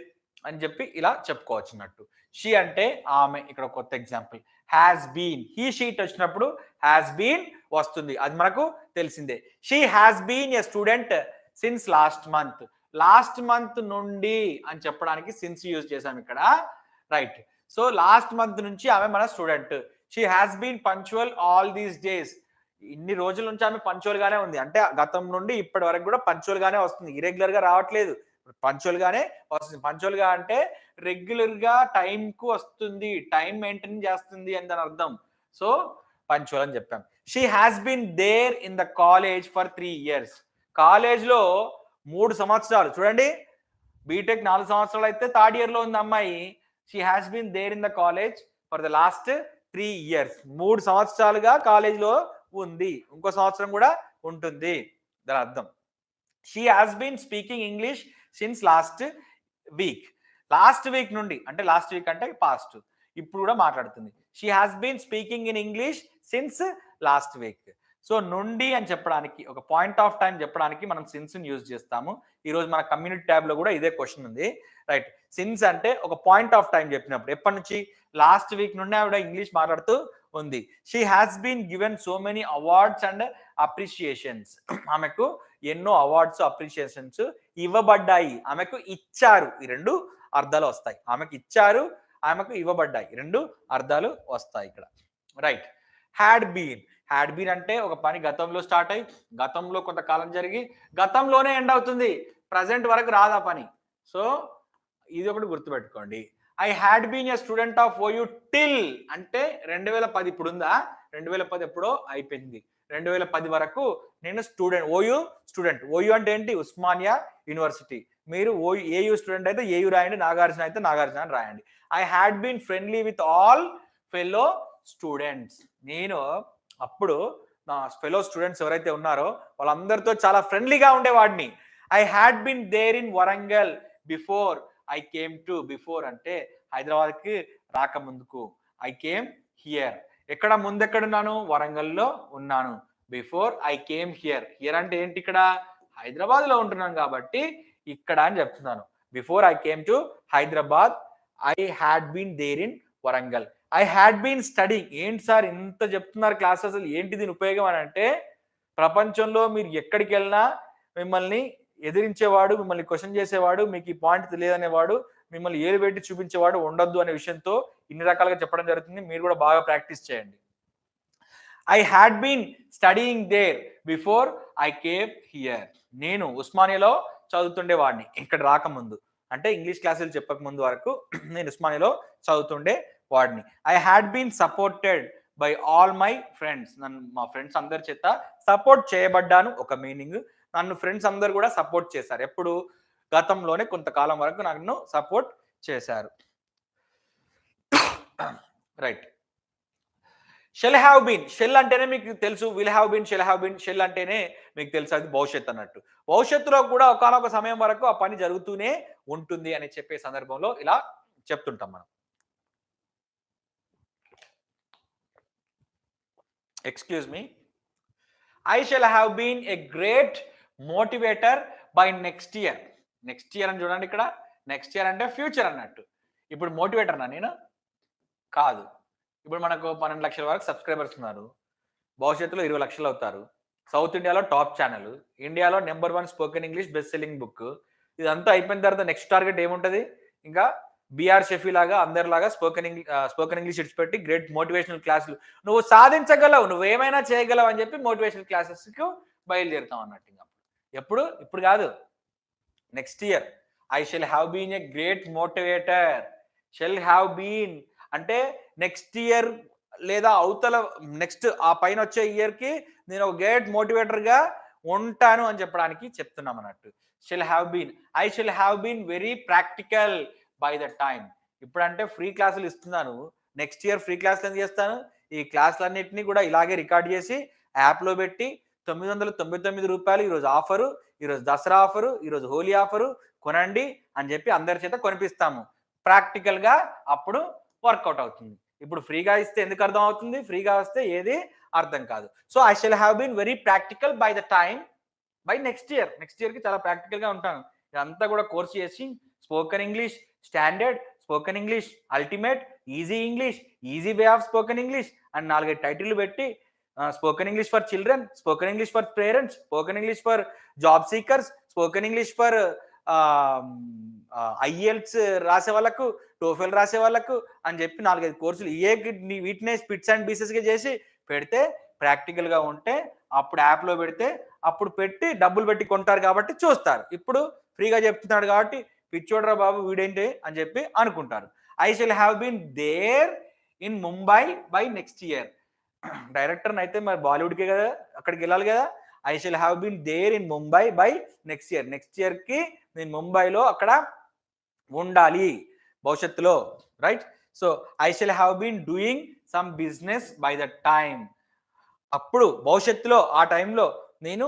అని చెప్పి ఇలా చెప్పుకోవచ్చు అన్నట్టు. షీ అంటే ఆమె. ఇక్కడ కొత్త example has been. He she it వచ్చినప్పుడు హ్యాస్ బీన్ వస్తుంది, అది మనకు తెలిసిందే. She has been a student since last month. Last month నుండి అని చెప్పడానికి సిన్స్ యూజ్ చేశాం ఇక్కడ. రైట్. సో లాస్ట్ మంత్ నుంచి ఆమె మన student. She has been punctual all these days. ఇన్ని రోజుల నుంచి ఆమె పంక్చువల్ గానే ఉంది. అంటే గతం నుండి ఇప్పటి వరకు కూడా పంక్చువల్ గానే వస్తుంది, ఇరెగ్యులర్ గా రావట్లేదు, పంక్చువల్ గానే వస్తుంది. పంక్చువల్ గా అంటే రెగ్యులర్ గా టైం కు వస్తుంది, టైం మెయింటైన్ చేస్తుంది అని దాని అర్థం. సో పంచువల్ అని చెప్పాం. She has been there in the college for 3 years. కాలేజ్లో 3 సంవత్సరాలు. చూడండి, బీటెక్ 4 సంవత్సరాలు అయితే థర్డ్ ఇయర్ లో ఉంది అమ్మాయి. She has been there in the college for the last 3 years. 3 సంవత్సరాలుగా కాలేజ్ లో ఉంది, ఇంకో సంవత్సరం కూడా ఉంటుంది దాని అర్థం. She has been speaking English since last week. Last week నుండి, అంటే లాస్ట్ వీక్ అంటే పాస్ట్, ఇప్పుడు కూడా మాట్లాడుతుంది. She has been speaking in English since last week. So నుండి అని చెప్పడానికి, ఒక పాయింట్ ఆఫ్ టైం చెప్పడానికి మనం సిన్స్ యూజ్ చేస్తాము. ఈరోజు మన కమ్యూనిటీ ట్యాబ్ లో కూడా ఇదే క్వశ్చన్ ఉంది, రైట్. సిన్స్ అంటే ఒక పాయింట్ ఆఫ్ టైం చెప్పినప్పుడు, ఎప్పటి నుంచి, లాస్ట్ వీక్ నుండి ఆవిడ ఇంగ్లీష్ మాట్లాడుతూ ఉంది. She has been given so many awards and appreciations. ఆమెకు ఎన్నో అవార్డ్స్, అప్రిషియేషన్స్ ఇవ్వబడ్డాయి. ఆమెకు ఇచ్చారు, ఈ రెండు అర్థాలు వస్తాయి. ఆమెకు ఇచ్చారు, ఆమెకు ఇవ్వబడ్డాయి, రెండు అర్థాలు వస్తాయి ఇక్కడ, right. Had been, had been అంటే ఒక పని గతంలో స్టార్ట్ అయ్యి, గతంలో కొంతకాలం జరిగి, గతంలోనే ఎండ్ అవుతుంది, ప్రజెంట్ వరకు రాదా పని. సో ఇది ఒకటి గుర్తుపెట్టుకోండి. I had been a student of OU till అంటే 2010, ఇప్పుడు ఉందా, 2010 ఎప్పుడో అయిపోయింది. 2010 వరకు నేను స్టూడెంట్, ఓయూ స్టూడెంట్. ఓయూ అంటే ఏంటి, ఉస్మానియా యూనివర్సిటీ. మీరు ఏయూ స్టూడెంట్ అయితే ఏయూ రాయండి, నాగార్జున అయితే నాగార్జున అని రాయండి. I had been friendly with all fellow students. నేను అప్పుడు నా ఫెలో స్టూడెంట్స్ ఎవరైతే ఉన్నారో వాళ్ళందరితో చాలా ఫ్రెండ్లీగా ఉండేవాడిని. I had been there in Warangal before I came to. Before అంటే హైదరాబాద్కి రాకముందుకు. ఐ కేమ్ హియర్, ఎక్కడ ముందెక్కడున్నాను, వరంగల్లో ఉన్నాను. Before I came here. Here అంటే ఏంటి, ఇక్కడ హైదరాబాద్ లో ఉంటున్నాను కాబట్టి ఇక్కడ అని చెప్తున్నాను. Before I came to Hyderabad I had been there in Warangal. I had been studying. ఏంటి సార్ ఇంత చెప్తున్నారు క్లాస్, అసలు ఏంటి దీని ఉపయోగం అని అంటే, ప్రపంచంలో మీరు ఎక్కడికి వెళ్ళినా మిమ్మల్ని ఎదిరించేవాడు, మిమ్మల్ని క్వశ్చన్ చేసేవాడు, మీకు ఈ పాయింట్ తెలియదనేవాడు, మిమ్మల్ని ఏలు పెట్టి చూపించేవాడు ఉండొద్దు అనే విషయంతో ఇన్ని రకాలుగా చెప్పడం జరుగుతుంది. మీరు కూడా బాగా ప్రాక్టీస్ చేయండి. I had been studying there before I came here. నేను ఉస్మానియాలో చదువుతుండే వాడిని, ఇక్కడ రాకముందు, అంటే ఇంగ్లీష్ క్లాసులు చెప్పక ముందు వరకు నేను ఉస్మానియాలో చదువుతుండే వాడిని. I had been supported by all my friends. నన్ను మా ఫ్రెండ్స్ అందరి చేత సపోర్ట్ చేయబడ్డాను ఒక మీనింగ్. నన్ను ఫ్రెండ్స్ అందరు కూడా సపోర్ట్ చేశారు. ఎప్పుడు, గతంలోనే కొంతకాలం వరకు నన్ను సపోర్ట్ చేశారు, right. Shall have been, shall అంటేనే మీకు తెలుసు, will have been, shall have been. Shall అంటేనే మీకు తెలుసు అది భవిష్యత్తు అన్నట్టు. భవిష్యత్తులో కూడా ఒకానొక సమయం వరకు ఆ పని జరుగుతూనే ఉంటుంది అని చెప్పే సందర్భంలో ఇలా చెప్తుంటాం మనం. Excuse me. I shall have been a great motivator by next year. Next year అని చూడండి, ఇక్కడ నెక్స్ట్ ఇయర్ అంటే ఫ్యూచర్ అన్నట్టు. ఇప్పుడు మోటివేటర్ నా నేను కాదు. ఇప్పుడు మనకు 12 లక్షల వరకు సబ్స్క్రైబర్స్ ఉన్నారు, భవిష్యత్తులో 20 లక్షలు అవుతారు. సౌత్ ఇండియాలో టాప్ ఛానల్, ఇండియాలో number 1 spoken English best selling book. ఇదంతా అయిపోయిన తర్వాత నెక్స్ట్ టార్గెట్ ఏముంటుంది, ఇంకా బిఆర్ షెఫీ లాగా అందరిలాగా స్పోకెన్ ఇంగ్లీష్ ఇడిచిపెట్టి గ్రేట్ మోటివేషనల్ క్లాసులు నువ్వు సాధించగలవు, నువ్వేమైనా చేయగలవు అని చెప్పి మోటివేషనల్ క్లాసెస్కి బయలుదేరుతాం అన్నట్టు. ఎప్పుడు, ఇప్పుడు కాదు, next year. I shall have been a great motivator. Shall have been అంటే నెక్స్ట్ ఇయర్ లేదా అవతల నెక్స్ట్ ఆ పైన వచ్చే ఇయర్కి నేను ఒక గ్రేట్ మోటివేటర్గా ఉంటాను అని చెప్పడానికి చెప్తున్నాం అన్నట్టు. Shall have been. I shall have been very practical by the time. ఇప్పుడంటే ఫ్రీ క్లాసులు ఇస్తున్నాను, నెక్స్ట్ ఇయర్ ఫ్రీ క్లాసులు ఎందుకు చేస్తాను, ఈ క్లాసులన్నింటినీ కూడా ఇలాగే రికార్డ్ చేసి యాప్లో పెట్టి 999 రూపాయలు ఈరోజు ఆఫరు, ఈరోజు దసరా ఆఫరు, ఈరోజు హోలీ ఆఫరు, కొనండి అని చెప్పి అందరి చేత కొనిపిస్తాము. ప్రాక్టికల్గా అప్పుడు వర్కౌట్ అవుతుంది. ఇప్పుడు ఫ్రీగా ఇస్తే ఎందుకు అర్థం అవుతుంది, ఫ్రీగా వస్తే ఏది అర్థం కాదు. So I shall have been very practical by the time by next year. Next ఇయర్కి చాలా ప్రాక్టికల్గా ఉంటాను. ఇదంతా కూడా కోర్స్ చేసి spoken English standard, spoken English ultimate, easy English, easy way of spoken English అని 4 టైటిల్ పెట్టి spoken English for children, spoken English for parents, spoken English for job seekers, spoken English for IELTS రాసే వాళ్ళకు, TOEFL రాసే వాళ్ళకు అని చెప్పి 4-5 కోర్సులు వీటినే స్పిట్స్ అండ్ పీసెస్గా చేసి పెడితే ప్రాక్టికల్గా ఉంటే అప్పుడు యాప్లో పెడితే అప్పుడు పెట్టి డబ్బులు పెట్టి కొంటారు కాబట్టి చూస్తారు. ఇప్పుడు ఫ్రీగా చెప్తున్నాడు కాబట్టి పిచ్చోడ్రా బాబు వీడేంటి అని చెప్పి అనుకుంటారు. I shall have been there in Mumbai by next year. డైరెక్టర్‌ని అయితే మరి బాలీవుడ్‌కే కదా! అక్కడికెళ్ళాలి గదా! I shall have been there in Mumbai by next year. Next ఇయర్‌కి నేను ముంబైలో అక్కడ ఉండాలి భవిష్యత్తులో. Right? So, I shall have been doing some business by the time. అప్పుడు భవిష్యత్తులో ఆ టైంలో నేను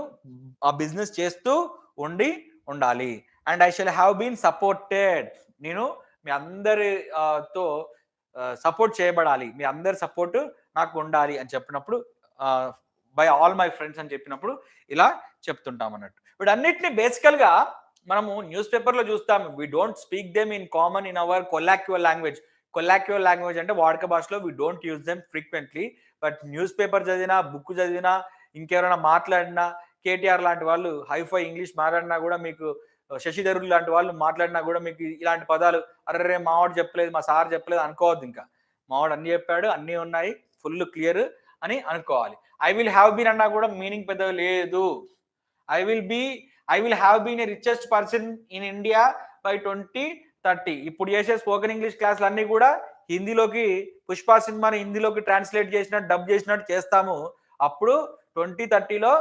ఆ బిజినెస్ చేస్తూ ఉండి ఉండాలి. And I shall have been supported. నేను మీ అందరి తో సపోర్ట్ చేయబడాలి. మీ అందరి సపోర్ట్ నాకు ఉండాలి అని చెప్పినప్పుడు బై ఆల్ మై ఫ్రెండ్స్ అని చెప్పినప్పుడు ఇలా చెప్తుంటాం అన్నట్టు. వీటన్నిటిని బేసికల్‌గా మనము న్యూస్ పేపర్‌లో చూస్తాం. We don't speak them in common in our colloquial language. Colloquial language అంటే వాడుక భాషలో we don't use them frequently. But newspaper చదివినా, బుక్ చదివినా, ఇంకెవరైనా మాట్లాడినా, కేటీఆర్ లాంటి వాళ్ళు హైఫై ఇంగ్లీష్ మాట్లాడినా కూడా మీకు శశి థరూర్ లాంటి వాళ్ళు మాట్లాడినా కూడా మీకు ఇలాంటి పదాలు అర్రె మావాడు చెప్పలేదు, మా సార్ చెప్పలేదు అనుకోవద్దు ఇంకా. మావాడు అన్ని చెప్పాడు, అన్నీ ఉన్నాయి, ఫుల్ క్లియర్ అని అనుకోవాలి. ఐ విల్ హ్యావ్ బీన్ అన్నా కూడా మీనింగ్ పెద్దగా లేదు. I will be I will have been a richest person in India by 2030. ఇప్పుడు చేసే స్పోకెన్ ఇంగ్లీష్ క్లాసులు అన్నీ కూడా హిందీలోకి పుష్ప సినిమాని హిందీలోకి ట్రాన్స్లేట్ చేసినట్టు డబ్ చేసినట్టు చేస్తాము. అప్పుడు 2030లో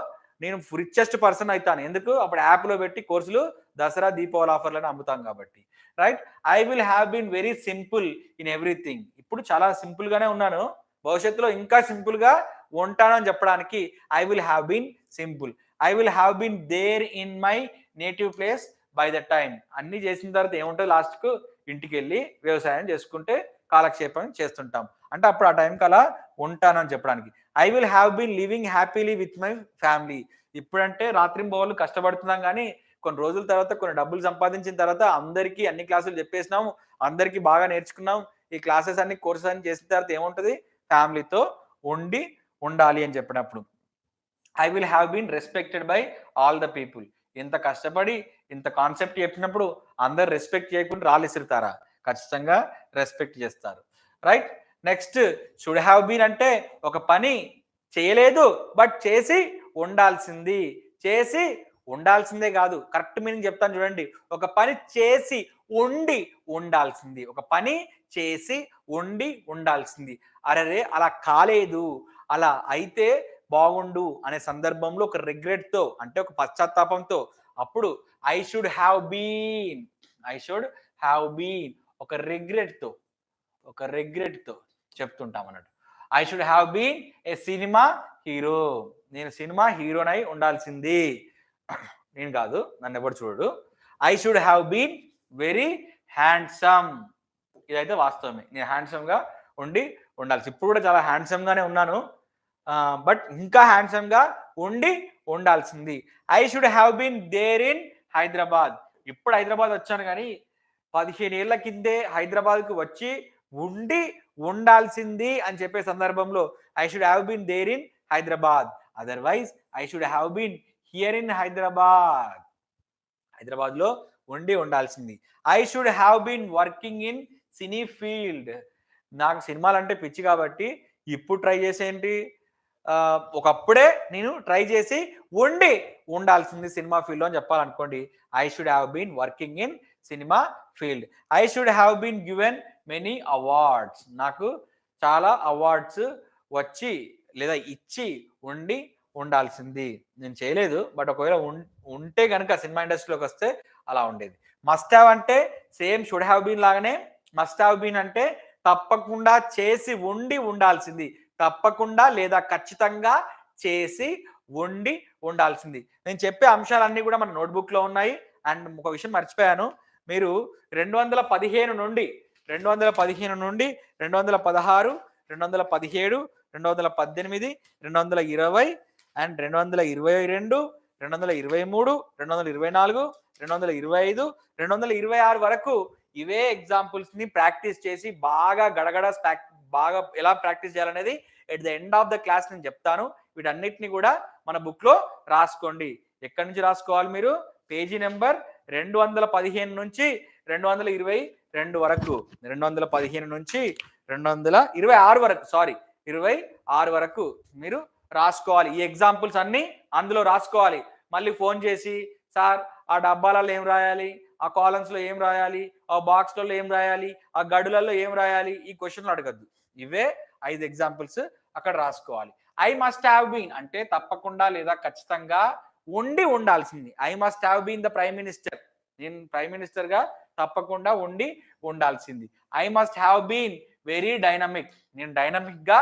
నేను రిచెస్ట్ పర్సన్ అవుతాను. ఎందుకు? అప్పుడు యాప్లో పెట్టి కోర్సులు దసరా దీపావళి ఆఫర్లను అమ్ముతాం కాబట్టి. Right? I will have been very simple in everything. ఇప్పుడు చాలా సింపుల్ గానే ఉన్నాను. భవిష్యత్తులో ఇంకా సింపుల్ గా ఉంటానని చెప్పడానికి I will have been simple. I will have been there in my native place by the time. అన్ని చేసిన తర్వాత ఏముంటుంది లాస్ట్కు ఇంటికి వెళ్ళి వ్యవసాయం చేసుకుంటే కాలక్షేపం చేస్తుంటాం. అంటే అప్పుడు ఆ టైంకి అలా ఉంటానని చెప్పడానికి. I will have been living happily with my family. ఇప్పుడంటే రాత్రింబవళ్ళు కష్టపడుతున్నాం కానీ కొన్ని రోజుల తర్వాత కొన్ని డబ్బులు సంపాదించిన తర్వాత అందరికీ అన్ని క్లాసులు చెప్పేసినాం, అందరికీ బాగా నేర్చుకున్నాం. ఈ క్లాసెస్ అన్ని కోర్సెస్ అన్ని చేసిన తర్వాత ఏముంటుంది? ఫ్యామిలీతో ఉండి ఉండాలి అని చెప్పినప్పుడు. I will have been respected by all the people. ఇంత కష్టపడి ఇంత కాన్సెప్ట్ చెప్పినప్పుడు అందరు రెస్పెక్ట్ చేయకుండా రాళ్ళు ఇసురుతారా? ఖచ్చితంగా రెస్పెక్ట్ చేస్తారు. Right? Next should have been అంటే ఒక పని చేయలేదు బట్ చేసి ఉండాల్సింది. చేసి ఉండాల్సిందే కాదు, కరెక్ట్ మీనింగ్ చెప్తాను చూడండి. ఒక పని చేసి ఉండి ఉండాల్సింది. ఒక పని చేసి ఉండి ఉండాల్సింది. అరెరే అలా కాలేదు, అలా అయితే బాగుండు అనే సందర్భంలో ఒక రిగ్రెట్‌తో అంటే ఒక పశ్చాత్తాపంతో అప్పుడు I should have been, I should have been ఒక రిగ్రెట్‌తో, ఒక రిగ్రెట్‌తో చెప్తుంటాం అన్నట్టు. I should have been a cinema hero. నేను సినిమా హీరోనై ఉండాల్సింది. నేను కాదు, నన్ను ఎవడు చూడడు. I should have been very handsome. ఇదైతే వాస్తవమే. నేను హ్యాండ్సమ్‌గా ఉండి ఉండాల్సి. ఇప్పుడు కూడా చాలా హ్యాండ్సమ్‌గానే ఉన్నాను. బట్ ఇంకా హ్యాండ్సమ్‌గా ఉండి ఉండాల్సింది. I should have been there in Hyderabad. ఇప్పుడు హైదరాబాద్ వచ్చాను కానీ 15 ఏళ్ల కిందే హైదరాబాద్‌కి వచ్చి ఉండి ఉండాల్సింది అని చెప్పే సందర్భంలో I should have been there in Hyderabad. Otherwise I should have been here in Hyderabad. హైదరాబాద్‌లో ఉండి ఉండాల్సింది. I should have been working in cine field. నాకు సినిమాలంటే పిచ్చి కాబట్టి ఇప్పుడు ట్రై చేసేంటి, ఒకప్పుడే నేను ట్రై చేసి ఉండి ఉండాల్సింది సినిమా ఫీల్డ్‌లో అని చెప్పాలనుకోండి. I should have been working in cinema field. I should have been given many awards. నాకు చాలా అవార్డ్స్ వచ్చి లేదా ఇచ్చి ఉండి ఉండాల్సింది. నేను చేయలేదు. బట్ ఒకవేళ ఉంటే గనుక సినిమా ఇండస్ట్రీలోకి వస్తే అలా ఉండేది. మస్ట్ హ్యావ్ అంటే సేమ్ షుడ్ హ్యావ్ బీన్ లాగానే మస్ట్ హ్యావ్ బీన్ అంటే తప్పకుండా చేసి ఉండి ఉండాల్సింది. తప్పకుండా లేదా ఖచ్చితంగా చేసి ఉండి ఉండాల్సింది. నేను చెప్పే అంశాలన్నీ కూడా మన నోట్‌బుక్‌లో ఉన్నాయి. అండ్ ఒక విషయం మర్చిపోయాను. మీరు 215 నుండి 215 నుండి 216, 217, 218, 220 అండ్ 222, 223, 224, 225, 226 వరకు ఇవే ఎగ్జాంపుల్స్‌ని ప్రాక్టీస్ చేసి బాగా గడగడ బాగా ఎలా ప్రాక్టీస్ చేయాలనేది at the end of the class నేను చెప్తాను. వీటన్నిటిని కూడా మన బుక్‌లో రాసుకోండి. ఎక్కడి నుంచి రాసుకోవాలి మీరు? పేజీ నెంబర్ 215 నుంచి 222 వరకు. 215 నుంచి 226 వరకు 26 వరకు మీరు రాసుకోవాలి. ఈ ఎగ్జాంపుల్స్ అన్నీ అందులో రాసుకోవాలి. మళ్ళీ ఫోన్ చేసి సార్ ఆ డబ్బాలలో ఏం రాయాలి, ఆ కాలమ్స్‌లో ఏం రాయాలి, ఆ బాక్స్‌లలో ఏం రాయాలి, ఆ గడులలో ఏం రాయాలి, ఈ క్వెషన్‌లు అడగద్దు. ఇవే 5 ఎగ్జాంపుల్స్ అక్కడ రాసుకోవాలి. ఐ మస్ట్ హ్యావ్ బీన్ అంటే తప్పకుండా లేదా ఖచ్చితంగా ఉండి ఉండాల్సింది. I must have been the prime minister. నేను ప్రైమ్ మినిస్టర్ గా తప్పకుండా ఉండి ఉండాల్సింది. I must have been very dynamic. నేను డైనమిక్ గా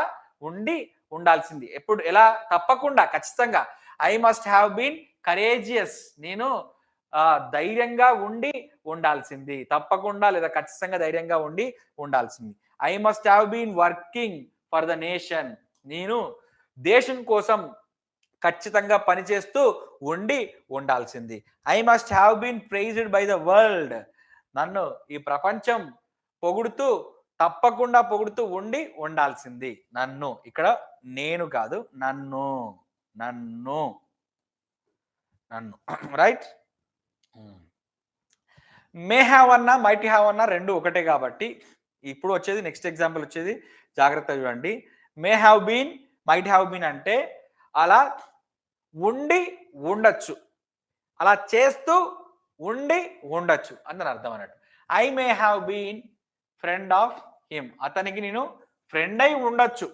ఉండి ఉండాల్సింది. ఎప్పుడు ఎలా తప్పకుండా ఖచ్చితంగా. I must have been courageous. నేను ధైర్యంగా ఉండి ఉండాల్సింది. తప్పకుండా లేదా ఖచ్చితంగా ధైర్యంగా ఉండి ఉండాల్సింది. I must have been working for the nation. నేను దేశం కోసం ఖచ్చితంగా పనిచేస్తూ ఉండి ఉండాల్సింది. I must have been prized by the world. నన్ను ఈ ప్రపంచం పొగుడుతూ తప్పకుండా పొగుడుతూ ఉండి ఉండాల్సింది. నన్ను ఇక్కడ నేను కాదు, నన్ను నన్ను నన్ను రైట్. మే హ్యావ్ అన్నా మైట్ హ్యావ్ అన్నా రెండు ఒకటే కాబట్టి ఇప్పుడు వచ్చేది నెక్స్ట్ ఎగ్జాంపుల్ వచ్చేది జాగ్రత్తగా చూడండి. May have been might have been అంటే అలా ఉండి ఉండొచ్చు, అలా చేస్తూ ఉండి ఉండొచ్చు అని అర్థం అన్నట్టు. I may have been friend of him. అతనికి నేను ఫ్రెండ్ అయి ఉండొచ్చు,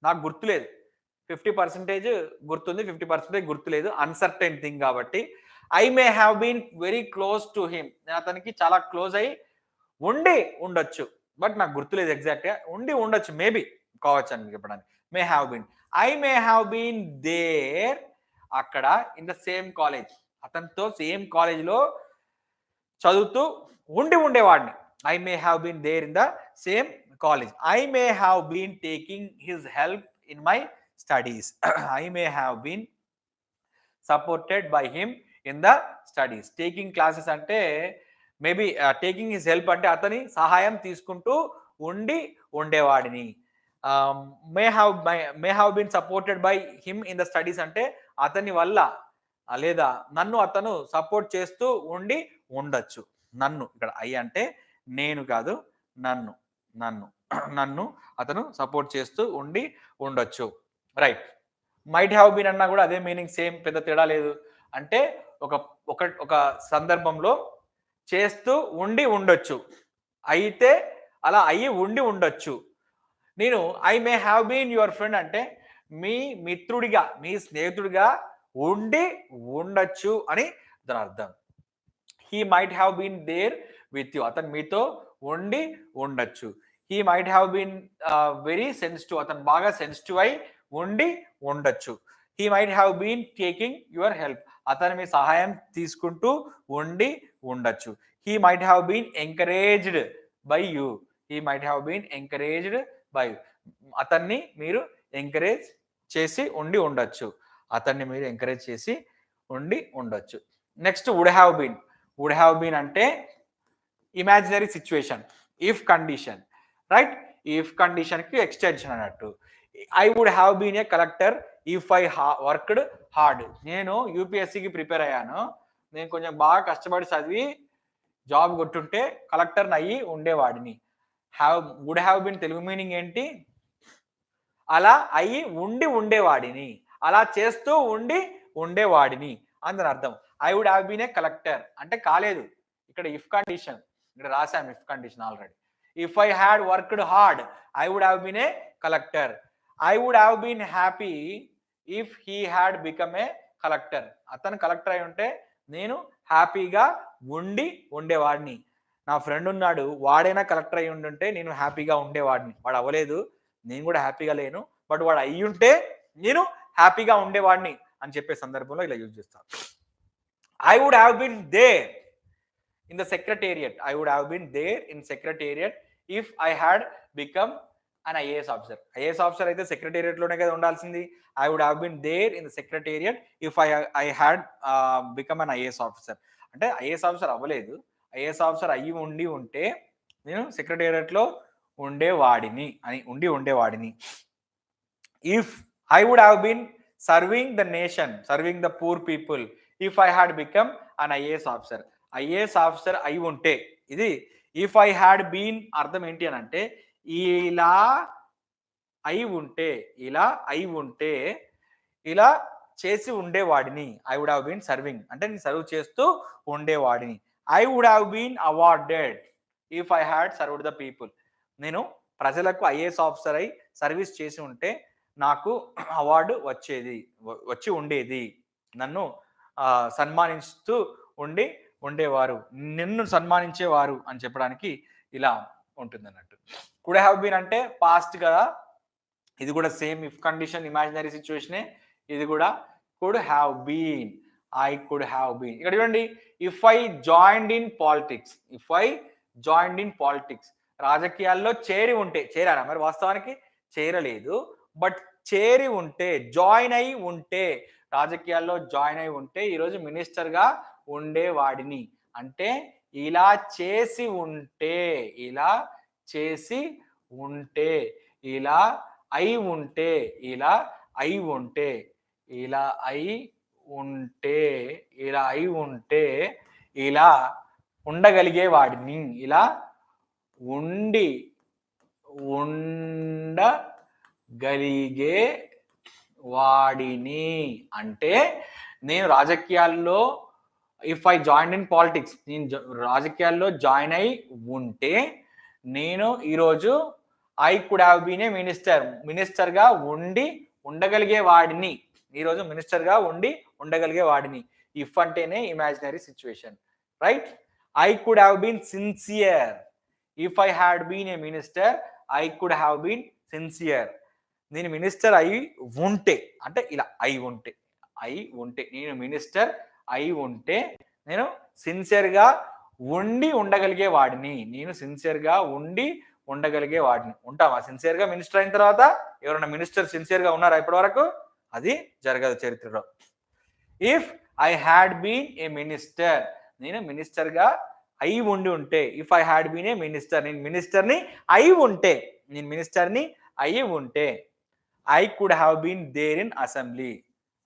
నాకు గుర్తులేదు. 50% గుర్తుంది, 50% గుర్తులేదు. అన్సర్టైన్ థింగ్ కాబట్టి I may have been very close to him. నేను అతనికి చాలా క్లోజ్ అయి ఉండి ఉండొచ్చు, బట్ నాకు గుర్తులేదు ఎగ్జాక్ట్గా. ఉండి ఉండొచ్చు, మేబీ కావచ్చు అని చెప్పడానికి. May have been. I may have been there అక్కడ ఇన్ ద సేమ్ కాలేజ్. అతనితో సేమ్ కాలేజ్లో చదువుతూ ఉండి ఉండేవాడిని. I may have been there in the same college. I may have been taking his help in my studies. I may have been supported by him in the studies. Taking classes అంటే maybe taking his help అంటే అతని సహాయం తీసుకుంటూ ఉండి ఉండేవాడిని. May have been supported by him in the studies అంటే అతని వల్ల లేదా నన్ను అతను సపోర్ట్ చేస్తూ ఉండి ఉండొచ్చు. నన్ను ఇక్కడ ఐ అంటే నేను కాదు, నన్ను నన్ను నన్ను అతను సపోర్ట్ చేస్తూ ఉండి ఉండొచ్చు. రైట్. మైట్ హ్యావ్ బీన్ అన్నా కూడా అదే మీనింగ్, సేమ్, పెద్ద తేడా లేదు. అంటే ఒక ఒక ఒక సందర్భంలో చేస్తూ ఉండి ఉండొచ్చు, అయితే అలా అయ్యి ఉండి ఉండొచ్చు. నేను I may have been your friend అంటే మీ మిత్రుడిగా, మీ స్నేహితుడిగా ఉండి ఉండొచ్చు అని దాని అర్థం. He might have been there with you. అతను మీతో ఉండి ఉండొచ్చు. He might have been very sensitive. అతను బాగా సెన్సిటివ్ అయి ఉండి ఉండొచ్చు. He might have been taking your help. అతను మీ సహాయం తీసుకుంటూ ఉండి ఉండొచ్చు. He might have been encouraged by you. He might have been encouraged by. అతన్ని మీరు ఎంకరేజ్ చేసి ఉండి ఉండొచ్చు. అతన్ని మీరు ఎంకరేజ్ చేసి ఉండి ఉండొచ్చు. Next would have been. Would have been అంటే imaginary situation, if condition, right. If condition కి ఎక్స్టెన్షన్ అన్నట్టు. I would have been a collector if I worked hard. నేను యూపీఎస్సికి ప్రిపేర్ అయ్యాను, నేను కొంచెం బాగా కష్టపడి చదివి జాబ్ కొట్టుంటే కలెక్టర్ని అయ్యి ఉండేవాడిని. Would have been Telugu meaning ఏంటి? అలా అయ్యి ఉండి ఉండేవాడిని, అలా చేస్తూ ఉండి ఉండేవాడిని అని అర్థం. I would have been a collector అంటే కాలేదు, ఇక్కడ ఇఫ్ కండిషన్, ఇక్కడ రాసాం if condition already. If I had worked hard I would have been a collector. I would have been happy if he had become a collector. అతను collector అయి ఉంటే నేను హ్యాపీగా ఉండి ఉండేవాడిని. నా ఫ్రెండ్ ఉన్నాడు, వాడైనా కలెక్టర్ అయి ఉండుంటే నేను హ్యాపీగా ఉండేవాడిని. వాడు అవ్వలేదు, నేను కూడా హ్యాపీగా లేను, బట్ వాడు అయ్యి ఉంటే నేను హ్యాపీగా ఉండేవాడిని అని చెప్పే సందర్భంలో ఇలా యూజ్ చేస్తాను. I would have been there in the secretariat. I would have been there in secretariat if I had become an IAS officer. IAS officer అయితే సెక్రటేరియట్ లోనే కదా ఉండాల్సింది. I would have been there in the secretariat if I had become an IAS officer. అంటే IAS officer అవ్వలేదు, IAS officer అయ్యి ఉండి ఉంటే నేను సెక్రటేరియట్ లో ఉండేవాడిని అని ఉండి ఉండేవాడిని. If I would have been serving the nation, serving the poor people if I had become an IAS officer. IAS officer అయి ఉంటే, ఇది ఇఫ్ ఐ హ్యాడ్ బీన్ అర్థం ఏంటి అని అంటే ఇలా అయి ఉంటే, ఇలా అయి ఉంటే, ఇలా చేసి ఉండేవాడిని. I would have been serving అంటే నేను సర్వ్ చేస్తూ ఉండేవాడిని. I would have been awarded if I had served the people. నేను ప్రజలకు ఐఏఎస్ ఆఫీసర్ అయి సర్వీస్ చేసి ఉంటే నాకు అవార్డు వచ్చి ఉండేది. నన్ను సన్మానిస్తూ ఉండేవారు. నిన్ను సన్మానించేవారు అని చెప్పడానికి ఇలా ఉంటుందన్నట్టు. కుడ్ హ్యావ్ బీన్ అంటే పాస్ట్ కదా. ఇది కూడా సేమ్ ఇఫ్ కండిషన్ ఇమాజినరీ సిచ్యువేషనే. ఇది కూడా could have been. I could have been. ఇక్కడ చూడండి, if I joined in politics. If I joined in politics. రాజకీయాల్లో చేరారా మరి? వాస్తవానికి చేరలేదు. బట్ చేరి ఉంటే, జాయిన్ అయి ఉంటే, రాజకీయాల్లో జాయిన్ అయి ఉంటే ఈరోజు మినిస్టర్గా ఉండేవాడిని. అంటే ఇలా చేసి ఉంటే, ఇలా చేసి ఉంటే, ఇలా అయి ఉంటే, ఇలా అయి ఉంటే, ఇలా అయి ఉంటే, ఇలా అయి ఉంటే, ఇలా ఉండగలిగేవాడిని. ఇలా ఉండగలిగే వాడిని. అంటే నేను రాజకీయాల్లో if I join in politics, నేను రాజకీయాల్లో జాయిన్ అయి ఉంటే నేను ఈరోజు I could have been a మినిస్టర్గా ఉండగలిగే వాడిని. ఈరోజు మినిస్టర్గా ఉండగలిగే వాడిని. ఇఫ్ అంటేనే imaginary situation, right? I could have been sincere. If I had been a minister, I could have been sincere. నేను మినిస్టర్ అయి ఉంటే, అంటే ఇలా అయి ఉంటే నేను మినిస్టర్ అయి ఉంటే నేను సిన్సియర్గా ఉండగలిగే వాడిని. నేను సిన్సియర్గా ఉండగలిగే వాడిని. ఉంటామా సిన్సియర్గా మినిస్టర్ అయిన తర్వాత? ఎవరైనా మినిస్టర్ సిన్సియర్గా ఉన్నారా ఇప్పటి వరకు? అది జరగదు చరిత్రలో. If I had been a minister, నేను మినిస్టర్గా అయి ఉంటే. If I had been a minister, నేను మినిస్టర్ని అయి ఉంటే. I could have been there in assembly.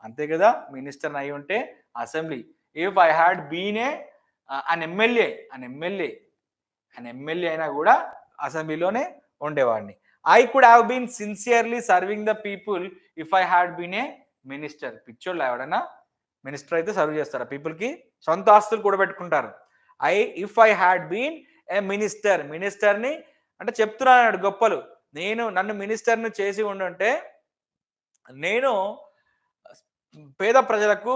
అంతే కదా, మినిస్టర్ని అయి ఉంటే assembly. If I had been an MLA అయినా కూడా అసెంబ్లీలోనే ఉండేవాడిని. I could have been sincerely serving the people if I had been a minister. పిచ్చోళ్ళు ఎవడన్నా మినిస్టర్ అయితే సర్వ్ చేస్తారా పీపుల్కి? సొంత ఆస్తులు కూడా పెట్టుకుంటారు. ఇఫ్ ఐ హ్యాడ్ బీన్ ఏ మినిస్టర్ని అంటే చెప్తున్నాడు గొప్పలు. నన్ను మినిస్టర్ని చేసి ఉండుంటే నేను పేద ప్రజలకు,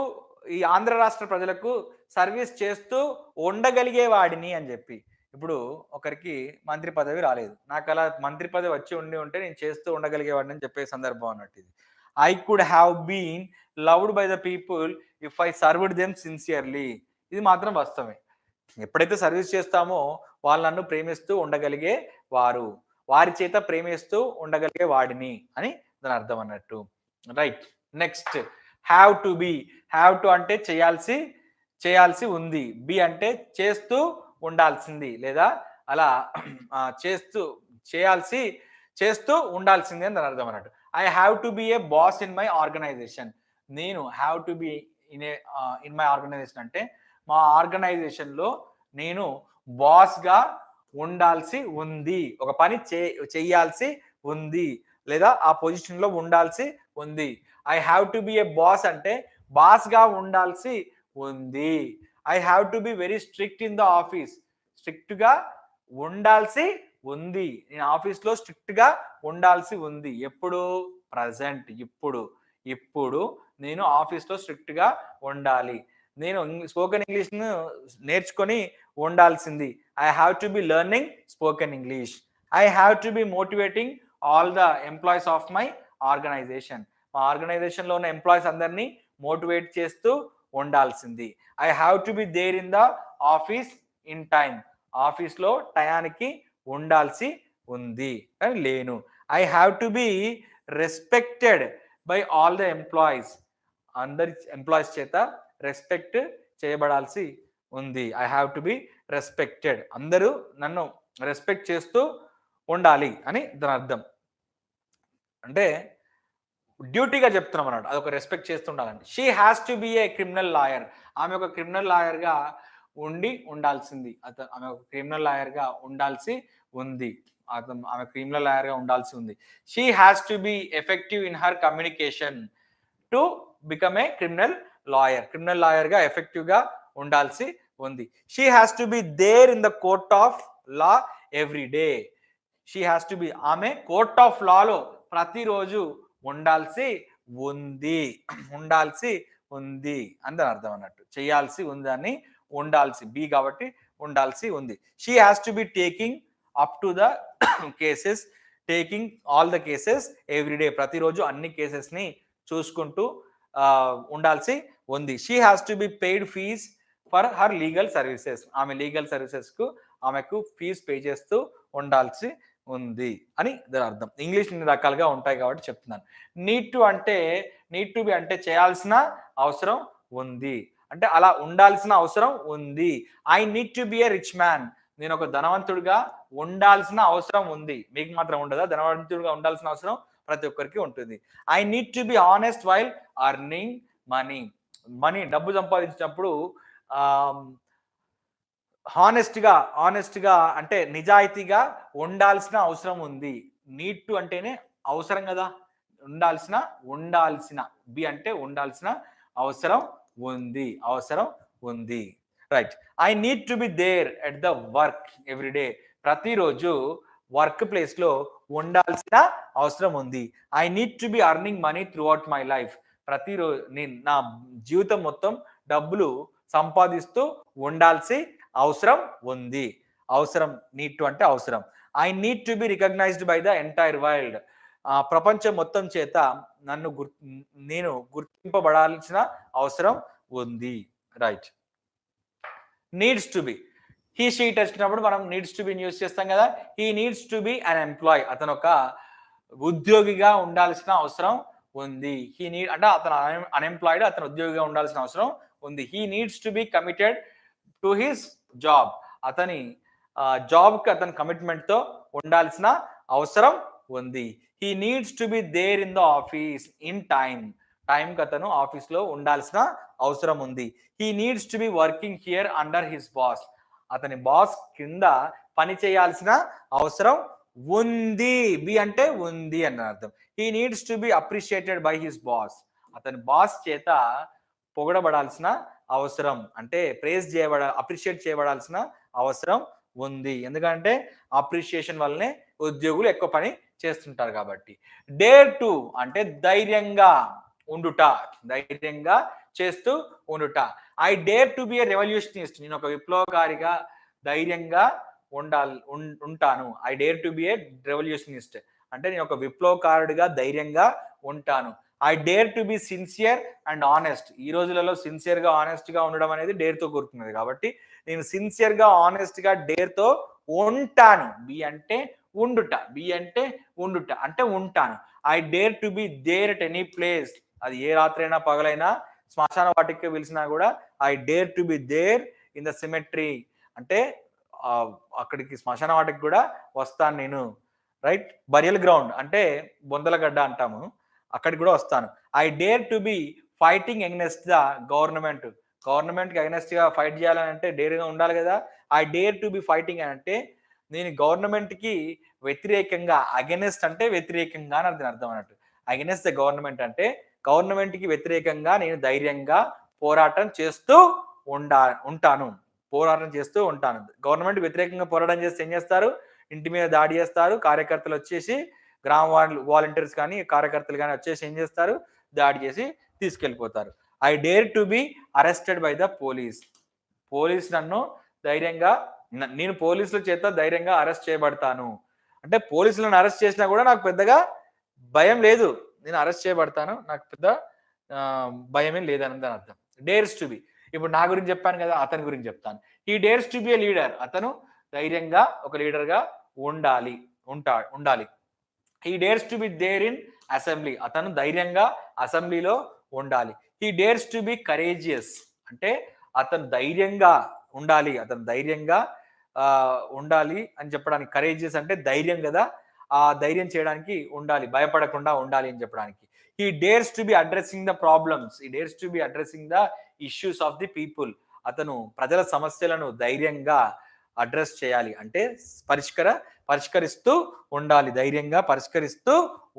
ఈ ఆంధ్ర రాష్ట్ర ప్రజలకు సర్వీస్ చేస్తూ ఉండగలిగే వాడిని అని చెప్పి. ఇప్పుడు ఒకరికి మంత్రి పదవి రాలేదు, నాకు అలా మంత్రి పదవి వచ్చి ఉంటే నేను చేస్తూ ఉండగలిగేవాడిని అని చెప్పే సందర్భం అన్నట్టు ఇది. I could have been loved by the people if I served them sincerely. ఇది మాత్రం వాస్తవమే. ఎప్పుడైతే సర్వీస్ చేస్తామో వాళ్ళు నన్ను ప్రేమిస్తూ ఉండగలిగే వారు, వారి చేత ప్రేమిస్తూ ఉండగలిగే వాడిని అని దాని అర్థం అన్నట్టు, right? Next, have to B. Have to అంటే చేయాల్సి ఉంది. బి అంటే చేస్తూ ఉండాల్సింది, లేదా అలా చేస్తూ ఉండాల్సింది అని దాని అర్థం అన్నట్టు. I have to be a boss in my organization. నేను have to be in my organization అంటే మా ఆర్గనైజేషన్లో నేను బాస్గా ఉండాల్సి ఉంది. ఒక పని చేయాల్సి ఉంది, లేదా ఆ పొజిషన్లో ఉండాల్సి ఉంది. I have to be a boss అంటే బాస్గా ఉండాల్సి ఉంది. I have to be very strict in the office. స్ట్రిక్ట్గా ఉండాల్సి ఉంది. నేను ఆఫీస్లో స్ట్రిక్ట్గా ఉండాల్సి ఉంది. ఎప్పుడు? ప్రజెంట్, ఇప్పుడు నేను ఆఫీస్లో స్ట్రిక్ట్గా ఉండాలి. నేను స్పోకెన్ ఇంగ్లీష్ను నేర్చుకొని ఉండాల్సింది. I have to be learning spoken English. I have to be motivating all the employees of my organisation. మా ఆర్గనైజేషన్లో ఉన్న ఎంప్లాయీస్ అందరినీ మోటివేట్ చేస్తూ ఉండాల్సింది. I have to be there in the office in time. ఆఫీస్లో టయానికి ఉండాల్సి ఉంది కానీ లేను. I have to be respected by all the employees. అందరి ఎంప్లాయీస్ చేత రెస్పెక్ట్ చేయబడాల్సి ఉంది. I have to be respected. అందరూ నన్ను రెస్పెక్ట్ చేస్తూ ఉండాలి అని దాని అర్థం. అంటే డ్యూటీగా చెప్తున్నాం అన్నమాట, అదొక రెస్పెక్ట్ చేస్తూ ఉండాలని. She has to be A criminal lawyer. ఆమె ఒక క్రిమినల్ లాయర్గా ఉండాల్సింది. ఆమె ఒక క్రిమినల్ లాయర్గా ఉండాల్సి ఉంది. ఆమె క్రిమినల్ లాయర్గా ఉండాల్సి ఉంది. She has to be effective in her communication to become a criminal లాయర్గా ఎఫెక్టివ్గా ఉండాల్సి ఉంది. She has to be there in the court of law every day. She has to be, ఆమె కోర్ట్ ఆఫ్ లాలో ప్రతిరోజు ఉండాల్సి ఉంది, ఉండాల్సి ఉంది అని దాని అర్థం అన్నట్టు. చేయాల్సి ఉందని ఉండాల్సి బి కాబట్టి ఉండాల్సి ఉంది. She has to be taking up to the cases, taking all the cases everyday, ప్రతిరోజు అన్ని కేసెస్ని చూసుకుంటూ ఉండాల్సి ఉంది. She has to be paid fees for her legal services, ఆమె లీగల్ సర్వీసెస్కు ఆమెకు ఫీజు పే చేస్తూ ఉండాల్సి ఉంది అని దాని అర్థం. ఇంగ్లీష్ ఇన్ని రకాలుగా ఉంటాయి కాబట్టి చెప్తున్నాను. నీడ్ టు బి అంటే చేయాల్సిన అవసరం ఉంది, అంటే అలా ఉండాల్సిన అవసరం ఉంది. I need to be A rich man, నేను ఒక ధనవంతుడిగా ఉండాల్సిన అవసరం ఉంది. మీకు మాత్రం ఉండదా? ధనవంతుడిగా ఉండాల్సిన అవసరం ప్రతి ఒక్కరికి ఉంటుంది. I need to be honest while earning money, డబ్బు సంపాదించినప్పుడు హానెస్ట్గా అంటే నిజాయితీగా ఉండాల్సిన అవసరం ఉంది. నీడ్ టు అంటేనే అవసరం కదా, ఉండాల్సిన బి అంటే ఉండాల్సిన అవసరం ఉంది. Right. I need to be there at the work everyday, ప్రతిరోజు వర్క్ ప్లేస్లో ఉండాల్సిన అవసరం ఉంది. I need to be earning money throughout my life, ప్రతిరోజు నేను నా జీవితం మొత్తం డబ్బులు సంపాదిస్తూ ఉండాల్సి అవసరం ఉంది. అవసరం, నీడ్ టు అంటే అవసరం. I need to be recognised by the entire world, ప్రపంచం మొత్తం చేత నేను గుర్తింపబడాల్సిన అవసరం ఉంది. Right. Needs to be, he she it వచ్చినప్పుడు మనం నీడ్స్ టు బి యూజ్ చేస్తాం కదా. He needs to be an employ, అతను ఒక ఉద్యోగిగా ఉండాల్సిన అవసరం ఉంది. హీ నీడ్ అంటే అతను అన్ఎంప్లాయిడ్, అతను ఉద్యోగిగా ఉండాల్సిన అవసరం ఉంది. He needs to be committed to his job, అతని జాబ్కి అతని కమిట్మెంట్తో ఉండాల్సిన అవసరం ఉంది. He needs to be there in the office in టైంకి అతను ఆఫీస్లో ఉండాల్సిన అవసరం ఉంది. He needs to be working here under his boss, అతని బాస్ కింద పని చేయాల్సిన అవసరం ఉంది. బి అంటే ఉంది అని అర్థం. He needs to B appreciated by his boss, అతని బాస్ చేత పొగడబడాల్సిన అవసరం, అంటే అప్రిషియేట్ చేయబడాల్సిన అవసరం ఉంది. ఎందుకంటే అప్రిషియేషన్ వల్లనే ఉద్యోగులు ఎక్కువ పని చేస్తుంటారు కాబట్టి. డేర్ టు అంటే ధైర్యంగా చేస్తూ ఉండుట. I dare to be A revolutionist, నేను ఒక విప్లవకారిగా ధైర్యంగా ఉంటాను. I dare to be A revolutionist అంటే నేను ఒక విప్లవకారుడిగా ధైర్యంగా ఉంటాను. I dare to B sincere and honest, ఈ రోజులలో సిన్సియర్గా ఆనెస్ట్గా ఉండడం అనేది డేర్తో కూరుకున్నది కాబట్టి నేను సిన్సియర్గా ఆనెస్ట్గా డేర్తో ఉంటాను. బి అంటే ఉండుట అంటే ఉంటాను. I dare to be there at any place, అది ఏ రాత్రైనా పగలైనా శ్మశాన వాటికి పిలిచినా కూడా I dare to be there in the cemetery, అంటే అక్కడికి శ్మశాన వాటికి కూడా వస్తాను నేను. రైట్. బరియల్ గ్రౌండ్ అంటే బొందలగడ్డ అంటాము, అక్కడికి కూడా వస్తాను. I dare to B fighting against the గవర్నమెంట్కి అగెన్స్ట్గా ఫైట్ చేయాలని అంటే డేర్గా ఉండాలి కదా. I dare to B fighting అని అంటే నేను గవర్నమెంట్కి వ్యతిరేకంగా, అగెన్స్ట్ అంటే వ్యతిరేకంగా అని అర్థం అన్నట్టు. అగెన్స్ట్ ద గవర్నమెంట్ అంటే గవర్నమెంట్కి వ్యతిరేకంగా నేను ధైర్యంగా పోరాటం చేస్తూ ఉంటాను. గవర్నమెంట్ వ్యతిరేకంగా పోరాటం చేస్తే ఏం చేస్తారు? ఇంటి మీద దాడి చేస్తారు. కార్యకర్తలు వచ్చేసి గ్రామ వాలంటీర్స్ కానీ కార్యకర్తలు కానీ వచ్చేసి ఏం చేస్తారు? దాడి చేసి తీసుకెళ్ళిపోతారు. I dare to be arrested by the police నన్ను నేను పోలీసుల చేత ధైర్యంగా అరెస్ట్ చేయబడతాను. అంటే పోలీసులను అరెస్ట్ చేసినా కూడా నాకు పెద్దగా భయం లేదు, నేను అరెస్ట్ చేయబడతాను, నాకు పెద్ద భయమేం లేదని దాని అర్థం. డేర్స్ టు బి, ఇప్పుడు నా గురించి చెప్పాను కదా, అతని గురించి చెప్తాను. He dares to be a leader, అతను ధైర్యంగా ఒక లీడర్గా ఉండాలి. He dares to be there in assembly, అతను ధైర్యంగా అసెంబ్లీలో ఉండాలి. He dares to be courageous అంటే అతను ధైర్యంగా ఉండాలి అని చెప్పడానికి. కరేజియస్ అంటే ధైర్యం కదా, ఆ ధైర్యం చేయడానికి ఉండాలి, భయపడకుండా ఉండాలి అని చెప్పడానికి. He dares to B addressing the problems, he dares to B addressing the issues of the people, అతను ప్రజల సమస్యలను ధైర్యంగా అడ్రస్ చేయాలి అంటే పరిష్కరిస్తూ ఉండాలి, ధైర్యంగా పరిష్కరిస్తూ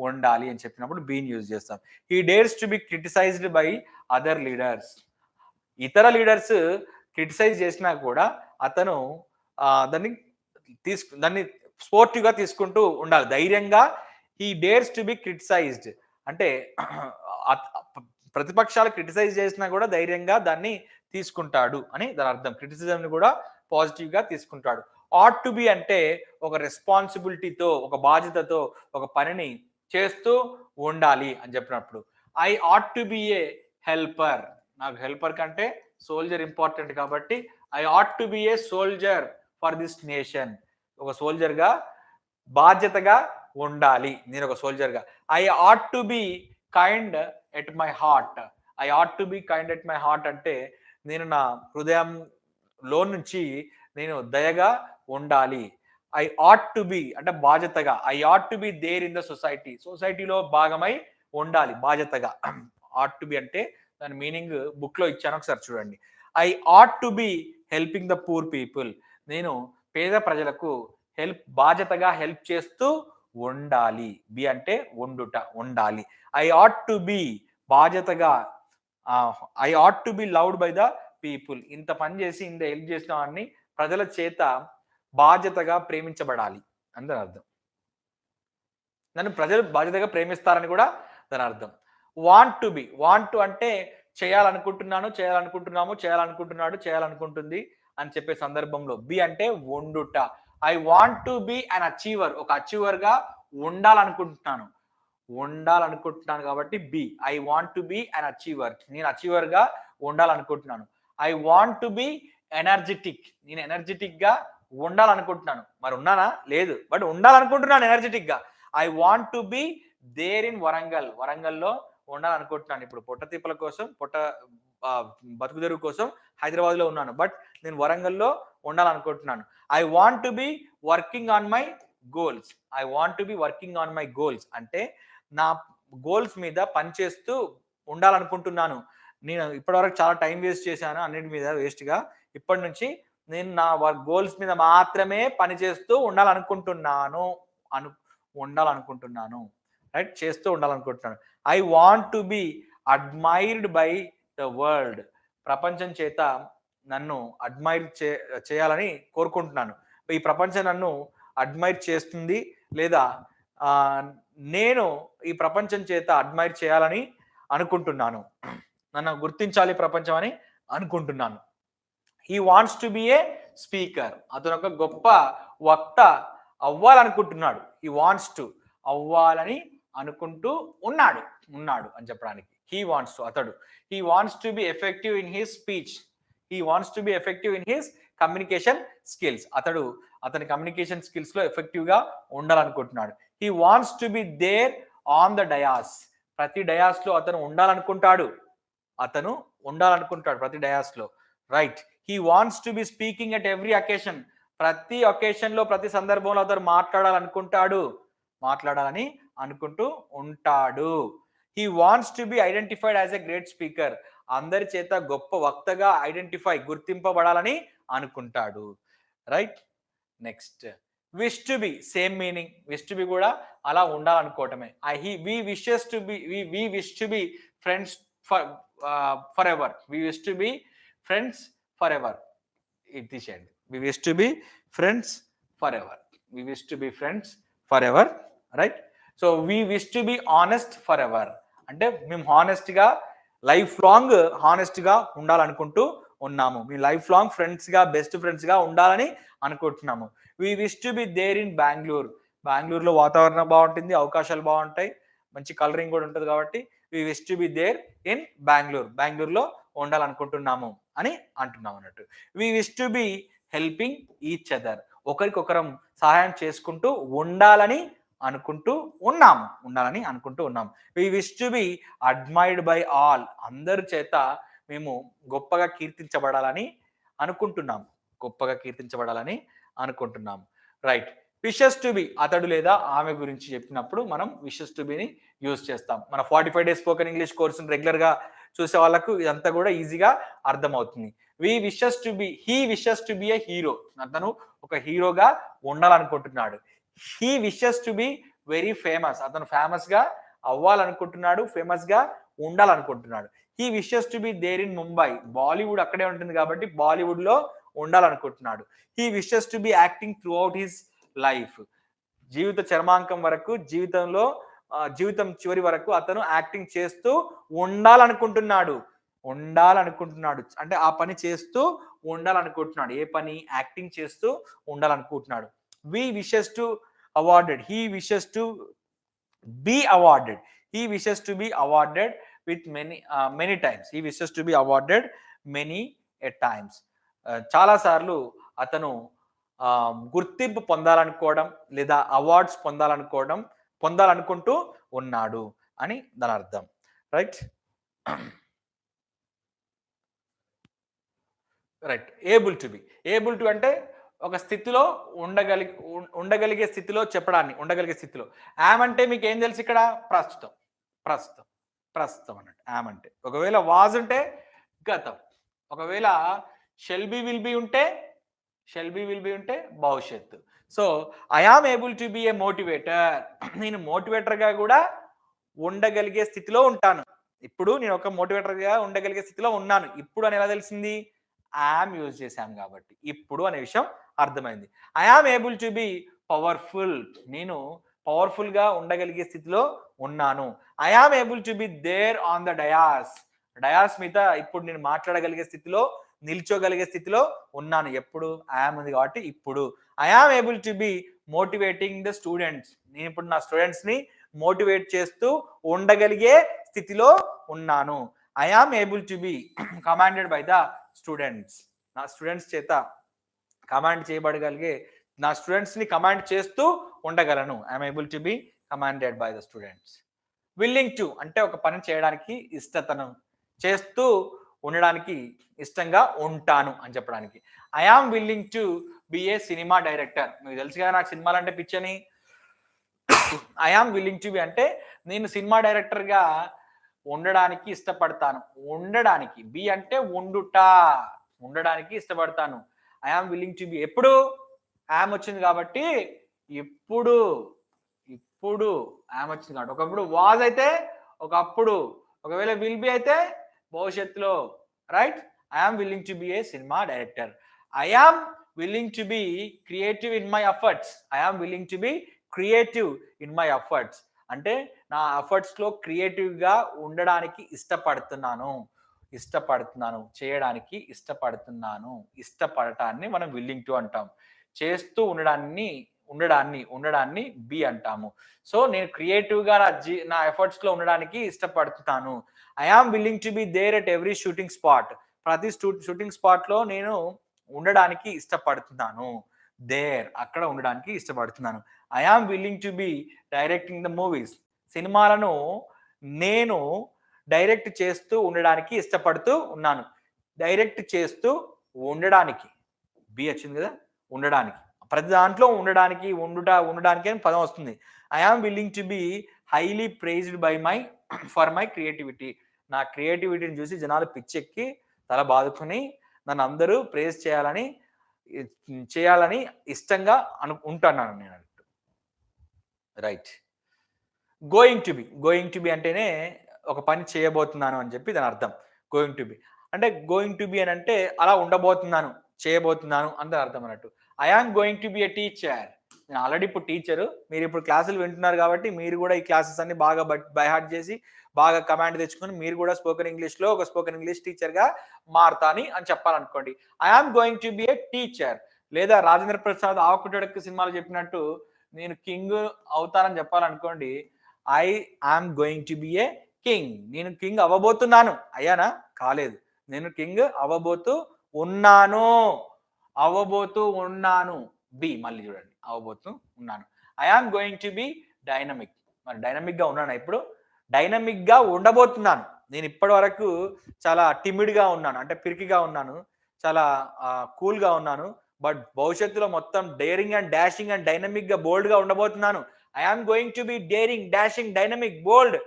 ఉండాలి అని చెప్పినప్పుడు బీన్ యూజ్ చేస్తాం. He dares to B criticised by other leaders, ఇతర లీడర్స్ క్రిటిసైజ్ చేసినా కూడా అతను దాన్ని స్పోర్టివ్గా తీసుకుంటూ ఉండాలి, ధైర్యంగా. He dares to B criticised అంటే ప్రతిపక్షాలు క్రిటిసైజ్ చేసినా కూడా ధైర్యంగా దాన్ని తీసుకుంటాడు అని దాని అర్థం. క్రిటిసిజంని కూడా పాజిటివ్‌గా తీసుకుంటాడు. ఆట్ టు బి అంటే ఒక రెస్పాన్సిబిలిటీతో, ఒక బాధ్యతతో ఒక పనిని చేస్తూ ఉండాలి అని చెప్పినప్పుడు. I ought to be a helper. నాకు హెల్పర్ కంటే సోల్జర్ ఇంపార్టెంట్ కాబట్టి I ought to be a soldier for this nation. ఒక సోల్జర్‌గా బాధ్యతగా ఉండాలి. నేను ఒక సోల్జర్‌గా. I ought to be kind at my heart. I ought to be kind at my heart అంటే నేను నా హృదయంలో నుంచి నేను దయగా ఉండాలి. ఐ ఆట్ టు బి అంటే బాధ్యతగా. I ought to be there in the society. సొసైటీలో భాగమై ఉండాలి బాధ్యతగా. ఆట్ టు బి అంటే దాని మీనింగ్ బుక్‌లో ఇచ్చాను, ఒకసారి చూడండి. I ought to be helping the poor people. నేను పేద ప్రజలకు బాధ్యతగా హెల్ప్ చేస్తూ ఉండాలి. బి అంటే ఉండుట, ఉండాలి. ఐ ఆట్ టు బి బాధ్యతగా, I ought to be loved by the people. ఇంత పని చేసి ఇంత హెల్ప్ చేసిన వాడిని ప్రజల చేత బాధ్యతగా ప్రేమించబడాలి అని దాని అర్థం. నన్ను ప్రజలు బాధ్యతగా ప్రేమిస్తారని కూడా దాని అర్థం. Want to B, want to అంటే చేయాలనుకుంటున్నాను, చేయాలనుకుంటున్నాము, చేయాలనుకుంటున్నాడు, చేయాలనుకుంటుంది అని చెప్పే సందర్భంలో. బి అంటే ఉండుట. I want to be an achiever. ఒక అచీవర్‌గా ఉండాలనుకుంటున్నాను. ఉండాలనుకుంటున్నాను కాబట్టి be. I want to be an achiever. నేను అచీవర్‌గా ఉండాలనుకుంటున్నాను. I want to be energetic. నేను ఎనర్జిటిక్‌గా ఉండాలనుకుంటున్నాను. మరి ఉన్నానా? లేదు. బట్ ఉండాలనుకుంటున్నాను ఎనర్జిటిక్‌గా. I want to be there in Warangal. వరంగల్‌లో ఉండాలనుకుంటున్నాను. ఇప్పుడు పొట్టతిప్పల కోసం, బతుకుదెరువు కోసం హైదరాబాద్‌లో ఉన్నాను. బట్ నేను వరంగల్‌లో ఉండాలనుకుంటున్నాను. I want to be working on my goals. I want to be working on my goals అంటే నా గోల్స్ మీద పనిచేస్తూ ఉండాలనుకుంటున్నాను. నేను ఇప్పటివరకు చాలా టైం వేస్ట్ చేశాను అన్నిటి మీద వేస్ట్‌గా. ఇప్పటి నుంచి నేను నా గోల్స్ మీద మాత్రమే పనిచేస్తూ ఉండాలనుకుంటున్నాను. ఉండాలనుకుంటున్నాను. రైట్? చేస్తూ ఉండాలనుకుంటున్నాను. I want to be admired by the world. ప్రపంచం చేత నన్ను అడ్మైర్ చేయాలని కోరుకుంటున్నాను. ఈ ప్రపంచం నన్ను అడ్మైర్ చేస్తుంది లేదా నేను ఈ ప్రపంచం చేత అడ్మైర్ చేయాలని అనుకుంటున్నాను. నన్ను గుర్తించాలి ప్రపంచం అని అనుకుంటున్నాను. He wants to be A speaker. అతను ఒక గొప్ప వక్త అవ్వాలనుకుంటున్నాడు. హీ వాంట్స్ టు అవ్వాలని అనుకుంటూ ఉన్నాడు అని చెప్పడానికి. హీ వాంట్స్ టు అతడు. He wants to be effective in his speech. He wants to be effective in his communication skills. అతని కమ్యూనికేషన్ స్కిల్స్ లో ఎఫెక్టివ్ గా ఉండాలనుకుంటున్నాడు. He wants to be there on the dais. ప్రతి dais లో అతను ఉండాలనుకుంటాడు ప్రతి డయాస్ లో. Right? He wants to be speaking at every occasion. ప్రతి అకేషన్ లో, ప్రతి సందర్భంలో అతను మాట్లాడాలని అనుకుంటూ ఉంటాడు. He wants to be identified as a great speaker. అందరి చేత గొప్ప వక్తగా గుర్తింపబడాలని అనుకుంటాడు. Right? Next wish to be, same meaning. Wish to be కూడా అలా ఉండాలనుకోవటమే. We wish to be friends for ever. We wish to be friends for ever. ఇది తీసేయండి. We wish to be friends for ever. We wish to be friends for ever. Right? So we wish to be honest for ever అంటే మేము life long honest గా ఉండాలనుకుంటూ ఉన్నాము. మీ lifelong friends గా, best friends గా ఉండాలని అనుకుంటున్నాము. We wish to be there in Bengaluru. బెంగళూరులో వాతావరణం బాగుంటుంది, అవకాశాలు బాగుంటాయి, మంచి కలరింగ్ కూడా ఉంటుంది కాబట్టి we wish to be there in బెంగళూరులో ఉండాలనుకుంటున్నాము అని అంటున్నాం అన్నట్టు. We wish to be helping each other. ఒకరికొకరం సహాయం చేసుకుంటూ ఉండాలని అనుకుంటూ ఉన్నాం. We wish to be admired by all. అందరి చేత మేము గొప్పగా కీర్తించబడాలని అనుకుంటున్నాం. రైట్? విషెస్ టు బి అతడు లేదా ఆమె గురించి చెప్పినప్పుడు మనం విషెస్ టు బిని యూజ్ చేస్తాం. మన 45 డేస్ స్పోకెన్ ఇంగ్లీష్ కోర్సును రెగ్యులర్ గా చూసే వాళ్ళకు ఇదంతా కూడా ఈజీగా అర్థమవుతుంది. He wishes to be a hero. అతను ఒక హీరోగా ఉండాలనుకుంటున్నాడు. He wishes to be very famous. అతను ఫేమస్ గా అవ్వాలనుకుంటున్నాడు, ఫేమస్ గా ఉండాలనుకుంటున్నాడు. He wishes to be there in Mumbai. Bollywood అక్కడే ఉంటుంది కాబట్టి బాలీవుడ్ లో ఉండాలనుకుంటున్నాడు. He wishes to be acting throughout his life. జీవిత చర్మాంకం వరకు జీవితంలో జీవితం చివరి వరకు అతను యాక్టింగ్ చేస్తూ ఉండాలనుకుంటున్నాడు. ఉండాలనుకుంటున్నాడు. అంటే ఆ పని చేస్తూ ఉండాలనుకుంటున్నాడు. ఏ పని? యాక్టింగ్ చేస్తూ ఉండాలనుకుంటున్నాడు. We wishes to awarded. He wishes to be awarded. He wishes to be awarded with many times. He wishes to be awarded many a times. చాలా సార్లు అతను గుర్తింపు పొందాలనుకోవడం లేదా అవార్డ్స్ పొందాలనుకుంటూ ఉన్నాడు అని దాని అర్థం. Right right able to B. Able to అంటే ఒక స్థితిలో ఉండగలిగే స్థితిలో చెప్పడాన్ని, ఉండగలిగే స్థితిలో. యామ్ అంటే మీకు ఏం తెలుసు ఇక్కడ? ప్రస్తుతం ప్రస్తుతం ప్రస్తుతం అన్నట్టు యామ్ అంటే. ఒకవేళ వాజ్ ఉంటే గతం. ఒకవేళ షెల్ బి విల్ బి ఉంటే భవిష్యత్తు. So I am able to be a motivator. నేను మోటివేటర్గా కూడా ఉండగలిగే స్థితిలో ఉంటాను. ఇప్పుడు నేను ఒక మోటివేటర్గా ఉండగలిగే స్థితిలో ఉన్నాను. ఇప్పుడు అని ఎలా తెలిసింది? ఐఆమ్ యూజ్ చేశాం కాబట్టి ఇప్పుడు అనే విషయం అర్థమైంది. I am able to be powerful. నేను పవర్ఫుల్ గా ఉండగలిగే స్థితిలో ఉన్నాను. I am able to be there on the dais. Dais మీద ఇప్పుడు నేను మాట్లాడగలిగే స్థితిలో, నిల్చోగలిగే స్థితిలో ఉన్నాను. ఎప్పుడు? ఐఆమ్ ఉంది కాబట్టి ఇప్పుడు. I am able to be motivating the students. నేను ఇప్పుడు నా స్టూడెంట్స్ ని మోటివేట్ చేస్తూ ఉండగలిగే స్థితిలో ఉన్నాను. I am able to be commanded by the students. నా స్టూడెంట్స్ చేత కమాండ్ చేయబడగలిగే, నా స్టూడెంట్స్ ని కమాండ్ చేస్తూ ఉండగలను. I'm able to be commanded by the students. Willing to అంటే ఒక పని చేయడానికి ఇష్టతను, చేస్తూ ఉండడానికి ఇష్టంగా ఉంటాను అని చెప్పడానికి. I am willing to be a cinema director. మీకు తెలుసు కదా నాకు సినిమాలు అంటే పిచ్చని. I am willing to be అంటే నేను సినిమా డైరెక్టర్గా ఉండడానికి ఇష్టపడతాను. ఉండడానికి. బి అంటే ఉండుట, ఉండడానికి ఇష్టపడతాను. I am willing to be. ఎప్పుడు? ఐఎమ్ వచ్చింది కాబట్టి ఇప్పుడు. ఇప్పుడు ఐఎమ్ వచ్చింది కాబట్టి. ఒకప్పుడు వాజ్ అయితే ఒకప్పుడు, ఒకవేళ విల్ బి అయితే భవిష్యత్తులో. Right? I am willing to be a cinema director. I am willing to be creative in my efforts. I am willing to be creative in my efforts అంటే నా ఎఫర్ట్స్లో క్రియేటివ్గా ఉండడానికి ఇష్టపడుతున్నాను. చేయడానికి ఇష్టపడుతున్నాను. ఇష్టపడటాన్ని మనం విల్లింగ్ టు అంటాం. చేస్తూ ఉండడాన్ని బి అంటాము. సో నేను క్రియేటివ్గా నా ఎఫర్ట్స్లో ఉండడానికి ఇష్టపడుతున్నాను. I am willing to be there at every shooting spot. ప్రతి షూటింగ్ స్పాట్లో నేను ఉండడానికి ఇష్టపడుతున్నాను. దేర్ అక్కడ ఉండడానికి ఇష్టపడుతున్నాను. I am willing to be directing the movies. సినిమాలను నేను డైరెక్ట్ చేస్తూ ఉండడానికి ఇష్టపడుతూ ఉన్నాను. డైరెక్ట్ చేస్తూ ఉండడానికి బి వచ్చింది కదా, ఉండడానికి. ప్రతి దాంట్లో ఉండడానికి, ఉండడానికి అని పదం వస్తుంది. I am willing to be highly prized for my creativity. నా క్రియేటివిటీని చూసి జనాలు పిచ్చెక్కి తల బాదుకొని నన్ను అందరూ ప్రైజ్ చేయాలని ఇష్టంగా ఉంటున్నాను నేను. రైట్. గోయింగ్ టు బి అంటేనే ఒక పని చేయబోతున్నాను అని చెప్పి దాని అర్థం. గోయింగ్ టు బి అంటే గోయింగ్ టు బి అని అంటే అలా ఉండబోతున్నాను, చేయబోతున్నాను అని దాని అర్థం అన్నట్టు. I am going to be a teacher. నేను ఆల్రెడీ ఇప్పుడు టీచరు. మీరు ఇప్పుడు క్లాసులు వింటున్నారు కాబట్టి మీరు కూడా ఈ క్లాసెస్ అన్ని బాగా బై హార్ట్ చేసి బాగా కమాండ్ తెచ్చుకొని మీరు కూడా స్పోకెన్ ఇంగ్లీష్లో ఒక స్పోకెన్ ఇంగ్లీష్ టీచర్గా మారతాని అని చెప్పాలనుకోండి. I am going to be a teacher. లేదా రాజేంద్ర ప్రసాద్ ఆకుటడక్ సినిమాలో చెప్పినట్టు నేను కింగ్ అవుతానని చెప్పాలనుకోండి. I am going to be a king. నేను కింగ్ అవ్వబోతున్నాను. అయ్యానా? కాలేదు. నేను కింగ్ అవ్వబోతూ ఉన్నాను. బి మళ్ళీ చూడండి, అవ్వబోతూ ఉన్నాను. I am going to be dynamic. మరి డైనమిక్గా ఉన్నాను. ఇప్పుడు డైనమిక్గా ఉండబోతున్నాను. నేను ఇప్పటి వరకు చాలా టిమిడ్గా ఉన్నాను, అంటే పిరికిగా ఉన్నాను, చాలా కూల్గా ఉన్నాను. బట్ భవిష్యత్తులో మొత్తం డేరింగ్ అండ్ డాషింగ్ అండ్ డైనమిక్గా బోల్డ్గా ఉండబోతున్నాను. I am going to be daring, dashing, dynamic, bold.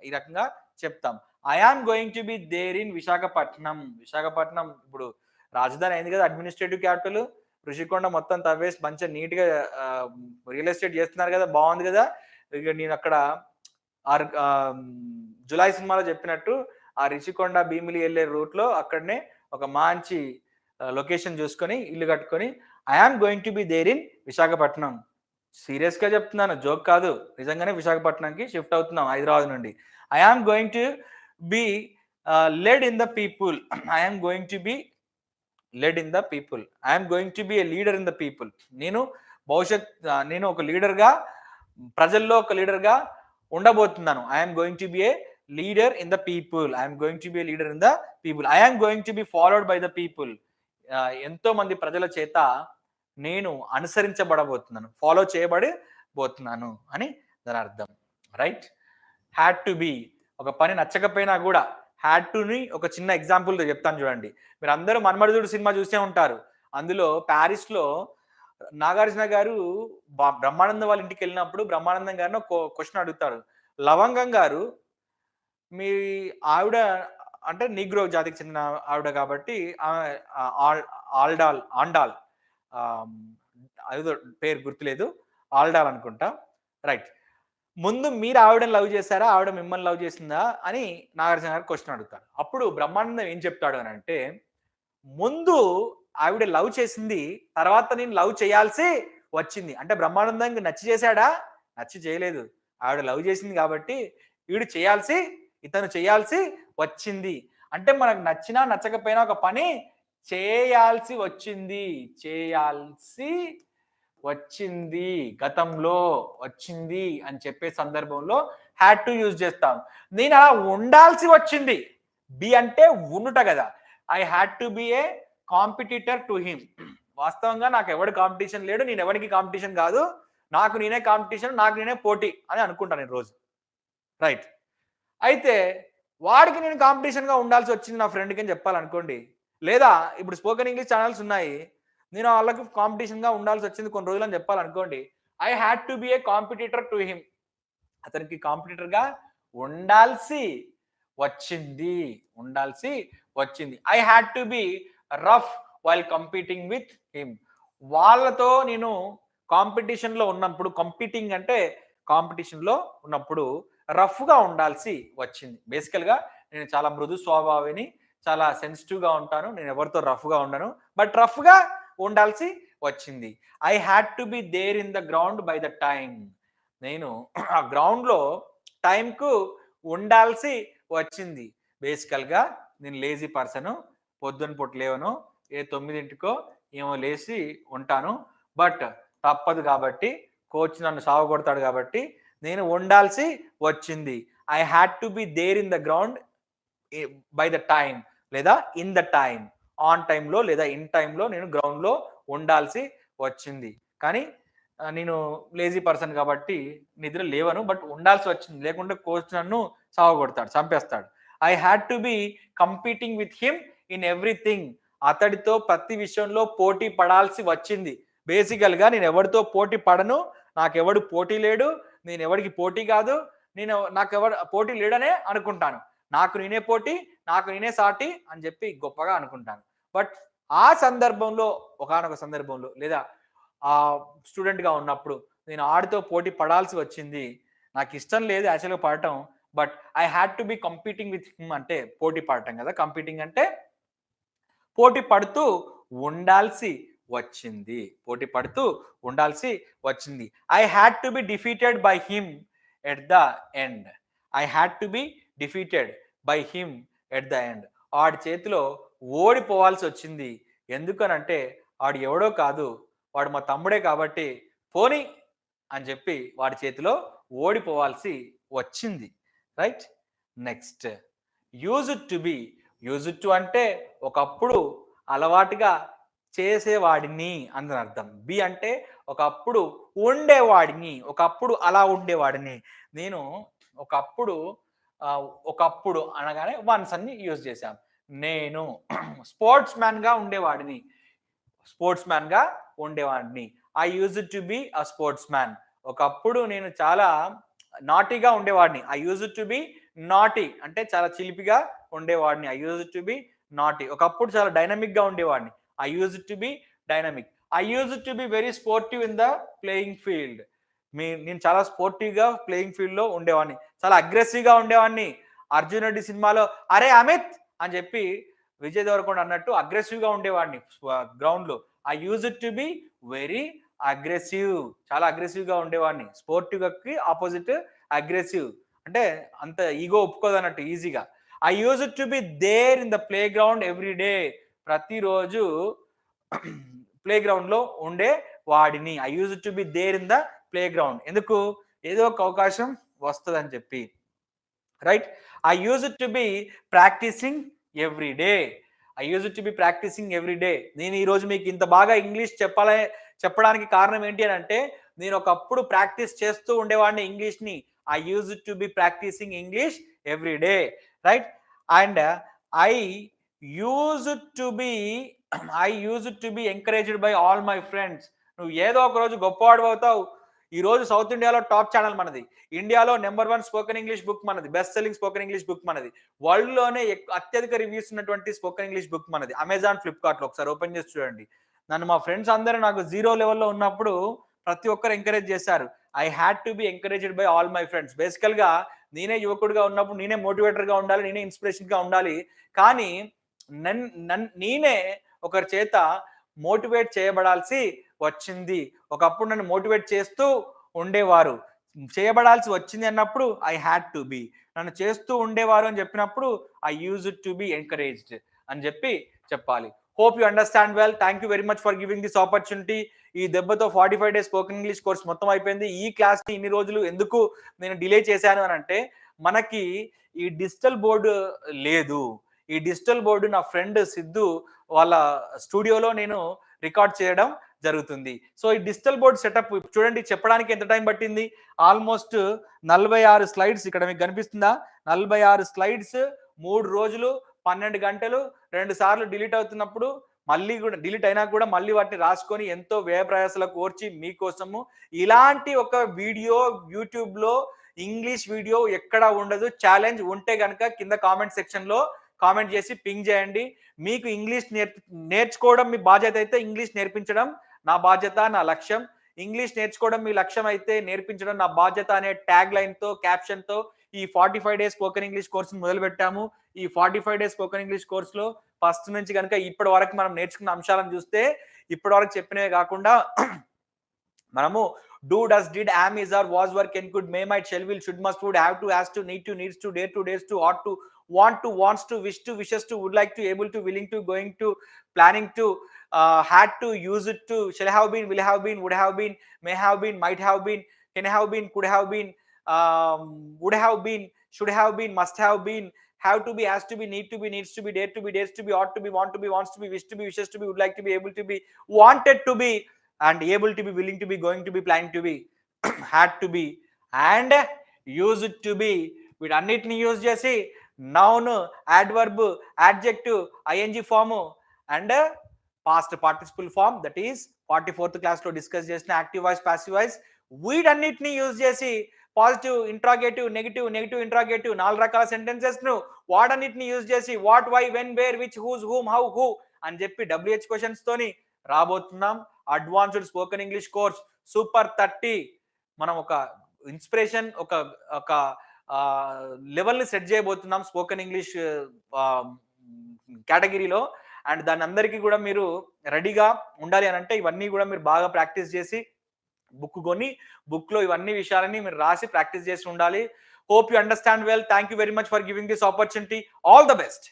ఈ రకంగా చెప్తాం. I am going to be there in Visakhapatnam. Visakhapatnam ఇప్పుడు రాజధాని అయింది కదా, అడ్మినిస్ట్రేటివ్ క్యాపిటల్. ఋషికొండ మొత్తం తవ్వేసి మంచిగా నీట్గా రియల్ ఎస్టేట్ చేస్తున్నారు కదా, బాగుంది కదా. ఇక నేను అక్కడ జులై సినిమాలో చెప్పినట్టు ఆ ఋషికొండ భీమిలి వెళ్ళే రూట్లో అక్కడనే ఒక మంచి లొకేషన్ చూసుకొని ఇల్లు కట్టుకొని I am going to be there in Visakhapatnam. సీరియస్‌గా చెప్తున్నాను. జోక్ కాదు. నిజంగానే విశాఖపట్నంకి షిఫ్ట్ అవుతున్నాం హైదరాబాద్ నుండి. I am going to be led in the people. I am going to be led in the people. I am going to be a leader in the people. నేను నేను ఒక లీడర్‌గా, ప్రజల్లో ఒక లీడర్‌గా ఉండబోతున్నాను. I am going to be a leader in the people. I am going to be a leader in the people. I am going to be followed by the people. ఎంతో మంది ప్రజల చేత నేను అనుసరించబడబోతున్నాను. ఫాలో చేయబడబోతున్నాను అని దాని అర్థం. రైట్? Had to B. ఒక పని నచ్చకపోయినా కూడా హ్యాడ్ టుని ఒక చిన్న ఎగ్జాంపుల్‌తో చెప్తాను చూడండి. మీరందరూ 'మన్మధుడు' సినిమా చూసే ఉంటారు. అందులో పారిస్‌లో నాగార్జున గారు బ్రహ్మానందం వాళ్ళ ఇంటికెళ్ళినప్పుడు బ్రహ్మానందం గారిని ఒక క్వెషన్ అడుగుతారు. లవంగం గారు, మీ ఆవిడ అంటే నీగ్రో జాతికి చెందిన ఆవిడ కాబట్టి ఆండాల్ ఆహ్, అదేదో పేరు గుర్తులేదు. ఆల్డాల్ అనుకుంటా. రైట్. ముందు మీరు ఆవిడని లవ్ చేసారా? ఆవిడ మిమ్మల్ని లవ్ చేసిందా? అని నాగార్జున గారు క్వెషన్ అడుగుతారు. అప్పుడు బ్రహ్మానందం ఏం చెప్తాడు అనంటే, ముందు ఆవిడ లవ్ చేసింది. తర్వాత నేను లవ్ చేయాల్సి వచ్చింది. అంటే బ్రహ్మానందానికి నచ్చి చేసాడా? నచ్చి చేయలేదు. ఆవిడ లవ్ చేసింది కాబట్టి ఇతను చేయాల్సి వచ్చింది. అంటే మనకు నచ్చినా నచ్చకపోయినా ఒక పని చేయాల్సి వచ్చింది. చేయాల్సి వచ్చింది. గతంలో వచ్చింది అని చెప్పే సందర్భంలో హ్యాడ్ టు యూజ్ చేస్తాం. నేను అలా ఉండాల్సి వచ్చింది. బి అంటే ఉండుట కదా. I had to be a competitor to him. వాస్తవంగా నాకు ఎవడు కాంపిటీషన్ లేడు. నేను ఎవరికి కాంపిటీషన్ కాదు. నాకు నేనే కాంపిటీషన్, నాకు నేనే పోటీ అని అనుకుంటాను నేను రోజు. రైట్. అయితే వాడికి నేను కాంపిటీషన్‌గా ఉండాల్సి వచ్చింది నా ఫ్రెండ్‌కి అని చెప్పాలనుకోండి. లేదా ఇప్పుడు స్పోకెన్ ఇంగ్లీష్ ఛానెల్స్ ఉన్నాయి. నేను ఆళ్ళకి కాంపిటీషన్‌గా ఉండాల్సి వచ్చింది కొన్ని రోజులని చెప్పాలనుకోండి. I had to be a competitor to him. అతనికి కాంపిటీటర్‌గా ఉండాల్సి వచ్చింది. ఉండాల్సి వచ్చింది. I had to be rough while competing with him. వాళ్ళతో నేను కాంపిటీషన్‌లో ఉన్నప్పుడు, కంపీటింగ్ అంటే కాంపిటీషన్‌లో ఉన్నప్పుడు రఫ్‌గా ఉండాల్సి వచ్చింది. బేసికల్‌గా నేను చాలా మృదు స్వభావిని, చాలా సెన్సిటివ్‌గా ఉంటాను. నేను ఎవరితో రఫ్‌గా ఉండను. బట్ రఫ్‌గా ఉండాల్సి వచ్చింది. I had to be there in the ground by the time. నేను ఆ గ్రౌండ్‌లో టైంకు ఉండాల్సి వచ్చింది. బేసికల్‌గా నేను లేజీ పర్సను. పొద్దున పూట లేవను. ఏ 9కో ఏమో లేసి ఉంటాను. బట్ తప్పదు కాబట్టి కోచ్ నన్ను సావగొడతాడు కాబట్టి నేను ఉండాల్సి వచ్చింది. I had to be there in the ground by the time లేదా ఇన్ ద టైమ్. ఆన్ టైమ్‌లో లేదా ఇన్ టైమ్‌లో నేను గ్రౌండ్‌లో ఉండాల్సి వచ్చింది. కానీ నేను లేజీ పర్సన్ కాబట్టి నిద్ర లేవను. బట్ ఉండాల్సి వచ్చింది. లేకుంటే కోచ్ నన్ను సావగొడతాడు, చంపేస్తాడు. I had to be competing with him in everything. అతడితో ప్రతి విషయంలో పోటీ పడాల్సి వచ్చింది. బేసికల్‌గా నేను ఎవరితో పోటీ పడను. నాకెవడు పోటీ లేడు. నేను ఎవడికి పోటీ కాదు. నాకెవడు పోటీ లేడనే అనుకుంటాను. నాకు నేనే పోటీ, నాకు నేనే సాటి అని చెప్పి గొప్పగా అనుకుంటాను. బట్ ఆ సందర్భంలో, ఒకానొక సందర్భంలో లేదా స్టూడెంట్‌గా ఉన్నప్పుడు నేను ఆడితో పోటీ పడాల్సి వచ్చింది. నాకిష్టం లేదు యాక్చువల్‌గా పడటం. But I had to be competing with him అంటే పోటీ పడటం కదా! కంపీటింగ్ అంటే పోటీ పడుతూ ఉండాల్సి వచ్చింది. పోటీ పడుతూ ఉండాల్సి వచ్చింది. I had to be defeated by him at the end. I had to be defeated by him at the end. ఆడి చేతిలో ఓడిపోవాల్సి వచ్చింది. ఎందుకనంటే ఆడు ఎవడో కాదు. వాడు మా తమ్ముడే కాబట్టి పోనీ అని చెప్పి వాడి చేతిలో ఓడిపోవాల్సి వచ్చింది. Right? Next used to B. Used to అంటే ఒకప్పుడు అలవాటుగా చేసేవాడిని అని అర్థం. బి అంటే ఒకప్పుడు ఉండేవాడిని. ఒకప్పుడు అలా ఉండేవాడిని. నేను ఒకప్పుడు ఒకప్పుడు అనగానే వన్స్ అని యూజ్ చేశాం. నేను స్పోర్ట్స్ మ్యాన్‌గా ఉండేవాడిని. స్పోర్ట్స్ మ్యాన్‌గా ఉండేవాడిని. I used to be a sports man. ఒకప్పుడు నేను చాలా నాటీగా ఉండేవాడిని. I used to B naughty అంటే చాలా చిలిపిగా ఉండేవాడిని. I used to B naughty. ఒకప్పుడు చాలా డైనమిక్‌గా ఉండేవాడిని. I used to be dynamic. I used to be very sportive in the playing field. నేను చాలా స్పోర్టివ్‌గా ప్లేయింగ్ ఫీల్డ్‌లో ఉండేవాడిని. చాలా అగ్రెసివ్‌గా ఉండేవాడిని. 'అర్జున్ రెడ్డి' సినిమాలో "అరే అమిత్" అని చెప్పి విజయ్ దేవరకొండ అన్నట్టు అగ్రెసివ్‌గా ఉండేవాడిని గ్రౌండ్‌లో. I used to be very aggressive, చాలా అగ్రెసివ్‌గా ఉండేవాడిని. స్పోర్టివ్‌కి ఆపోజిట్ అగ్రెసివ్. అంటే అంత ఈగో ఒప్పుకోదన్నట్టు ఈజీగా. I used to be there in the play ground every day. ప్రతిరోజు ప్లే గ్రౌండ్‌లో ఉండే వాడిని. I used to be there in the play ground. ఎందుకు? ఏదో ఒక అవకాశం వస్తదని చెప్పి. Right? I used to be practising every day. I used to be practising every day. నేను ఈరోజు మీకు ఇంత బాగా ఇంగ్లీష్ చెప్పడానికి కారణం ఏంటి అనంటే, నేను ఒకప్పుడు ప్రాక్టీస్ చేస్తూ ఉండేవాడిని ఇంగ్లీష్‌ని. I used to be practising English every day. Right? And I used to be I used to be encouraged by all my friends. నువ్వు ఏదో ఒక రోజు గొప్పవాడివవుతావు. ఈ రోజు సౌత్ ఇండియాలో టాప్ ఛానల్ మనది. ఇండియాలో నంబర్ 1 స్పోకెన్ ఇంగ్లీష్ బుక్ మనది. Best selling spoken English book మనది. వరల్డ్‌లోనే అత్యధిక రివ్యూస్ ఉన్నటువంటి స్పోకెన్ ఇంగ్లీష్ బుక్ మనది. అమెజాన్, ఫ్లిప్‌కార్ట్‌లో ఒకసారి ఓపెన్ చేసి చూడండి. నన్ను మా ఫ్రెండ్స్ అందరూ నాకు జీరో లెవెల్‌లో ఉన్నప్పుడు ప్రతి ఒక్కరు ఎంకరేజ్ చేశారు. I had to be encouraged by all my friends. బేసికల్‌గా నేనే యువకుడిగా ఉన్నప్పుడు నేనే మోటివేటర్‌గా ఉండాలి. నేనే ఇన్స్పిరేషన్‌గా ఉండాలి. కానీ నేనే ఒకరి చేత మోటివేట్ చేయబడాల్సి వచ్చింది. ఒకప్పుడు నన్ను మోటివేట్ చేస్తూ ఉండేవారు. చేయబడాల్సి వచ్చింది అన్నప్పుడు ఐ హ్యాడ్ టు బి. నన్ను చేస్తూ ఉండేవారు అని చెప్పినప్పుడు I used to be encouraged అని చెప్పాలి. Hope you understand well. Thank you very much for giving this opportunity. ఈ దెబ్బతో 45 డేస్ స్పోకెన్ ఇంగ్లీష్ కోర్స్ మొత్తం అయిపోయింది. ఈ క్లాస్‌ని ఇన్ని రోజులు ఎందుకు నేను డిలే చేశాను అనంటే, మనకి ఈ డిజిటల్ బోర్డు లేదు. ఈ డిజిటల్ బోర్డు నా ఫ్రెండ్ సిద్ధు వాళ్ళ స్టూడియోలో నేను రికార్డ్ చేయడం జరుగుతుంది. సో ఈ డిజిటల్ బోర్డ్ సెటప్ చూడండి, చెప్పడానికి ఎంత టైం పట్టింది? ఆల్మోస్ట్ 46 స్లైడ్స్ ఇక్కడ మీకు కనిపిస్తుందా? 46 స్లైడ్స్ 3 రోజులు 12 గంటలు 2 సార్లు డిలీట్ అవుతున్నప్పుడు మళ్ళీ కూడా డిలీట్ అయినా కూడా మళ్ళీ వాటిని రాసుకొని ఎంతో వ్యయ ప్రయాసాలకు కోర్చి మీకోసము ఇలాంటి ఒక వీడియో యూట్యూబ్‌లో ఇంగ్లీష్ వీడియో ఎక్కడ ఉండదు. ఛాలెంజ్ ఉంటే గనక కింద కామెంట్ సెక్షన్‌లో కామెంట్ చేసి పింగ్ చేయండి. మీకు ఇంగ్లీష్ నేర్చుకోవడం మీ బాధ్యత అయితే ఇంగ్లీష్ నేర్పించడం నా బాధ్యత, నా లక్ష్యం. ఇంగ్లీష్ నేర్చుకోవడం మీ లక్ష్యం అయితే నేర్పించడం నా బాధ్యత అనే ట్యాగ్ లైన్‌తో, క్యాప్షన్‌తో ఈ 45 డేస్ స్పోకెన్ ఇంగ్లీష్ కోర్స్‌ని మొదలుపెట్టాము. ఈ 45 డేస్ స్పోకెన్ ఇంగ్లీష్ కోర్స్‌లో ఫస్ట్ నుంచి గనుక ఇప్పటి వరకు మనం నేర్చుకున్న అంశాలను చూస్తే ఇప్పటి వరకు చెప్పినవే కాకుండా మనము do, does, did, am, is, are, was, were, can, could, may, might, shall, will, should, must, would, have to, has to, need to, needs to, dare to, dares to, ought to, want to, wants to, wish to, wishes to, would like to, able to, willing to, going to, planning to, had to, use it to, shall have been, will have been, would have been, may have been, might have been, can have been, could have been, would have been, should have been, must have been, have to be, has to be, need to be, needs to be, dare to be, dares to be, ought to be, want to be, wants to be, wish to be, wishes to be, would like to be, able to be, wanted to be, and able to be, willing to be, going to be, planning to be, had to be, and used to be. వీటన్నిటిని use చేసి noun, adverb, adjective, ING form and past participle form, that is 44th క్లాస్లో discuss చేసిన active voice, passive voice, వీటన్నిటిని use చేసి positive interrogative, negative interrogative 4 రకాల sentences ను వాటన్నిటిని use చేసి what, why, when, where, which, whose, whom, how, who అని చెప్పి WH క్వశ్చన్స్ తోని రాబోతున్నాం. Advanced spoken English course super 30 మనం ఒక ఇన్స్పిరేషన్ ఒక లెవెల్ని సెట్ చేయబోతున్నాం స్పోకెన్ ఇంగ్లీష్ కేటగిరీలో. అండ్ దాని అందరికీ కూడా మీరు రెడీగా ఉండాలి అని అంటే ఇవన్నీ కూడా మీరు బాగా ప్రాక్టీస్ చేసి బుక్ కొని బుక్లో ఇవన్నీ విషయాలని మీరు రాసి ప్రాక్టీస్ చేసి ఉండాలి. Hope you understand well. Thank you very much for giving this opportunity. All the best.